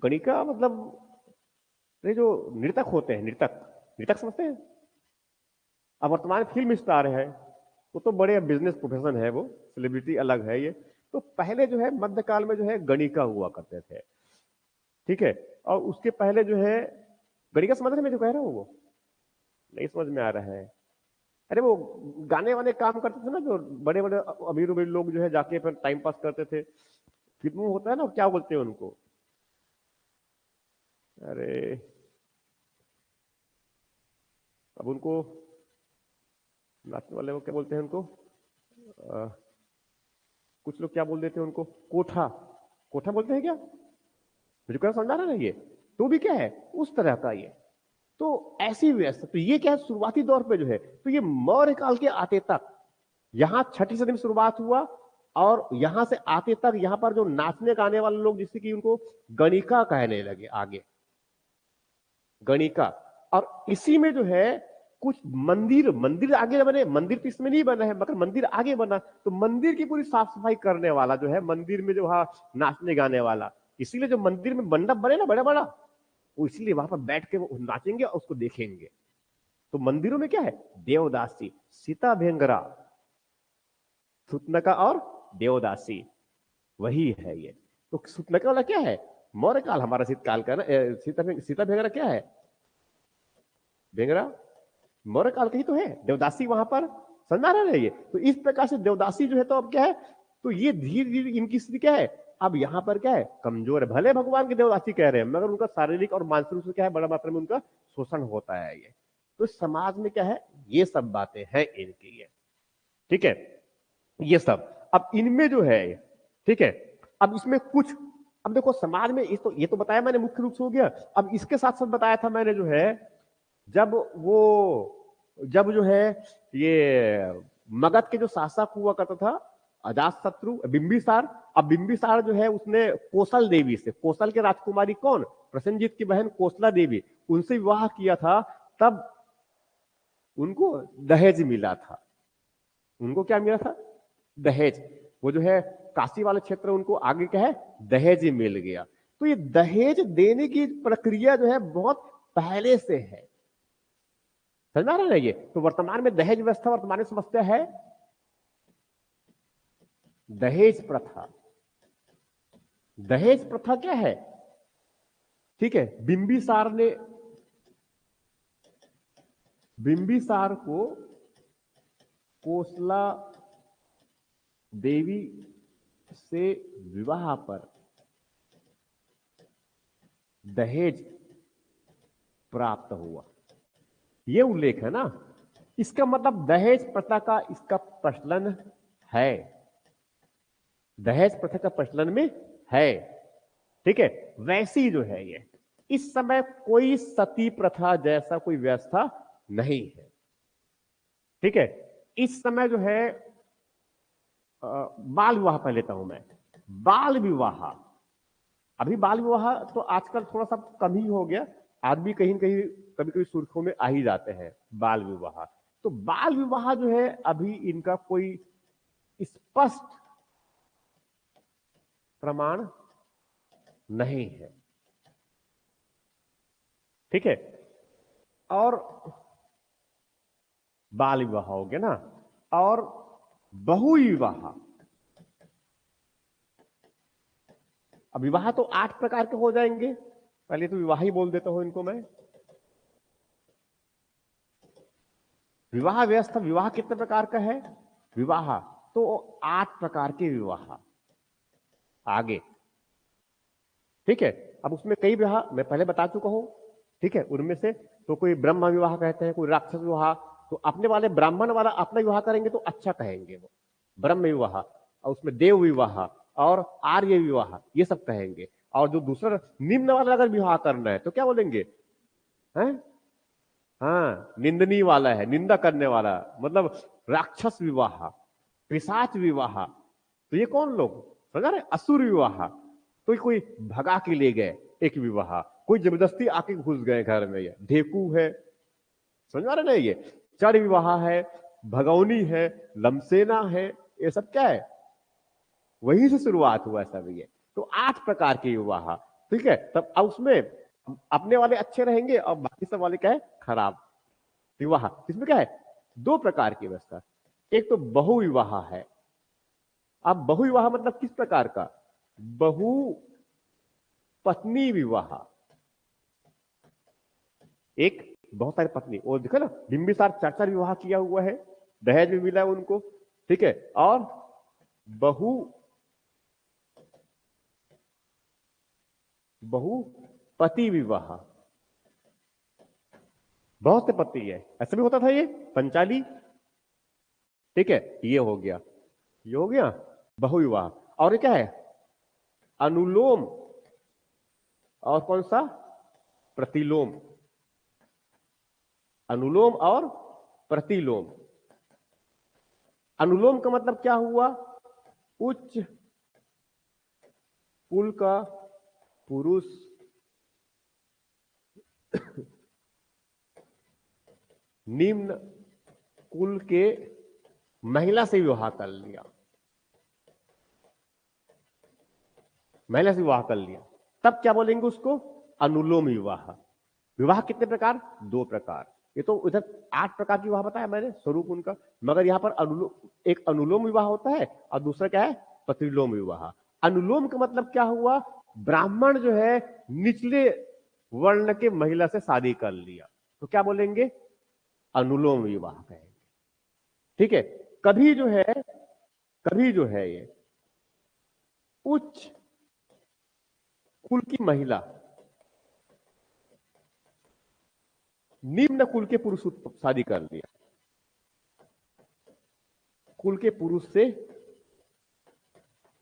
गणिका मतलब ये जो नृतक होते हैं, नृतक, नृतक समझते हैं। अब वर्तमान फिल्म स्टार है, वो तो बड़े बिजनेस प्रोफेशन है, वो सेलिब्रिटी अलग है ये। तो पहले जो है मध्यकाल में जो है गणिका हुआ करते थे, ठीक है। और उसके पहले जो है, गणिका समझ रहे मैं जो कह रहा हूँ, वो नहीं समझ में आ रहा है, अरे वो गाने वाले काम करते थे ना, जो बड़े बड़े अमीर अमीर लोग जो है जाके फिर टाइम पास करते थे, फिल्मों में होता है ना, क्या बोलते हैं उनको, अरे अब उनको, नाचने वाले वो क्या बोलते हैं उनको, कुछ लोग क्या बोल देते हैं उनको, कोठा, कोठा बोलते हैं क्या, मुझे क्या समझ आ रहा है ना ये, तो भी क्या है उस तरह का ये, तो ऐसी व्यवस्था, तो ये क्या है, शुरुआती दौर पे जो है, तो ये मौर्य काल के आते तक यहां छठी सदी में शुरुआत हुआ, और यहां से आते तक यहां पर जो नाचने गाने वाले लोग, जिससे कि उनको गणिका कहने लगे आगे, गणिका। और इसी में जो है कुछ मंदिर मंदिर आगे बने, मंदिर तो इसमें नहीं बना है मगर मंदिर आगे बना, तो मंदिर की पूरी साफ सफाई करने वाला जो है, मंदिर में जो वहां नाचने गाने वाला, इसीलिए जो मंदिर में मंडप बने ना बड़ा बड़ा, वो इसलिए वहां पर बैठ के वो नाचेंगे और उसको देखेंगे। तो मंदिरों में क्या है, देवदासी, सीता भेंगरा, सुतनका और देवदासी, वही है ये। तो सुतनका वाला क्या है, मौर्य काल, हमारा शीतकाल का ना। सीता भेंगरा क्या है, भेंगरा मौर्य काल का ही तो है। देवदासी वहां पर, समझ रहे हैं ये। तो इस प्रकार से देवदासी जो है, तो अब क्या है, तो ये धीरे धीरे इनकी स्थिति क्या है, अब यहां पर क्या है, कमजोर है। भले भगवान के देवदासी कह रहे हैं, मगर उनका शारीरिक और मानसिक रूप से क्या है, बड़ा मात्रा में उनका शोषण होता है ये। तो समाज में क्या है, ये सब बातें हैं इनकी ये, ठीक है, ये सब। अब इनमें जो है, ठीक है, अब इसमें कुछ, अब देखो समाज में इस, तो ये तो बताया मैंने मुख्य रूप से हो गया। अब इसके साथ साथ बताया था मैंने जो है, जब वो, जब जो है ये मगध के जो शासक हुआ करता था, अजातशत्रु, बिंबिसार। अब बिंबिसार जो है, उसने कोसल देवी से, कोसल के राजकुमारी कौन, प्रसेनजीत की बहन कोसला देवी, उनसे विवाह किया था। तब उनको दहेज मिला था। उनको क्या मिला था, दहेज। वो जो है काशी वाले क्षेत्र, उनको आगे क्या है, दहेज मिल गया। तो ये दहेज देने की प्रक्रिया जो है बहुत पहले से है, समझ रहे हैं ये। तो वर्तमान में दहेज व्यवस्था, वर्तमान में समस्या है दहेज प्रथा। दहेज प्रथा क्या है, ठीक है, बिंबिसार को कोसला देवी से विवाह पर दहेज प्राप्त हुआ, यह उल्लेख है ना। इसका मतलब दहेज प्रथा का इसका प्रचलन है, दहेज प्रथा का प्रचलन में है, ठीक है। वैसी जो है ये, इस समय कोई सती प्रथा जैसा कोई व्यवस्था नहीं है, ठीक है। इस समय जो है बाल विवाह पर लेता हूं मैं, बाल विवाह। अभी बाल विवाह तो आजकल थोड़ा सा कम ही हो गया, आज भी कहीं कहीं कभी कभी सुर्खियों में आ ही जाते हैं बाल विवाह। तो बाल विवाह जो है, अभी इनका कोई स्पष्ट प्रमाण नहीं है, ठीक है। और बाल विवाह हो गया ना, और बहु विवाह। अब विवाह तो 8 प्रकार के हो जाएंगे, पहले तो विवाह ही बोल देता हूं इनको मैं। विवाह व्यवस्था, विवाह कितने प्रकार का है, विवाह तो 8 प्रकार के विवाह आगे, ठीक है। अब उसमें कई विवाह मैं पहले बता चुका हूं, ठीक है। उनमें से तो कोई ब्रह्म विवाह कहते हैं, कोई राक्षस विवाह। तो अपने वाले ब्राह्मण वाला अपना विवाह करेंगे तो अच्छा कहेंगे वो ब्रह्म विवाह, और उसमें देव विवाह और आर्य विवाह, ये सब कहेंगे। और जो दूसरा निम्न वाला अगर विवाह करना है तो क्या बोलेंगे, हैं, हाँ, निंदनीय वाला है, निंदा करने वाला, मतलब राक्षस विवाह, पिशाच विवाह। तो ये कौन लोग, समझ रहे, असुर विवाह। तो कोई भगा के ले गए एक विवाह, कोई जबरदस्ती आके घुस गए घर में, ये ढेकू है, समझ रहे ना ये, चर विवाह है, भगौनी है, लमसेना है, ये सब क्या है, वहीं से शुरुआत हुआ सब ये। तो 8 प्रकार के विवाह, ठीक है। तब अब उसमें अपने वाले अच्छे रहेंगे और बाकी सब वाले क्या है, खराब विवाह। इसमें क्या है, 2 प्रकार की व्यवस्था। एक तो बहु विवाह है। अब बहु विवाह मतलब किस प्रकार का, बहु पत्नी विवाह। एक बहुत सारी पत्नी, और देखो ना, बिंबिसार 4 विवाह किया हुआ है, दहेज भी मिला है उनको, ठीक है। और बहु पति विवाह, बहुत से पति है, ऐसा भी होता था ये पंचाली, ठीक है। ये हो गया, ये हो गया बहु विवाह। और ये क्या है, अनुलोम और कौन सा, प्रतिलोम। अनुलोम और प्रतिलोम। अनुलोम का मतलब क्या हुआ? उच्च कुल का पुरुष निम्न कुल के महिला से विवाह कर लिया, महिला से विवाह कर लिया, तब क्या बोलेंगे उसको? अनुलोम विवाह। विवाह कितने प्रकार? 2 प्रकार। ये तो इधर 8 प्रकार की विवाह बताया मैंने, स्वरूप उनका, मगर यहां पर एक अनुलोम विवाह होता है और दूसरा क्या है? प्रतिलोम विवाह। अनुलोम का मतलब क्या हुआ? ब्राह्मण जो है निचले वर्ण के महिला से शादी कर लिया, तो क्या बोलेंगे? अनुलोम विवाह कहेंगे। ठीक है। कभी जो है ये उच्च कुल की महिला निम्न कुल के पुरुष शादी कर लिया, कुल के पुरुष से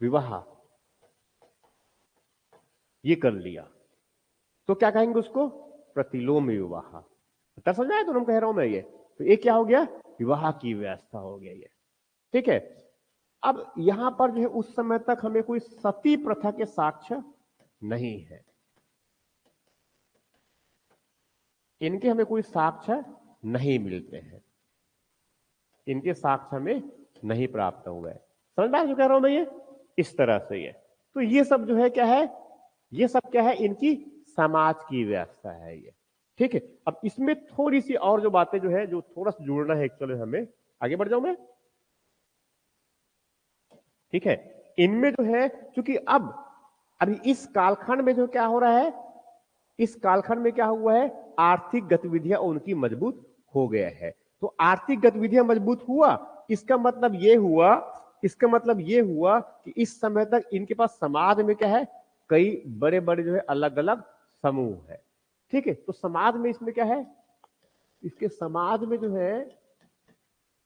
विवाह ये कर लिया, तो क्या कहेंगे उसको? प्रतिलोम विवाह। तो समझ आया? तो हम कह रहा हूं मैं ये, तो ये क्या हो गया? विवाह की व्यवस्था हो गया ये। ठीक है। अब यहां पर जो है उस समय तक हमें कोई सती प्रथा के साक्ष्य नहीं है, इनके हमें कोई साक्ष्य नहीं मिलते हैं, इनके साक्ष्य हमें नहीं प्राप्त हुए। समझ में जो कह रहा हूं मैं ये? इस तरह से ये, तो ये सब जो है क्या है? ये सब क्या है? इनकी समाज की व्यवस्था है ये। ठीक है। अब इसमें थोड़ी सी और जो बातें जो है, जो थोड़ा सा जोड़ना है एक्चुअली हमें, आगे बढ़ जाऊं मैं? ठीक है। इनमें जो है, चूंकि अभी इस कालखंड में जो क्या हो रहा है, इस कालखंड में क्या हुआ है? आर्थिक गतिविधियां उनकी मजबूत हो गया है। तो आर्थिक गतिविधियां मजबूत हुआ, इसका मतलब ये हुआ कि इस समय तक इनके पास समाज में क्या है? कई बड़े बड़े जो है अलग अलग समूह है। ठीक है। तो समाज में इसमें क्या है? इसके समाज में जो है,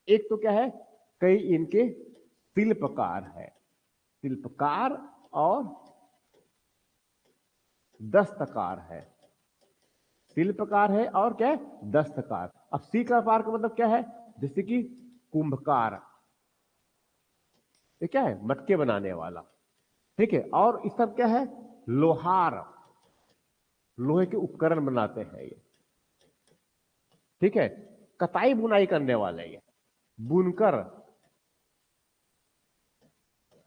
एक तो क्या है? कई इनके शिल्पकार है, शिल्पकार और दस्तकार है। शिल्पकार है और क्या है? दस्तकार। अब शिल्पकार का मतलब क्या है? जैसे कि कुंभकार, ये क्या है? मटके बनाने वाला। ठीक है। और इस सब क्या है? लोहार, लोहे के उपकरण बनाते हैं ये। ठीक है। कताई बुनाई करने वाले ये। बुनकर,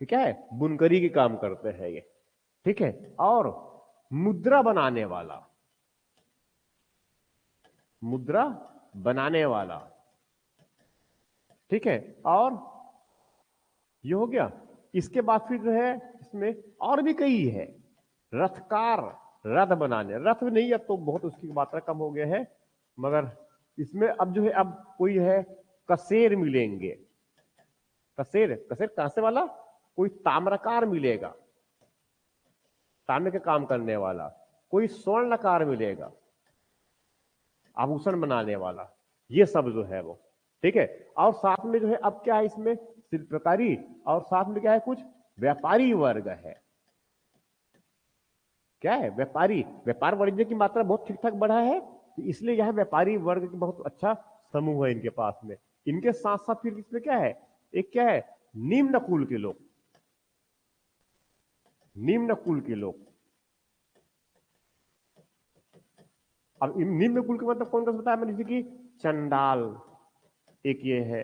ये क्या है? बुनकरी के काम करते हैं ये। ठीक है। और मुद्रा बनाने वाला, मुद्रा बनाने वाला। ठीक है। और ये हो गया। इसके बाद फिर जो है इसमें और भी कई है। रथकार, रथ बनाने, रथ नहीं, अब तो बहुत उसकी मात्रा कम हो गया है, मगर इसमें अब जो है, अब कोई है कसेर मिलेंगे। कसेर, कसेर कांसे वाला, कोई ताम्रकार मिलेगा, तांबे का काम करने वाला। कोई स्वर्णकार मिलेगा, आभूषण बनाने वाला। ये सब जो है वो। ठीक है। और साथ में जो है अब क्या है इसमें? शिल्पकारी, और साथ में क्या है? कुछ व्यापारी वर्ग है। क्या है? व्यापारी, व्यापार वाणिज्य की मात्रा बहुत ठीक ठाक बढ़ा है, तो इसलिए यह व्यापारी वर्ग की बहुत अच्छा समूह है इनके पास में। इनके साथ साथ फिर इसमें क्या है? एक क्या है? निम्न कुल के लोग, निम्न कुल के लोग। अब निम्न कुल के मतलब कौन कौन बताया मैंने? जैसे कि चंडाल, एक ये है,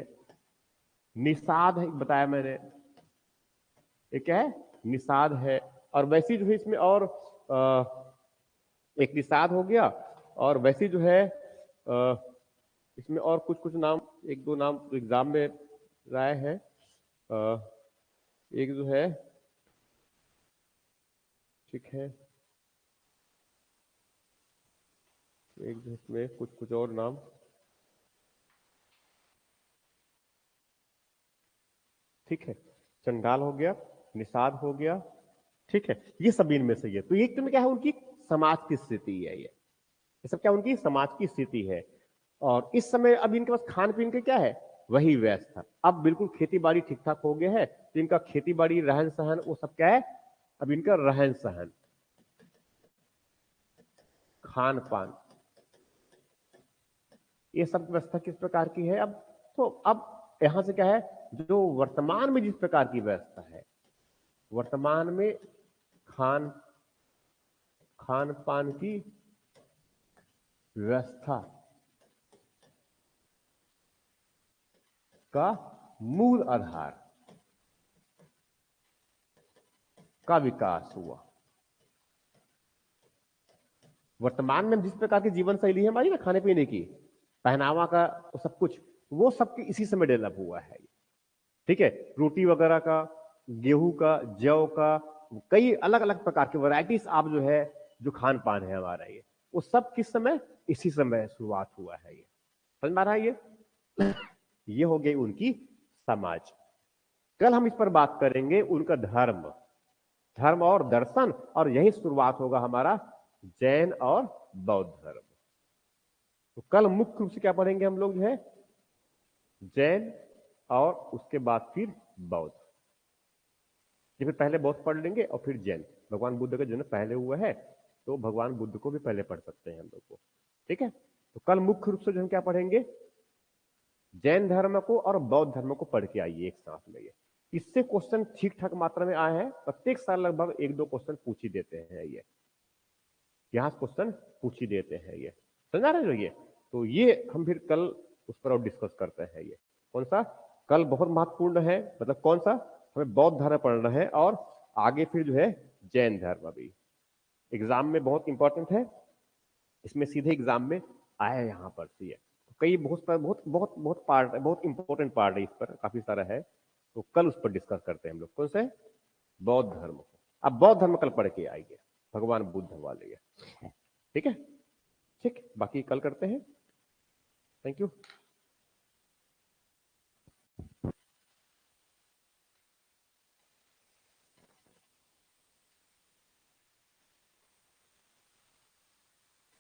निषाद है बताया मैंने, एक क्या है? निषाद है। और वैसी जो है इसमें और एक निषाद हो गया, और वैसी जो है इसमें और कुछ कुछ नाम, एक दो नाम एग्जाम में राय है। एक जो है, ठीक है, एक जो इसमें कुछ कुछ और नाम, ठीक है, चंडाल हो गया, निषाद हो गया। ठीक है। ये सब इनमें से है। तो एक तो क्या है? उनकी समाज की स्थिति है ये सब क्या उनकी समाज की स्थिति है। और इस समय अब इनके पास खान पीन के क्या है? वही व्यवस्था। अब बिल्कुल खेती बाड़ी ठीक ठाक हो गया है, तो इनका खेती बाड़ी, रहन सहन, वो सब क्या है? अब इनका रहन सहन, खान पान, ये सब व्यवस्था किस प्रकार की है। अब तो अब यहां से क्या है, जो वर्तमान में जिस प्रकार की व्यवस्था है, वर्तमान में खान खान पान की व्यवस्था का मूल आधार का विकास हुआ। वर्तमान में जिस प्रकार की जीवन शैली है हमारी ना, खाने पीने की, पहनावा का, सब कुछ, वो सबके इसी समय डेवलप हुआ है। ठीक है, रोटी वगैरह का, गेहूं का, जौ का, कई अलग अलग प्रकार की वैरायटीज आप जो है, जो खान पान है हमारा, वो सब किस समय, इसी समय शुरुआत हुआ है। ये समझ में आ रहा है। ये हो गई उनकी समाज। कल हम इस पर बात करेंगे उनका धर्म, धर्म और दर्शन, और यही शुरुआत होगा हमारा जैन और बौद्ध धर्म। तो कल मुख्य रूप से क्या पढ़ेंगे हम लोग, जो है जैन, और उसके बाद फिर बौद्ध। ये फिर पहले बौद्ध पढ़ लेंगे और फिर जैन। भगवान बुद्ध का जन्म पहले हुआ है, तो भगवान बुद्ध को भी पहले पढ़ सकते हैं हम लोग को। ठीक है, तो कल मुख्य रूप से जो हम क्या पढ़ेंगे, जैन धर्म को और बौद्ध धर्म को पढ़ के आइए एक साथ में। ये इससे क्वेश्चन ठीक ठाक मात्रा में आए हैं, प्रत्येक साल लगभग एक दो क्वेश्चन पूछ ही देते हैं। ये यहाँ क्वेश्चन पूछ ही देते हैं। ये समझा रहे हो। ये तो ये हम फिर कल उस पर और डिस्कस करते हैं। ये कौन सा कल बहुत महत्वपूर्ण है, मतलब कौन सा, हमें बौद्ध धर्म पढ़ना है, और आगे फिर जो है जैन धर्म। अभी एग्जाम में बहुत इंपॉर्टेंट है, इसमें सीधे एग्जाम में आया यहाँ पर से। कई बहुत बहुत बहुत बहुत पार्ट, बहुत इंपॉर्टेंट पार्ट है, इस पर काफी सारा है। तो कल उस पर डिस्कस करते हैं हम लोग, कौन से, बौद्ध धर्म को। अब बौद्ध धर्म कल पढ़ के आएंगे, भगवान बुद्ध वाले। ठीक है, ठीक, बाकी कल करते हैं। Thank you.